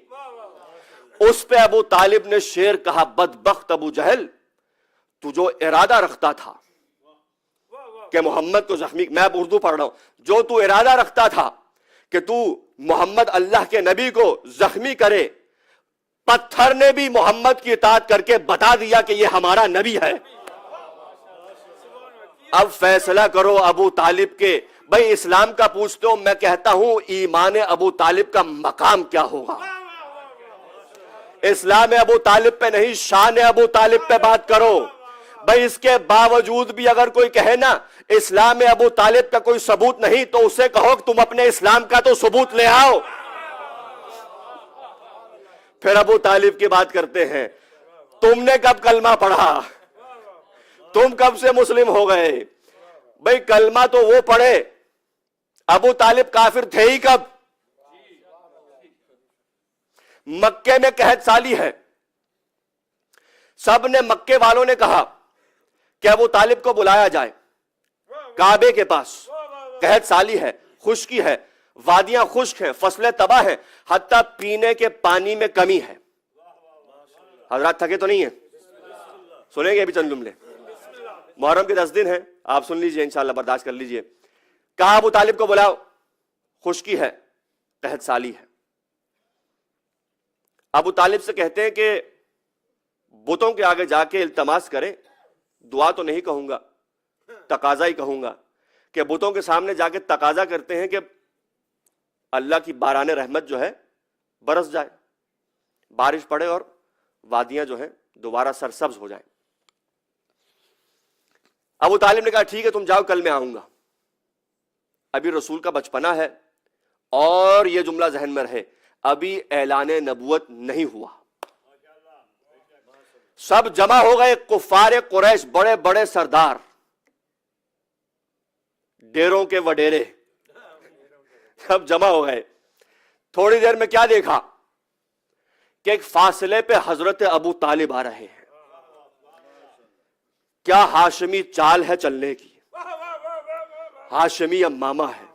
اس پہ ابو طالب نے شعر کہا بدبخت ابو جہل, تو جو ارادہ رکھتا تھا کہ محمد کو زخمی, میں اب اردو پڑھ رہا ہوں, جو تو ارادہ رکھتا تھا کہ تو محمد اللہ کے نبی کو زخمی کرے, پتھر نے بھی محمد کی اطاعت کر کے بتا دیا کہ یہ ہمارا نبی ہے. اب فیصلہ کرو ابو طالب کے. بھئی اسلام کا پوچھتے ہو, میں کہتا ہوں ایمان ابو طالب کا مقام کیا ہوگا. اسلام ابو طالب پہ نہیں, شان ابو طالب پہ بات کرو. بھئی اس کے باوجود بھی اگر کوئی کہے نا اسلام ابو طالب کا کوئی ثبوت نہیں, تو اسے کہو کہ تم اپنے اسلام کا تو ثبوت لے آؤ. پھر ابو طالب کی بات کرتے ہیں, تم نے کب کلمہ پڑھا, تم کب سے مسلم ہو گئے. بھئی کلمہ تو وہ پڑھے ابو طالب کافر تھے ہی کب؟ مکے میں قحط سالی ہے، سب نے مکے والوں نے کہا کہ ابو طالب کو بلایا جائے کعبے کے پاس، قحط سالی ہے، خشکی ہے، وادیاں خشک ہیں، فصلیں تباہ ہیں، حتیٰ پینے کے پانی میں کمی ہے۔ حضرات تھکے تو نہیں ہیں؟ سنیں گے ابھی چند جملے، محرم کے 10 دن ہیں، آپ سن لیجئے، انشاءاللہ برداشت کر لیجئے۔ کہا ابو طالب کو بلاؤ، خشکی ہے، قحط سالی ہے۔ ابو طالب سے کہتے ہیں کہ بتوں کے آگے جا کے التماس کریں، دعا تو نہیں کہوں گا، تقاضا ہی کہوں گا، کہ بتوں کے سامنے جا کے تقاضا کرتے ہیں کہ اللہ کی باران رحمت جو ہے برس جائے، بارش پڑے اور وادیاں جو ہیں دوبارہ سرسبز ہو جائیں۔ ابو طالب نے کہا ٹھیک ہے تم جاؤ، کل میں آؤں گا۔ ابھی رسول کا بچپنا ہے، اور یہ جملہ ذہن میں رہے، ابھی اعلان نبوت نہیں ہوا۔ سب جمع ہو گئے، کفار قریش، بڑے بڑے سردار، ڈیروں کے وڈیرے، سب جمع ہو گئے۔ تھوڑی دیر میں کیا دیکھا کہ ایک فاصلے پہ حضرت ابو طالب آ رہے ہیں۔ کیا ہاشمی چال ہے چلنے کی، ہاشمی امامہ ہے،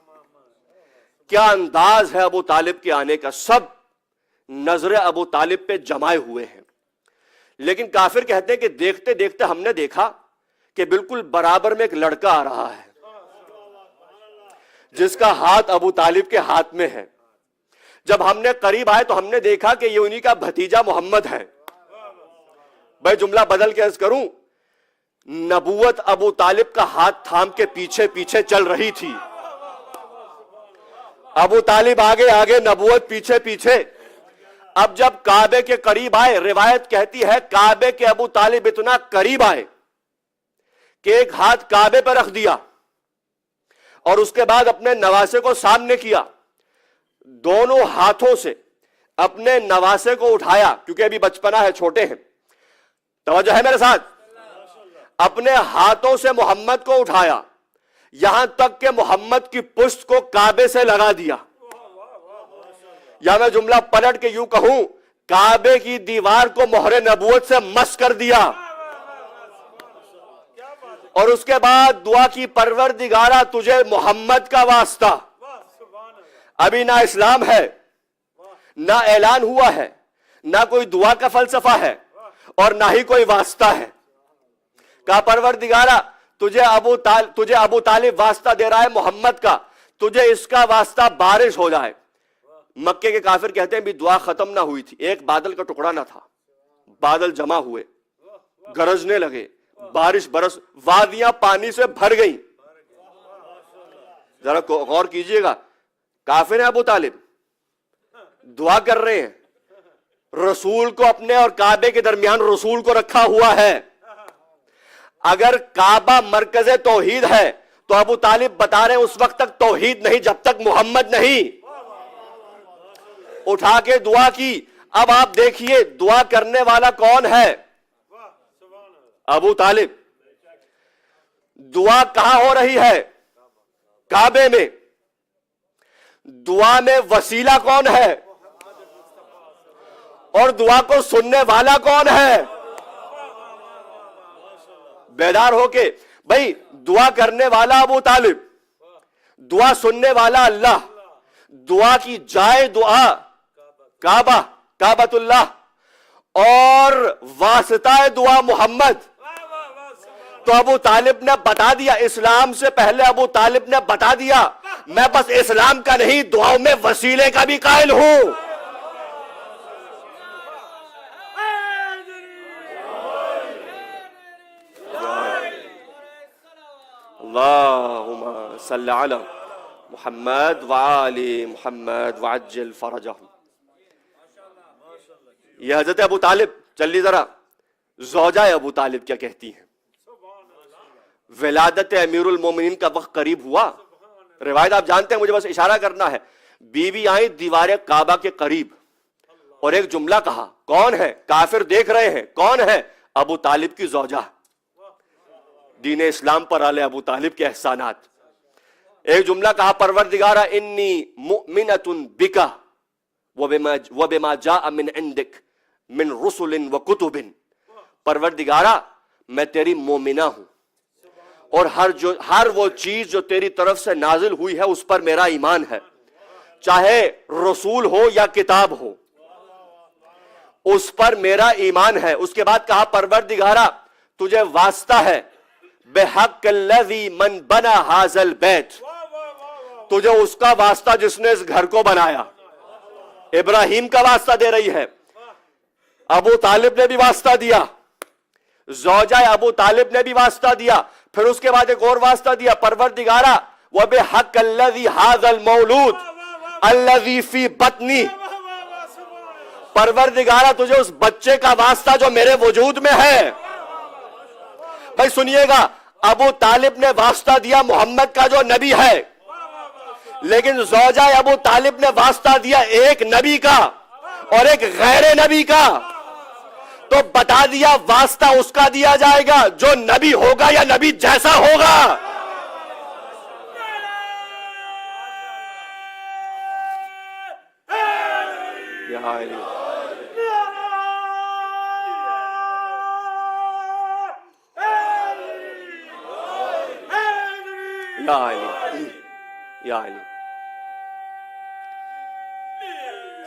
کیا انداز ہے ابو طالب کے آنے کا، سب نظر ابو طالب پہ جمائے ہوئے ہیں۔ لیکن کافر کہتے ہیں کہ دیکھتے دیکھتے ہم نے دیکھا کہ بالکل برابر میں ایک لڑکا آ رہا ہے جس کا ہاتھ ابو طالب کے ہاتھ میں ہے۔ جب ہم نے قریب آئے تو ہم نے دیکھا کہ یہ انہی کا بھتیجا محمد ہے۔ بھائی جملہ بدل کے عرض کروں، نبوت ابو طالب کا ہاتھ تھام کے پیچھے پیچھے چل رہی تھی، ابو طالب آگے آگے، نبوت پیچھے پیچھے۔ اب جب کعبے کے قریب آئے، روایت کہتی ہے کعبے کے ابو طالب اتنا قریب آئے کہ ایک ہاتھ کعبے پر رکھ دیا اور اس کے بعد اپنے نواسے کو سامنے کیا، دونوں ہاتھوں سے اپنے نواسے کو اٹھایا، کیونکہ ابھی بچپنا ہے، چھوٹے ہیں، توجہ ہے میرے ساتھ، اپنے ہاتھوں سے محمد کو اٹھایا، یہاں تک کہ محمد کی پشت کو کعبے سے لگا دیا، یا میں جملہ پلٹ کے یوں کہوں، کعبے کی دیوار کو مہر نبوت سے مس کر دیا، اور اس کے بعد دعا کی پروردگارہ تجھے محمد کا واسطہ، ابھی نہ اسلام ہے، نہ اعلان ہوا ہے، نہ کوئی دعا کا فلسفہ ہے، اور نہ ہی کوئی واسطہ ہے۔ کہا پروردگارہ تجھے ابو طالب واسطہ دے رہا ہے محمد کا، تجھے اس کا واسطہ بارش ہو جائے۔ مکے کے کافر کہتے ہیں بھی دعا ختم نہ ہوئی تھی، ایک بادل کا ٹکڑا نہ تھا، بادل جمع ہوئے، گرجنے لگے، بارش برس، وادیاں پانی سے بھر گئیں۔ ذرا غور کیجئے گا، کافر ہیں ابو طالب، دعا کر رہے ہیں، رسول کو اپنے اور کعبے کے درمیان رسول کو رکھا ہوا ہے۔ اگر کعبہ مرکز توحید ہے تو ابو طالب بتا رہے ہیں اس وقت تک توحید نہیں جب تک محمد نہیں۔ اٹھا کے دعا کی۔ اب آپ دیکھیے دعا کرنے والا کون ہے؟ ابو طالب۔ دعا کہاں ہو رہی ہے؟ کعبے میں۔ دعا میں وسیلہ کون ہے؟ اور دعا کو سننے والا کون ہے؟ بیدار ہو کے بھائی، دعا کرنے والا ابو طالب، دعا سننے والا اللہ، دعا کی جائے دعا کعبہ، کعبۃ اللہ، اور واسطہ دعا محمد۔ تو ابو طالب نے بتا دیا، اسلام سے پہلے ابو طالب نے بتا دیا میں بس اسلام کا نہیں، دعاؤں میں وسیلے کا بھی قائل ہوں۔ اللہم صلی علی محمد وآل محمد وعجل فرجہم۔ یہ حضرت ابو طالب، چلی ذرا زوجہ ابو طالب کیا کہتی ہیں۔ ولادت امیر المومنین کا وقت قریب ہوا، روایت آپ جانتے ہیں، مجھے بس اشارہ کرنا ہے، بیوی آئی دیوار کعبہ کے قریب اور ایک جملہ کہا، کون ہے؟ کافر دیکھ رہے ہیں، کون ہے؟ ابو طالب کی زوجہ۔ دین اسلام پر آلے ابو طالب کے احسانات۔ ایک جملہ کہا پروردگارا انی مؤمنۃ بک وبما جاء من عندک من رسل وکتب، پروردگارا میں تیری مومنہ ہوں اور ہر وہ چیز جو تیری طرف سے نازل ہوئی ہے اس پر میرا ایمان ہے، چاہے رسول ہو یا کتاب ہو، اس پر میرا ایمان ہے۔ اس کے بعد کہا پروردگارا تجھے واسطہ ہے بحق الذی من بنا ھذا البیت، تجھے اس کا واسطہ جس نے اس گھر کو بنایا۔ ابراہیم کا واسطہ دے رہی ہے، ابو طالب نے بھی واسطہ دیا، زوجہ ابو طالب نے بھی واسطہ دیا، پھر اس کے بعد ایک اور واسطہ دیا پروردگارا وبحق الذی ھذا المولود الذی فی بطنی، پروردگارا تجھے اس بچے کا واسطہ جو میرے وجود میں ہے۔ بھائی سنیے گا، ابو طالب نے واسطہ دیا محمد کا جو نبی ہے، لیکن زوجہ ابو طالب نے واسطہ دیا ایک نبی کا اور ایک غیر نبی کا، تو بتا دیا واسطہ اس کا دیا جائے گا جو نبی ہوگا یا نبی جیسا ہوگا۔ یا علی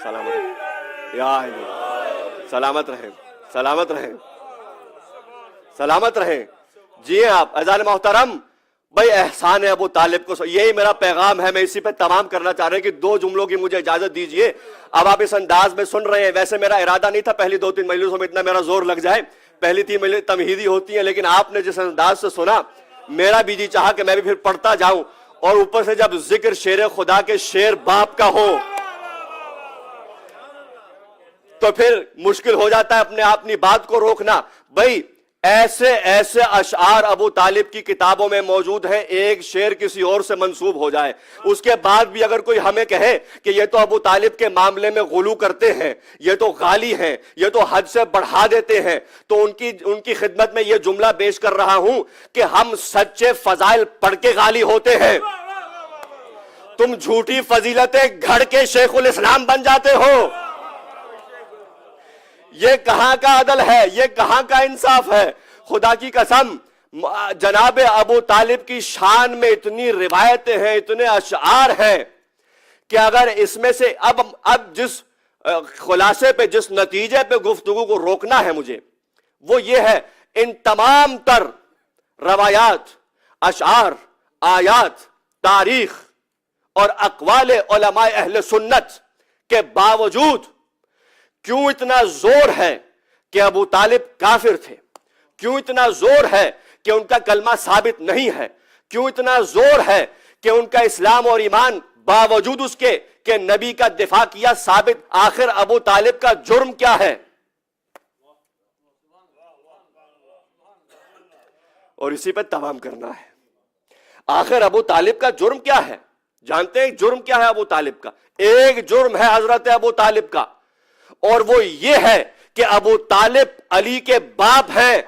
سلامت رہے، یا علی سلامت رہے، سلامت رہے، سلامت رہے۔ جی آپ عزیزان محترم، بھائی احسان ہے ابو طالب کو، یہی میرا پیغام ہے، میں اسی پہ تمام کرنا چاہ رہا ہوں کہ 2 جملوں کی مجھے اجازت دیجئے۔ اب آپ اس انداز میں سن رہے ہیں، ویسے میرا ارادہ نہیں تھا پہلی 2-3 مجلسوں میں اتنا میرا زور لگ جائے، پہلی 3 مجلس تمہیدی ہوتی ہیں، لیکن آپ نے جس انداز سے سنا میرا بھی جی چاہا کہ میں بھی پھر پڑھتا جاؤں، اور اوپر سے جب ذکر شیر خدا کے شیر باپ کا ہو تو پھر مشکل ہو جاتا ہے اپنی بات کو روکنا۔ بھائی ایسے اشعار ابو طالب کی کتابوں میں موجود ہیں، ایک شعر کسی اور سے منسوب ہو جائے، اس کے بعد بھی اگر کوئی ہمیں کہے کہ یہ تو ابو طالب کے معاملے میں غلو کرتے ہیں، یہ تو غالی ہیں، یہ تو حد سے بڑھا دیتے ہیں، تو ان کی خدمت میں یہ جملہ پیش کر رہا ہوں کہ ہم سچے فضائل پڑھ کے غالی ہوتے ہیں، تم جھوٹی فضیلتیں گھڑ کے شیخ الاسلام بن جاتے ہو۔ یہ کہاں کا عدل ہے، یہ کہاں کا انصاف ہے؟ خدا کی قسم، جناب ابو طالب کی شان میں اتنی روایتیں ہیں، اتنے اشعار ہیں کہ اگر اس میں سے اب جس خلاصے پہ، جس نتیجے پہ گفتگو کو روکنا ہے مجھے، وہ یہ ہے ان تمام تر روایات، اشعار، آیات، تاریخ اور اقوال علماء اہل سنت کے باوجود کیوں اتنا زور ہے کہ ابو طالب کافر تھے؟ کیوں اتنا زور ہے کہ ان کا کلمہ ثابت نہیں ہے؟ کیوں اتنا زور ہے کہ ان کا اسلام اور ایمان باوجود اس کے کہ نبی کا دفاع کیا ثابت؟ آخر ابو طالب کا جرم کیا ہے؟ اور اسی پہ تمام کرنا ہے۔ آخر ابو طالب کا جرم کیا ہے؟ جانتے ہیں جرم کیا ہے ابو طالب کا؟ ایک جرم ہے حضرت ابو طالب کا، اور وہ یہ ہے کہ ابو طالب علی کے باپ ہیں،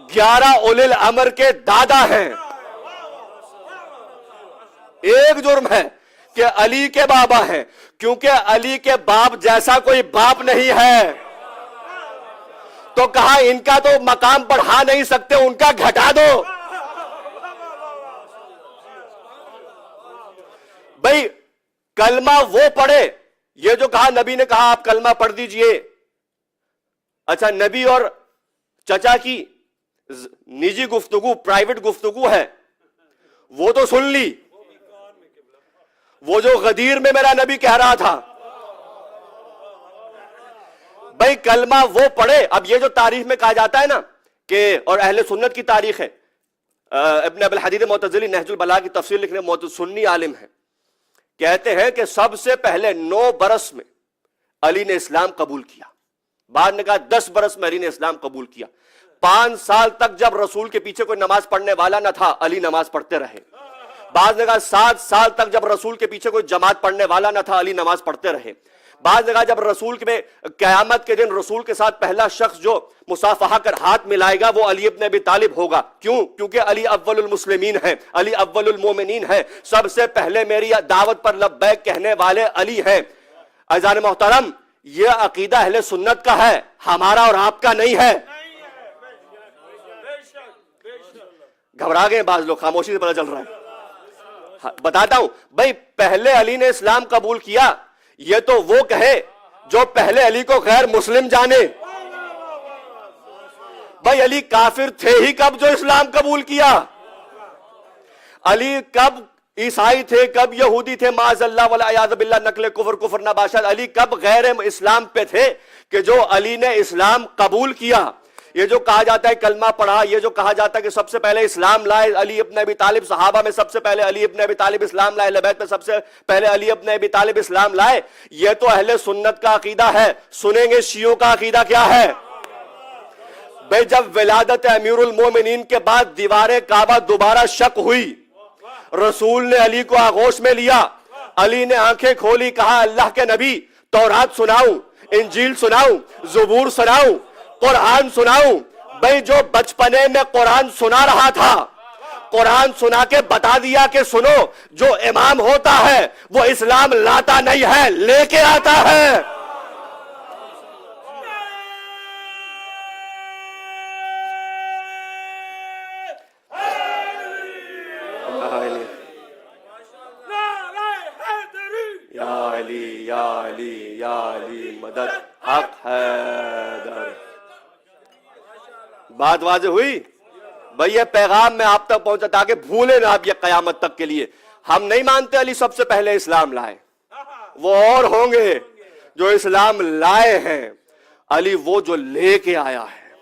11 اولی الامر کے دادا ہیں۔ ایک جرم ہے کہ علی کے بابا ہیں، کیونکہ علی کے باپ جیسا کوئی باپ نہیں ہے، تو کہا ان کا تو مقام بڑھا نہیں سکتے، ان کا گھٹا دو۔ بھائی کلمہ وہ پڑھے، یہ جو کہا نبی نے کہا آپ کلمہ پڑھ دیجئے، اچھا نبی اور چچا کی نجی گفتگو، پرائیویٹ گفتگو ہے، وہ تو سن لی، وہ جو غدیر میں میرا نبی کہہ رہا تھا۔ بھائی کلمہ وہ پڑھے۔ اب یہ جو تاریخ میں کہا جاتا ہے نا کہ، اور اہل سنت کی تاریخ ہے، ابن ابی الحدید معتزلی نہج البلاغہ کی تفسیر لکھنے سنی عالم ہے، کہتے ہیں کہ سب سے پہلے 9 برس میں علی نے اسلام قبول کیا، بعد نے کہا 10 برس میں علی نے اسلام قبول کیا، 5 سال تک جب رسول کے پیچھے کوئی نماز پڑھنے والا نہ تھا علی نماز پڑھتے رہے، بعد نے کہا 7 سال تک جب رسول کے پیچھے کوئی جماعت پڑھنے والا نہ تھا علی نماز پڑھتے رہے، بعض جگہ جب رسول میں قیامت کے دن رسول کے ساتھ پہلا شخص جو مصافحہ کر ہاتھ ملائے گا وہ علی ابن ابی طالب ہوگا. کیوں؟ کیونکہ علی اول المسلمین ہیں, علی اول المومنین ہیں, سب سے پہلے میری دعوت پر لبیک کہنے والے علی ہیں. عزیزان محترم, یہ عقیدہ اہل سنت کا ہے, ہمارا اور آپ کا نہیں ہے. گھبرا گئے بعض لوگ, خاموشی سے پتہ چل رہا ہے. بتاتا ہوں بھائی, پہلے علی نے اسلام قبول کیا, یہ تو وہ کہے جو پہلے علی کو غیر مسلم جانے. بھائی علی کافر تھے ہی کب جو اسلام قبول کیا؟ علی کب عیسائی تھے, کب یہودی تھے, معاذ اللہ والعیاذ باللہ, نقل کفر نباشد. علی کب غیر اسلام پہ تھے کہ جو علی نے اسلام قبول کیا؟ یہ جو کہا جاتا ہے کلمہ پڑھا, یہ جو کہا جاتا ہے کہ سب سے پہلے اسلام لائے علی ابن ابی طالب, صحابہ میں سب سے پہلے علی ابن ابی طالب اسلام لائے, اہل بیت میں سب سے پہلے علی ابن ابی طالب اسلام لائے, یہ تو اہل سنت کا عقیدہ ہے. سنیں گے شیعوں کا عقیدہ کیا ہے. بھئی جب ولادت امیر المومنین کے بعد دیوار کعبہ دوبارہ شق ہوئی, رسول نے علی کو آغوش میں لیا, علی نے آنکھیں کھولی, کہا اللہ کے نبی تورات سناؤں, انجیل سناؤں, زبور سناؤں, قرآن سناؤں. بھئی جو بچپنے میں قرآن سنا رہا تھا, قرآن سنا کے بتا دیا کہ سنو, جو امام ہوتا ہے وہ اسلام لاتا نہیں ہے, لے کے آتا ہے. یا علی یا علی یا علی مدد حق حیدر. بات واضح ہوئی بھئی, یہ پیغام میں آپ تک پہنچا تاکہ بھولے نہ آپ یہ قیامت تک کے لیے. ہم نہیں مانتے علی سب سے پہلے اسلام لائے, وہ اور ہوں گے جو اسلام لائے ہیں. علی وہ جو لے کے آیا ہے,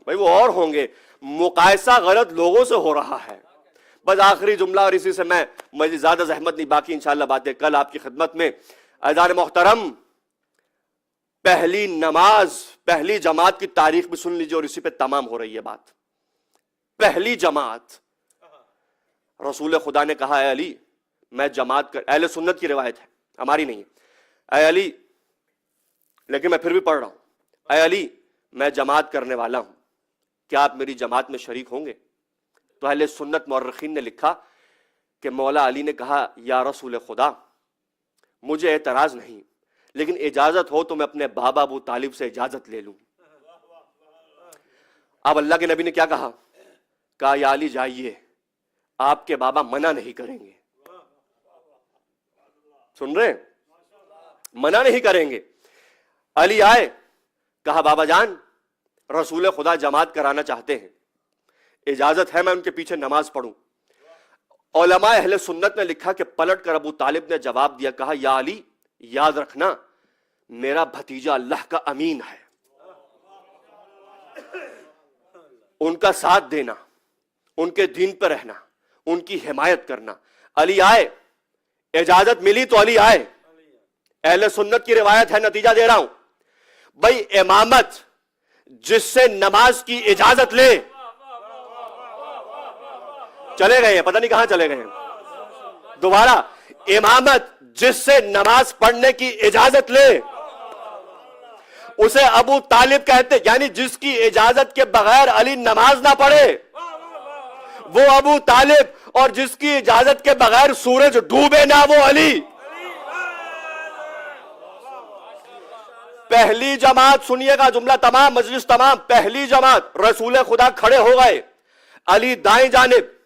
بھئی وہ اور ہوں گے. مقایسہ غلط لوگوں سے ہو رہا ہے. بس آخری جملہ, اور اسی سے میں مجھے زیادہ زحمت نہیں, باقی انشاءاللہ باتیں کل آپ کی خدمت میں. عزیزان محترم, پہلی نماز پہلی جماعت کی تاریخ بھی سن لیجیے, اور اسی پہ تمام ہو رہی ہے بات. پہلی جماعت, رسول خدا نے کہا اے علی میں جماعت کر, اہل سنت کی روایت ہے, ہماری نہیں ہے, اے علی, لیکن میں پھر بھی پڑھ رہا ہوں, اے علی میں جماعت کرنے والا ہوں, کیا آپ میری جماعت میں شریک ہوں گے؟ تو اہل سنت مورخین نے لکھا کہ مولا علی نے کہا یا رسول خدا مجھے اعتراض نہیں, لیکن اجازت ہو تو میں اپنے بابا ابو طالب سے اجازت لے لوں. اب اللہ کے نبی نے کیا کہا یا علی جائیے, آپ کے بابا منع نہیں کریں گے. سن رہے ہیں, منع نہیں کریں گے. علی آئے, کہا بابا جان رسول خدا جماعت کرانا چاہتے ہیں, اجازت ہے میں ان کے پیچھے نماز پڑھوں؟ علماء اہل سنت نے لکھا کہ پلٹ کر ابو طالب نے جواب دیا, کہا یا علی یاد رکھنا میرا بھتیجا اللہ کا امین ہے, ان کا ساتھ دینا, ان کے دین پہ رہنا, ان کی حمایت کرنا. علی آئے, اجازت ملی تو علی آئے. اہل سنت کی روایت ہے, نتیجہ دے رہا ہوں. بھائی امامت جس سے نماز کی اجازت لے, چلے گئے ہیں, پتہ نہیں کہاں چلے گئے ہیں. دوبارہ, امامت جس سے نماز پڑھنے کی اجازت لے اسے ابو طالب کہتے, یعنی جس کی اجازت کے بغیر علی نماز نہ پڑھے وہ ابو طالب, اور جس کی اجازت کے بغیر سورج ڈوبے نہ وہ علی. پہلی جماعت, سنیے گا جملہ تمام, مجلس تمام, پہلی جماعت رسول خدا کھڑے ہو گئے, علی دائیں جانب,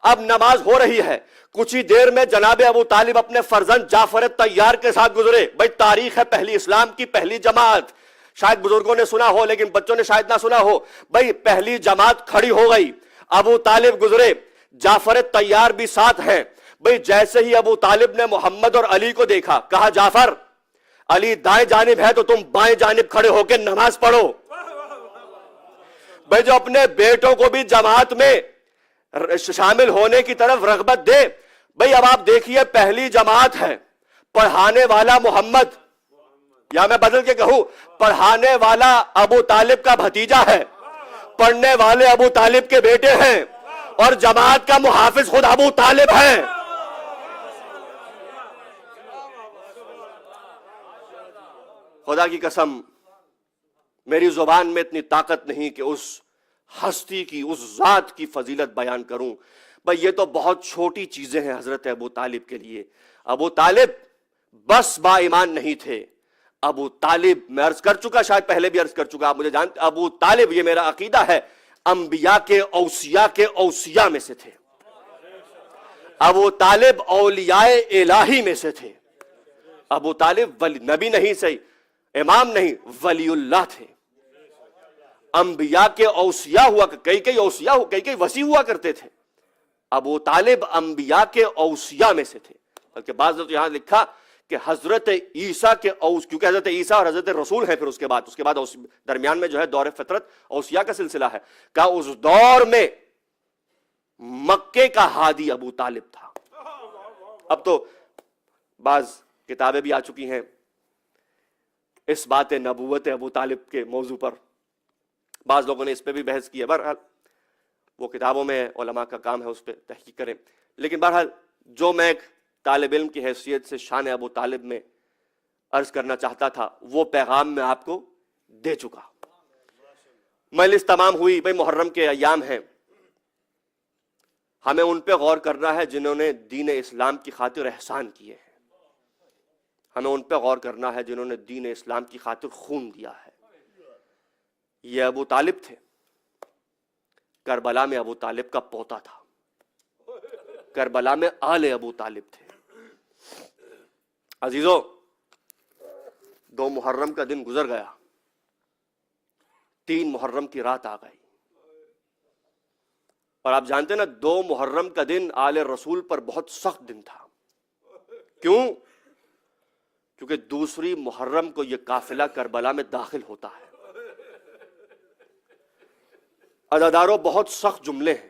اب نماز ہو رہی ہے. کچھ ہی دیر میں جناب ابو طالب اپنے فرزند جعفر طیار کے ساتھ گزرے. بھائی تاریخ ہے پہلی اسلام کی پہلی جماعت, شاید بزرگوں نے سنا ہو لیکن بچوں نے شاید نہ سنا ہو. بھائی پہلی جماعت کھڑی ہو گئی, ابو طالب گزرے, جعفر طیار بھی ساتھ ہیں. بھائی جیسے ہی ابو طالب نے محمد اور علی کو دیکھا, کہا جعفر علی دائیں جانب ہے تو تم بائیں جانب کھڑے ہو کے نماز پڑھو. بھائی جو اپنے بیٹوں کو بھی جماعت میں شامل ہونے کی طرف رغبت دے. بھئی اب آپ دیکھیے پہلی جماعت ہے, پڑھانے والا محمد, یا میں بدل کے کہوں پڑھانے والا ابو طالب کا بھتیجا ہے, پڑھنے والے ابو طالب کے بیٹے ہیں, اور جماعت کا محافظ خود ابو طالب ہے. خدا کی قسم میری زبان میں اتنی طاقت نہیں کہ اس ہستی کی، اس ذات کی فضیلت بیان کروں. بھائی یہ تو بہت چھوٹی چیزیں ہیں حضرت ابو طالب کے لیے. ابو طالب بس با ایمان نہیں تھے. ابو طالب میں عرض کر چکا، شاید پہلے بھی عرض کر چکا، آپ مجھے جانتے، ابو طالب، یہ میرا عقیدہ ہے، انبیاء کے اوصیاء میں سے تھے. ابو طالب اولیاء الہی میں سے تھے. ابو طالب نبی نہیں صحیح، امام نہیں، ولی اللہ تھے. انبیاء کے اوصیاء ہوا، کئی اوصیاء ہوا، کئی وصی ہوا کرتے تھے. ابو طالب انبیاء کے اوصیاء میں سے تھے. بلکہ بعض نے تو یہاں لکھا کہ حضرت عیسیٰ کے کیونکہ حضرت عیسیٰ اور حضرت رسول ہیں، پھر اس کے بعد درمیان میں جو ہے دور فطرت اوصیاء کا سلسلہ ہے. کہا اس دور میں مکے کا ہادی ابو طالب تھا. اب تو بعض کتابیں بھی آ چکی ہیں اس بات نبوت ابو طالب کے موضوع پر، بعض لوگوں نے اس پہ بھی بحث کی ہے. بہرحال وہ کتابوں میں علماء کا کام ہے، اس پہ تحقیق کریں. لیکن بہرحال جو میں ایک طالب علم کی حیثیت سے شان ابو طالب میں عرض کرنا چاہتا تھا وہ پیغام میں آپ کو دے چکا. مجلس تمام ہوئی. بھائی محرم کے ایام ہیں، ہمیں ان پہ غور کرنا ہے جنہوں نے دین اسلام کی خاطر احسان کیے ہیں. ہمیں ان پہ غور کرنا ہے جنہوں نے دین اسلام کی خاطر خون دیا ہے. یہ ابو طالب تھے. کربلا میں ابو طالب کا پوتا تھا. کربلا میں آل ابو طالب تھے. عزیزو، 2 محرم کا دن گزر گیا، 3 محرم کی رات آ گئی. اور آپ جانتے نا 2 محرم کا دن آل رسول پر بہت سخت دن تھا. کیوں؟ کیونکہ دوسری محرم کو یہ قافلہ کربلا میں داخل ہوتا ہے. عزاداروں بہت سخت جملے ہیں.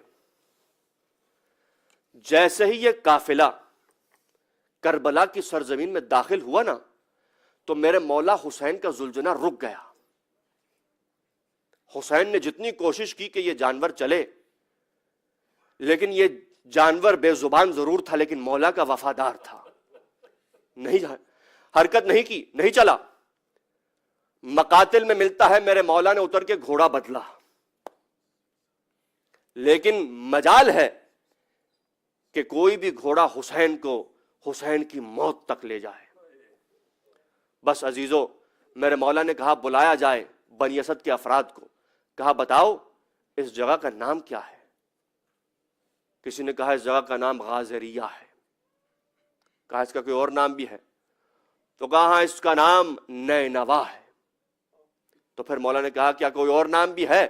جیسے ہی یہ قافلہ کربلا کی سرزمین میں داخل ہوا نا تو میرے مولا حسین کا زلجنا رک گیا. حسین نے جتنی کوشش کی کہ یہ جانور چلے، لیکن یہ جانور بے زبان ضرور تھا لیکن مولا کا وفادار تھا. نہیں حرکت نہیں کی، نہیں چلا. مقاتل میں ملتا ہے میرے مولا نے اتر کے گھوڑا بدلا، لیکن مجال ہے کہ کوئی بھی گھوڑا حسین کو حسین کی موت تک لے جائے. بس عزیزو، میرے مولا نے کہا بلایا جائے بنی اسد کے افراد کو. کہا بتاؤ اس جگہ کا نام کیا ہے؟ کسی نے کہا اس جگہ کا نام غازریہ ہے. کہا اس کا کوئی اور نام بھی ہے؟ تو کہا ہاں اس کا نام نینوا ہے. تو پھر مولا نے کہا کیا کوئی اور نام بھی ہے؟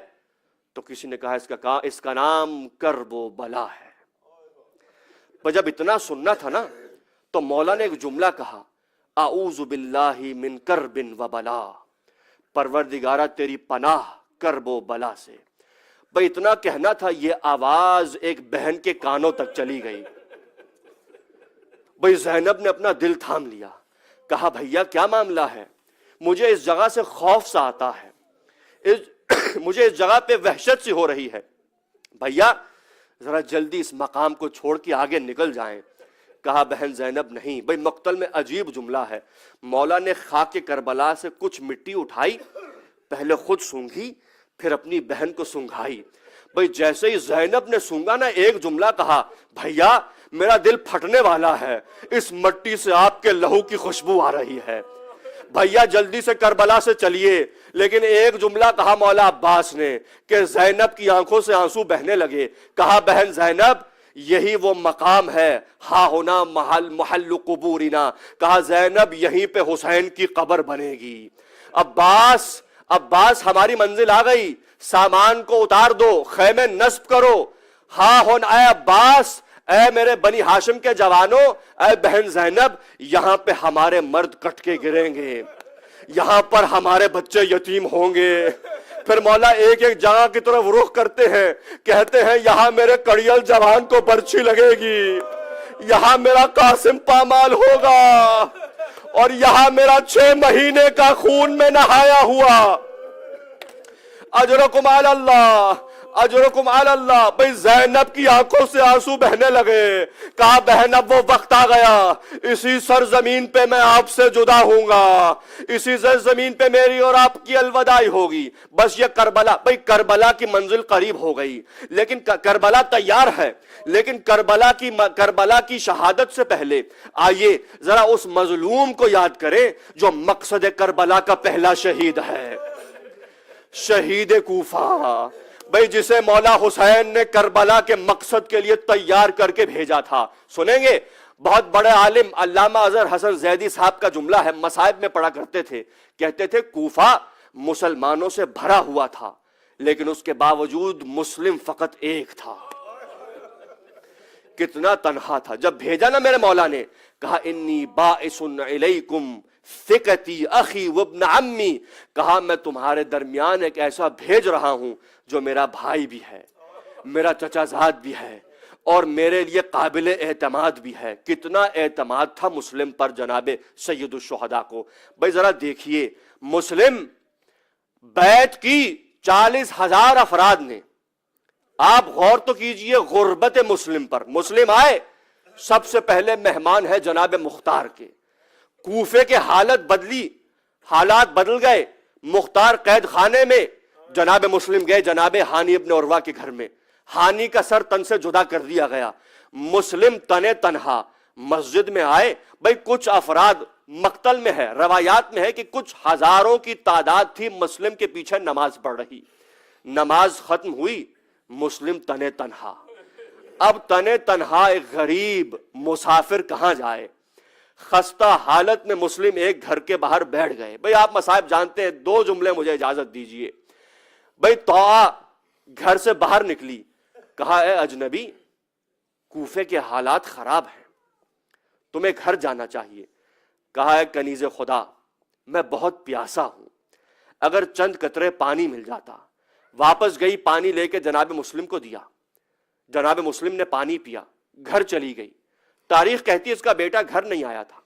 تو کسی نے کہا اس کا نام کرب و بلا ہے. جب اتنا سننا تھا نا تو مولا نے ایک جملہ کہا، اعوذ باللہ من کرب و بلا، پروردگارہ تیری پناہ کرب و بلا سے. بھئی اتنا کہنا تھا، یہ آواز ایک بہن کے کانوں تک چلی گئی. بھئی زینب نے اپنا دل تھام لیا. کہا بھیا کیا معاملہ ہے؟ مجھے اس جگہ سے خوف سا آتا ہے، مجھے اس جگہ پہ وحشت سی ہو رہی ہے. بھیا ذرا جلدی اس مقام کو چھوڑ کے آگے نکل جائیں. کہا بہن زینب نہیں. بھئی مقتل میں عجیب جملہ ہے. مولا نے خاک کربلا سے کچھ مٹی اٹھائی، پہلے خود سونگھی پھر اپنی بہن کو سونگھائی. بھئی جیسے ہی زینب نے سونگا نا ایک جملہ کہا، بھیا میرا دل پھٹنے والا ہے، اس مٹی سے آپ کے لہو کی خوشبو آ رہی ہے، بھیا جلدی سے کربلا سے چلیے. لیکن ایک جملہ کہا مولا عباس نے کہ زینب کی آنکھوں سے آنسو بہنے لگے. کہا بہن زینب یہی وہ مقام ہے، ہا ہونا محل قبورنا. کہا زینب یہیں پہ حسین کی قبر بنے گی. عباس ہماری منزل آ گئی، سامان کو اتار دو، خیمے نصب کرو. ہاں ہون اے عباس، اے میرے بنی ہاشم کے جوانوں، اے بہن زینب، یہاں پہ ہمارے مرد کٹ کے گریں گے، یہاں پر ہمارے بچے یتیم ہوں گے. پھر مولا ایک ایک جگہ کی طرف رخ کرتے ہیں، کہتے ہیں یہاں میرے کڑیل جوان کو برچھی لگے گی، یہاں میرا قاسم پامال ہوگا، اور یہاں میرا 6 مہینے کا خون میں نہایا ہوا. اجرکم علی اللہ، اجرکم علی اللہ. بھئی زینب کی آنکھوں سے آنسو بہنے لگے. کہا بہن اب وہ وقت آ گیا, اسی سرزمین پہ میں آپ سے جدا ہوں گا, اسی سرزمین پہ میری اور آپ کی الوداعی ہوگی. بس یہ کربلا, بھئی کربلا کی منزل قریب ہو گئی, لیکن کربلا تیار ہے, لیکن کربلا کی شہادت سے پہلے آئیے ذرا اس مظلوم کو یاد کریں جو مقصد کربلا کا پہلا شہید ہے, شہید کوفہ. بھئی جسے مولا حسین نے کربلا کے مقصد کے لیے تیار کر کے بھیجا تھا. سنیں گے, بہت بڑے عالم علامہ اظہر حسن زیدی صاحب کا جملہ ہے, مصائب میں پڑھا کرتے تھے, کہتے تھے کوفہ مسلمانوں سے بھرا ہوا تھا لیکن اس کے باوجود مسلم فقط ایک تھا. کتنا تنہا تھا. جب بھیجا نا میرے مولا نے, کہا انی باعث علیکم ثقتی اخی وابن عمی, کہا میں تمہارے درمیان ایک ایسا بھیج رہا ہوں جو میرا بھائی بھی ہے, میرا چچا زاد بھی ہے, اور میرے لیے قابل اعتماد بھی ہے. کتنا اعتماد تھا مسلم پر جناب سید الشہداء کو. بھئی ذرا دیکھیے, مسلم بیعت کی 40,000 افراد نے. آپ غور تو کیجئے غربت مسلم پر. مسلم آئے, سب سے پہلے مہمان ہے جناب مختار کے. کوفے کے حالت بدلی, حالات بدل گئے. مختار قید خانے میں, جناب مسلم گئے جناب ہانی ابن عروہ کے گھر میں. ہانی کا سر تن سے جدا کر دیا گیا. مسلم تنے تنہا مسجد میں آئے. بھئی کچھ افراد مقتل میں ہے, روایات میں ہے کہ کچھ ہزاروں کی تعداد تھی مسلم کے پیچھے نماز پڑھ رہی. نماز ختم ہوئی, مسلم تنے تنہا. اب تنے تنہا ایک غریب مسافر کہاں جائے؟ خستہ حالت میں مسلم ایک گھر کے باہر بیٹھ گئے. بھئی آپ مصائب جانتے ہیں, 2 جملے مجھے اجازت دیجئے. بھئی توعہ گھر سے باہر نکلی, کہا اے اجنبی, کوفے کے حالات خراب ہیں, تمہیں گھر جانا چاہیے. کہا اے کنیز خدا, میں بہت پیاسا ہوں, اگر چند قطرے پانی مل جاتا. واپس گئی, پانی لے کے جناب مسلم کو دیا. جناب مسلم نے پانی پیا, گھر چلی گئی. تاریخ کہتی ہے اس کا بیٹا گھر نہیں آیا تھا.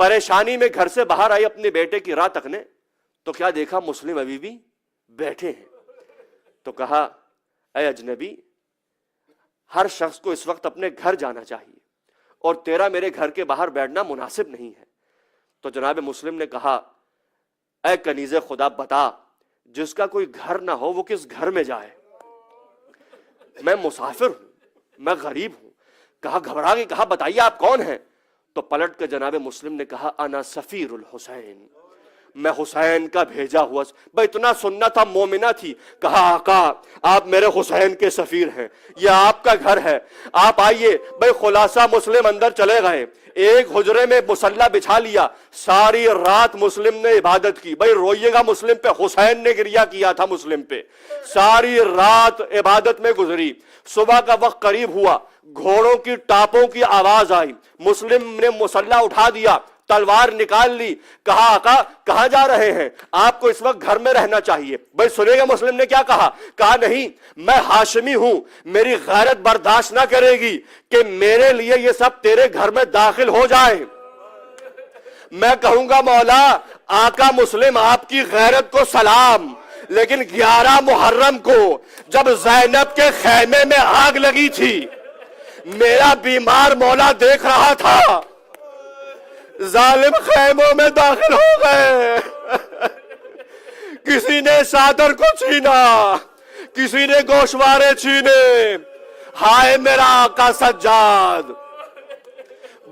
پریشانی میں گھر سے باہر آئی اپنے بیٹے کی راہ تکنے, تو کیا دیکھا مسلم ابھی بھی بیٹھے ہیں. تو کہا اے اجنبی, ہر شخص کو اس وقت اپنے گھر جانا چاہیے اور تیرا میرے گھر کے باہر بیٹھنا مناسب نہیں ہے. تو جناب مسلم نے کہا اے کنیز خدا بتا, جس کا کوئی گھر نہ ہو وہ کس گھر میں جائے؟ میں مسافر ہوں, میں غریب ہوں. کہا گھبرا گئی, کہا بتائیے آپ کون ہیں؟ تو پلٹ کے جناب مسلم نے کہا انا سفیر الحسین, میں حسین کا بھیجا ہوا. بھائی اتنا سننا تھا, مومنہ تھی. کہا آقا آپ میرے حسین کے سفیر ہیں, یہ آپ کا گھر ہے, آپ آئیے. بھائی خلاصہ مسلم اندر چلے گئے, ایک حجرے میں مصلی بچھا لیا, ساری رات مسلم نے عبادت کی. بھائی روئیے گا مسلم پہ, حسین نے گریہ کیا تھا مسلم پہ. ساری رات عبادت میں گزری. صبح کا وقت قریب ہوا, گھوڑوں کی ٹاپوں کی آواز آئی. مسلم نے مصلی اٹھا دیا, تلوار نکال لی. کہا آقا کہاں جا رہے ہیں؟ آپ کو اس وقت گھر میں رہنا چاہیے. بھائی سنے گا مسلم نے کیا کہا؟ کہا نہیں, میں ہاشمی ہوں, میری غیرت برداشت نہ کرے گی کہ میرے لیے یہ سب تیرے گھر میں داخل ہو جائیں. میں کہوں گا مولا آقا مسلم آپ کی غیرت کو سلام, لیکن 11 محرم کو جب زینب کے خیمے میں آگ لگی تھی, میرا بیمار مولا دیکھ رہا تھا, ظالم خیموں میں داخل ہو گئے. کسی نے چادر کو چھینا, کسی نے گوشوارے چھینے. ہائے میرا آقا سجاد.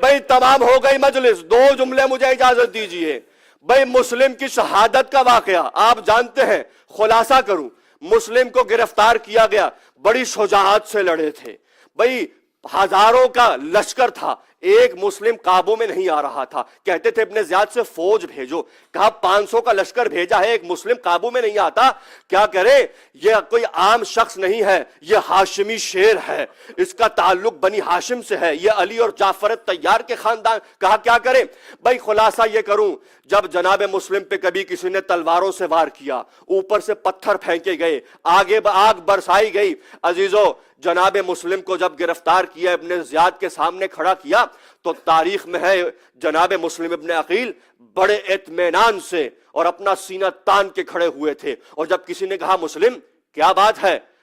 بھئی تمام ہو گئی مجلس. 2 جملے مجھے اجازت دیجئے. بھئی مسلم کی شہادت کا واقعہ آپ جانتے ہیں, خلاصہ کروں. مسلم کو گرفتار کیا گیا, بڑی شجاعت سے لڑے تھے. بھئی ہزاروں کا لشکر تھا, ایک مسلم قابو میں نہیں آ رہا تھا. کہتے تھے ابن زیاد سے فوج بھیجو. کہا 500 کا لشکر بھیجا ہے, ایک مسلم قابو میں نہیں آتا, کیا کرے؟ یہ کوئی عام شخص نہیں ہے, یہ ہاشمی شیر ہے, اس کا تعلق بنی ہاشم سے ہے, یہ علی اور جعفر تیار کے خاندان. کہا کیا کرے؟ بھائی خلاصہ یہ کروں, جب جناب مسلم پہ کبھی کسی نے تلواروں سے وار کیا, اوپر سے پتھر پھینکے گئے, آگے آگ برسائی گئی. عزیزو جناب مسلم کو جب گرفتار کیا, ابن زیاد کے سامنے کھڑا کیا, تو تاریخ میں ہے جناب مسلم ابن عقیل بڑے اطمینان سے اور اپنا سینہ تان کے کھڑے ہوئے تھے. اور جب کسی نے کہا مسلم کیا بات ہے,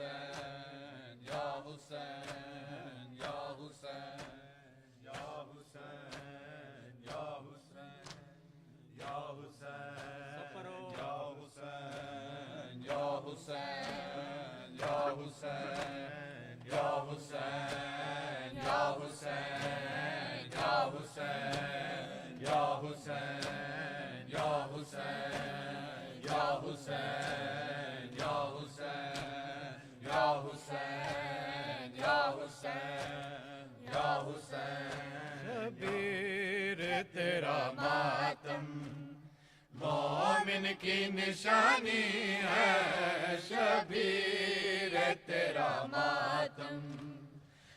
حسین یا حسین یا حسین یا حسین یا حسین یا حسین یا حسین یا حسین یا حسین یا حسین یا حسین یا حسین یا حسین یا حسین یا حسین یا حسین یا حسین یا حسین یا حسین شبیر تیرا ماتم مومن کی نشانی ہے شبیر تیرا ماتم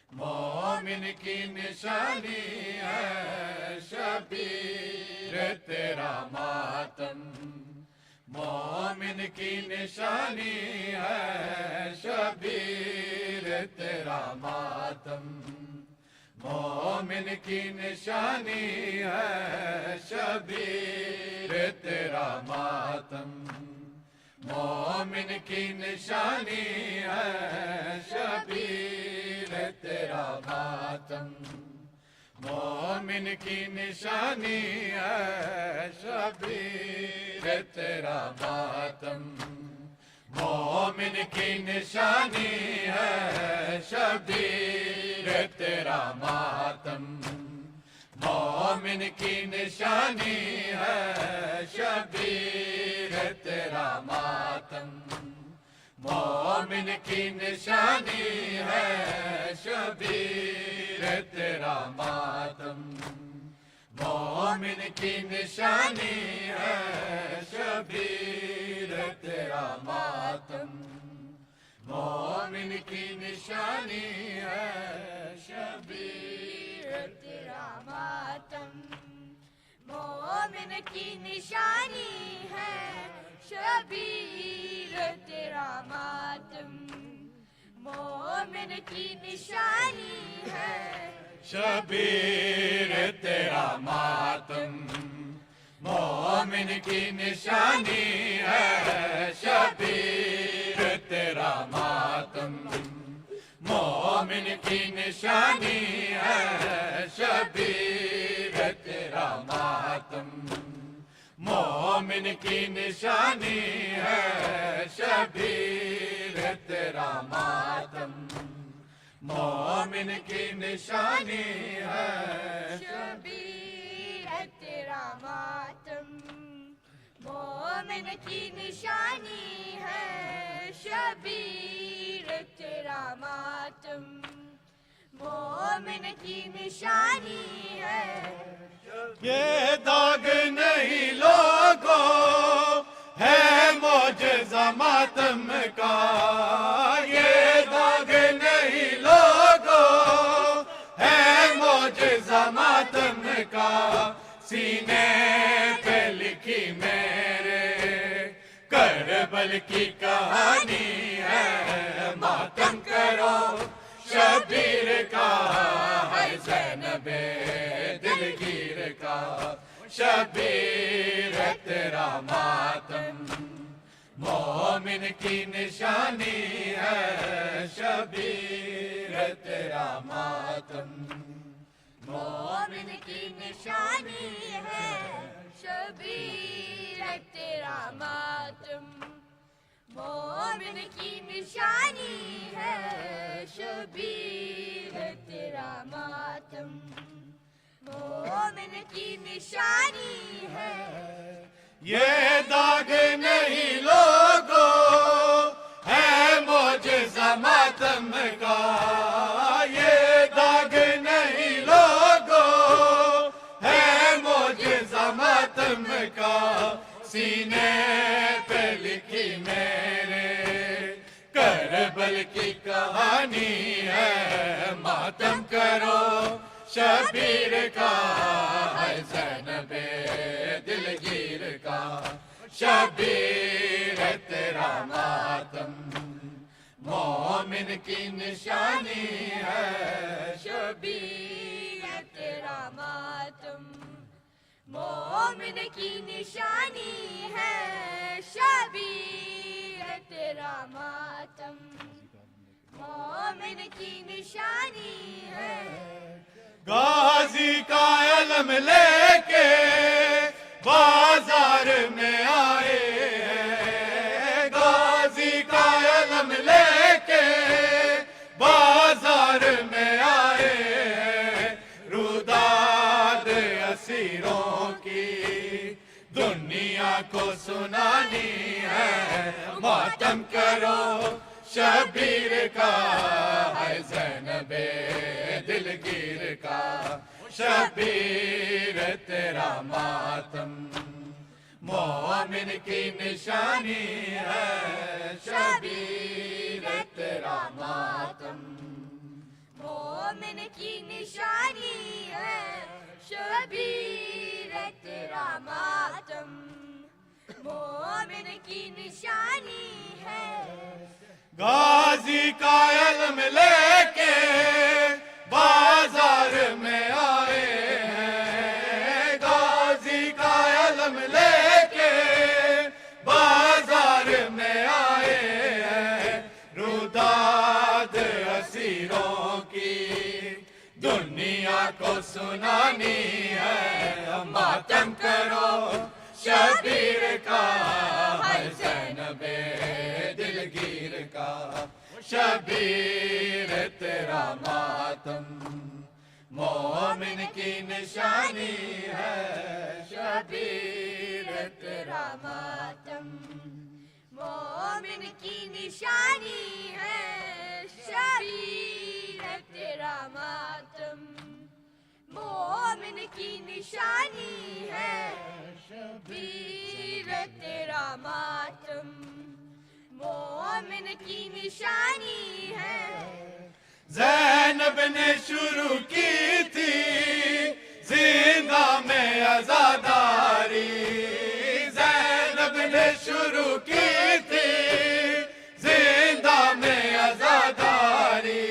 مومن کی نشانی ہے شبیر تیرا ماتم مومن کی نشانی ہے شبیر تیرا ماتم مومن کی نشانی ہے شبیر تیرا ماتم مومن کی نشانی ہے شبیر تیرا ماتم مومن کی نشانی ہے شبیر تیرا ماتم مومن کی نشانی ہے شبیر تیرا ماتم مومن کی نشانی ہے شبیر تیرا ماتم مومن کی نشانی ہے شبیر تیرا ماتم مومن کی نشانی ہے شبیر تیرا ماتم مومن کی نشانی ہے شبیر تیرا ماتم مومن کی نشانی ہے شبیر تیرا ماتم مومن کی نشانی ہے شبیر تیرا ماتم مومن کی نشانی ہے شبیر تیرا ماتم مومن کی نشانی ہے شبیر تیرا ماتم مومن کی نشانی ہے شبیر تیرا ماتم مومن کی نشانی ہے شبیر تیرا ماتم مومن کی نشانی ہے شبیر تیرا ماتم مومن کی نشانی ہے یہ داغ نہیں لوگوں ہے معجزہ ماتم کا یہ داغ نہیں لوگوں ہے معجزہ ماتم کا سینے پہ لکھی میرے کربل کی کہانی ہے ماتم کرو شبیر کا ہے زینب دلگیر کا شبیر تیرا ماتم مومن کی نشانی ہے شبیر تیرا ماتم مومن کی نشانی ہے شبیر تیرا ماتم مومن کی نشانی ہے شبیر تیرا ماتم مومن کی نشانی ہے یہ داغ نہیں لوگوں ہے معجزہ ماتم کا یہ داغ نہیں لوگوں ہے معجزہ ماتم کا سینے پہ لکھی میرے کربل کی کہانی ہے ماتم کرو شبیر کا ہے زینب دلگیر کا شبیر تیرا ماتم مومن کی نشانی ہے شبیر تیرا ماتم مومن کی نشانی ہے شبیر تیرا ماتم مومن کی نشانی ہے. غازی کا علم لے کے بازار میں آئے ہیں. غازی کا علم لے کے بازار میں آئے ہیں. روداد اسیروں کی دنیا کو سنانی ہے. ماتم کرو شبیر کا ہے زینب دلگیر کا. شبیر تیرا ماتم مومن کی نشانی ہے. شبیر تیرا ماتم مومن کی نشانی ہے. شبیر تیرا ماتم مومن کی نشانی ہے. غازی کا علم لے کے بازار میں آئے ہیں. غازی کا علم لے کے بازار میں آئے ہیں. روداد اسیروں کی دنیا کو سنانی ہے. ماتم کرو شبیر کا ہے زینب دلگیر کا. شبیر تیرا ماتم مومن کی نشانی ہے. شبیر تیرا ماتم مومن کی نشانی ہے. شبیر تیرا ماتم مومن کی نشانی ہے. شبیر تیرا ماتم مومن کی نشانی ہے. زینب نے شروع کی تھی زندہ میں عزاداری. زینب نے شروع کی تھی زندہ میں عزاداری.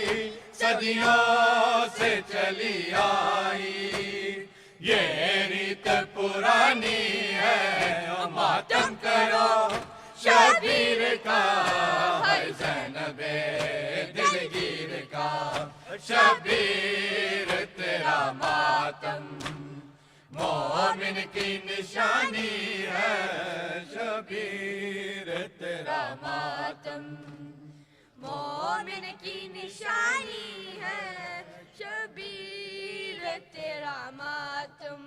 صدیوں سے چلی آئی یہ ریت پرانی ہے. ماتم کرو شبیر کا ہے زینب دلگیر کا. شبیر تیرا ماتم مومن کی نشانی ہے. شبیر تیرا ماتم مومن کی نشانی ہے. شبیر تیرا ماتم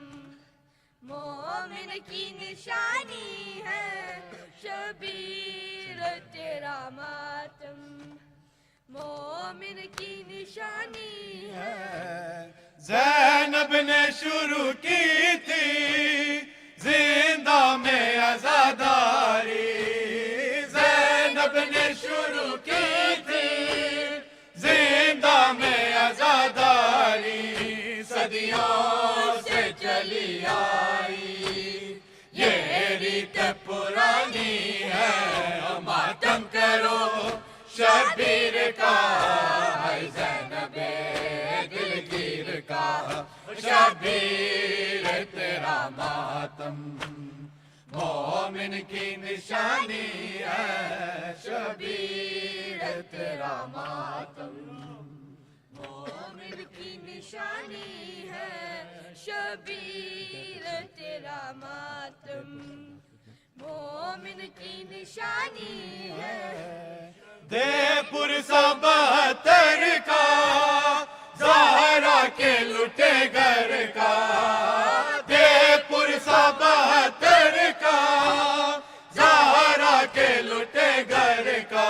مومن کی نشانی ہے. شبیر تیرا ماتم مومن کی نشانی ہے. زینب نے شروع کی تھی زندہ میں عزاداری. زینب نے شروع کی تھی زندہ میں عزاداری. صدیوں سے چلی آئی یہ ریت پرانی ہے. ماتم کرو شبیر کا ہے زینب دلگیر کا. شبیر تیرا ماتم مومن کی نشانی ہے. شبیر تیرا ماتم مومن کی نشانی ہے. شبیر تیرا ماتم مومن کی نشانی ہے. دے پرسا 72 کا زہرا کے لٹے گھر کا. دے پرسا 72 کا زہرا کے لٹے گھر کا.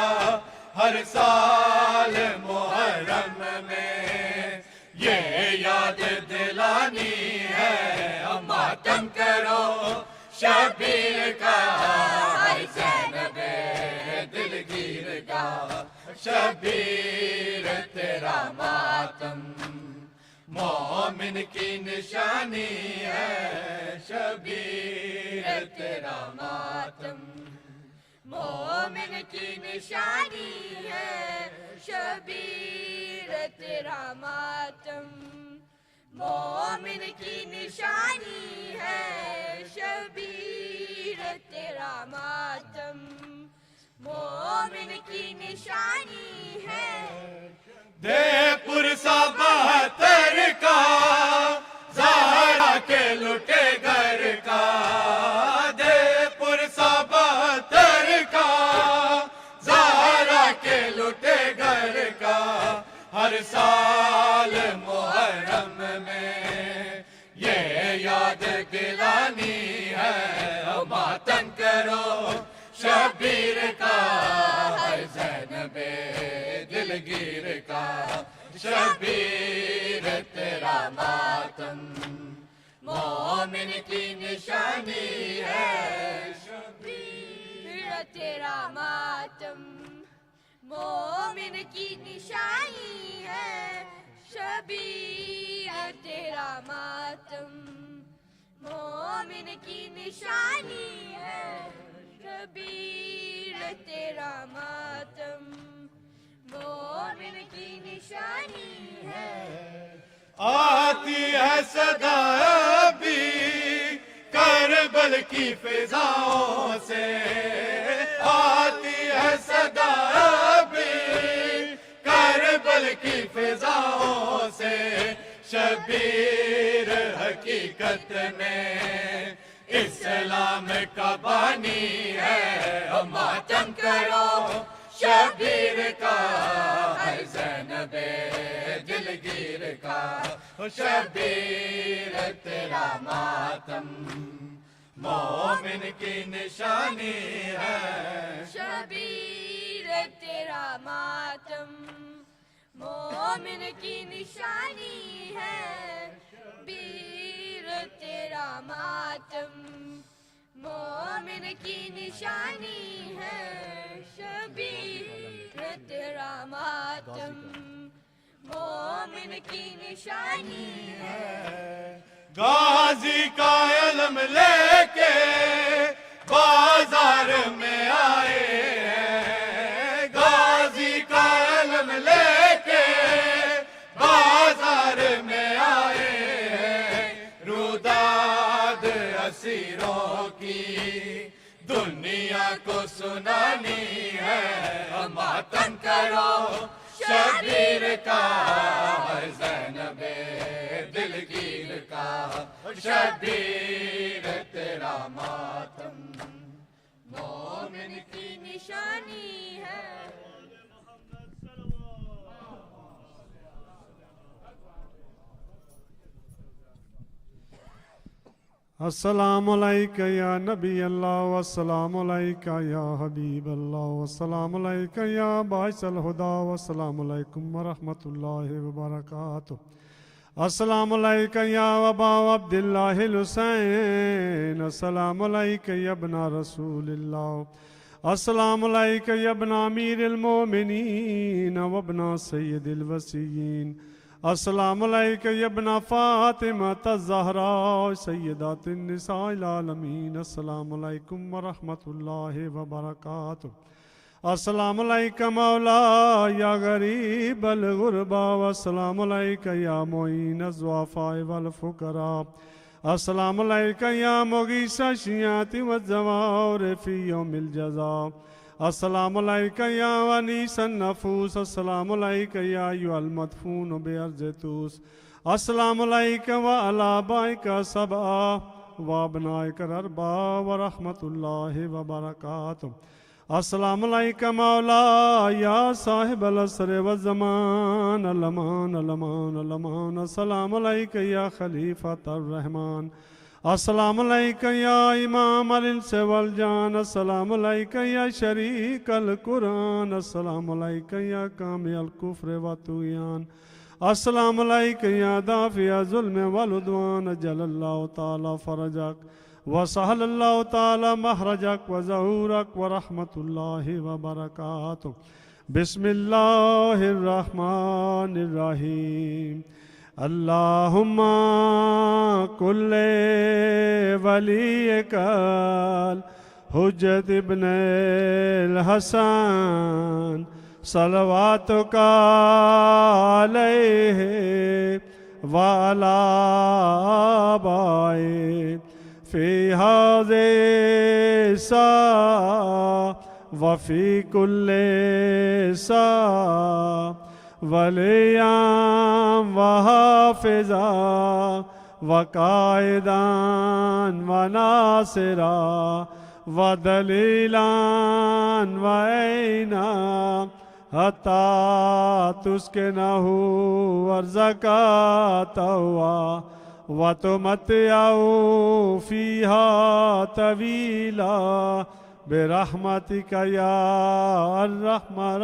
ہر سال محرم میں یہ یاد دلانی ہے. ماتم کرو شبیر کا ہے زینب دلگیر کا. شبیر تیرا ماتم مومن کی نشانی ہے. شبیر تیرا ماتم مومن کی نشانی ہے. شبیر تیرا ماتم مومن کی نشانی ہے. شبیر تیرا ماتم مومن کی نشانی ہے دے پرسا بہتر کا زہرا کے لٹے گھر کا دے پرسا بہتر کا زہرا کے لٹے گھر کا ہر سال محرم میں یہ یاد دلانی ہے ماتم کرو شبیر کا ہر زینب دلگیر کا شبیر تیرا ماتم مومن کی نشانی ہے شبیر تیرا ماتم مومن کی نشانی ہے شبیر تیرا ماتم مومن کی نشانی ہے شبیر تیرا ماتم مومن کی نشانی ہے آتی ہے صدا بھی کربل کی فضاؤں سے آتی ہے صدا بھی کربل کی فضاؤں سے شبیر حقیقت میں اسلام کا بانی ہے ماتم کرو شبیر کا ہر زینب دلگیر کا شبیر تیرا ماتم مومن کی نشانی ہے شبیر تیرا ماتم مومن کی نشانی ہے شبیر تیرا ماتم مومن کی نشانی ہے شبیر تیرا ماتم مومن کی نشانی ہے غازی کا علم لے کے بازار میں آئے ہیں غازی کا علم لے کے بازار میں آئے ہیں روداد اسیروں کی دنیا کو سنانی ہے ماتم کرو شبیر کا زینب دلگیر کا شبیر تیرا ماتم مومن کی نشانی ہے السلام علیکہ یا نبی اللہ والسلام علیکہ یا حبیب اللہ والسلام علیکہ یا باعث الہدا والسلام علیکم ورحمۃ اللہ وبرکاتہ السلام علیکہ یا ابا عبداللہ الحسین السلام علیکہ یا ابن رسول اللہ السلام علیکہ یا ابن امیر المومنین وابن سید الوسیین السلام علیکہ یا ابن فاطمہ الزہرا سیدات النساء العالمین السلام علیکم ورحمۃ اللہ وبرکاتہ السلام علیکہ مولا یا غریب الغربا والسلام علیکہ یا معین الضعفاء والفقراء السلام علیکہ یا مغیث الشیعۃ والزوار فی یوم الجزاء السلام علیکہ یا ونیس النفوس السلام علیکہ یا ایھا المدفون بارض طوس السلام علیکہ وعلی آبائک سبعہ وابنائک الاربعہ ورحمۃ اللہ وبرکاتہ السلام علیکہ مولا یا صاحب العصر والزمان الامان الامان الامان السلام علیکہ یا خلیفۃ الرحمن السلام علیکہ یا امام الانس والجان السلام علیکہ یا شریک القرآن السلام علیکہ یا کامی الکفر والطغیان السلام علیکہ یا دافع ظلم والعدوان جل اللہ تعالی فرجک وسہل اللہ تعالی مخرجک وظہورک ورحمۃ اللہ وبرکاتہ بسم اللہ الرحمن الرحیم اللہم کل ولیک الحجت ابن الحسن صلواتک علیہ وعلی آبائہ فی ہذہ الساعہ وفی کل سا ولیام و حافظا وقائدان و ناصرا و دلیلان و عینا حتی تسکنہ ورزکاتوا وتمتعوا فیہا طویلا برحمتک یا الرحمن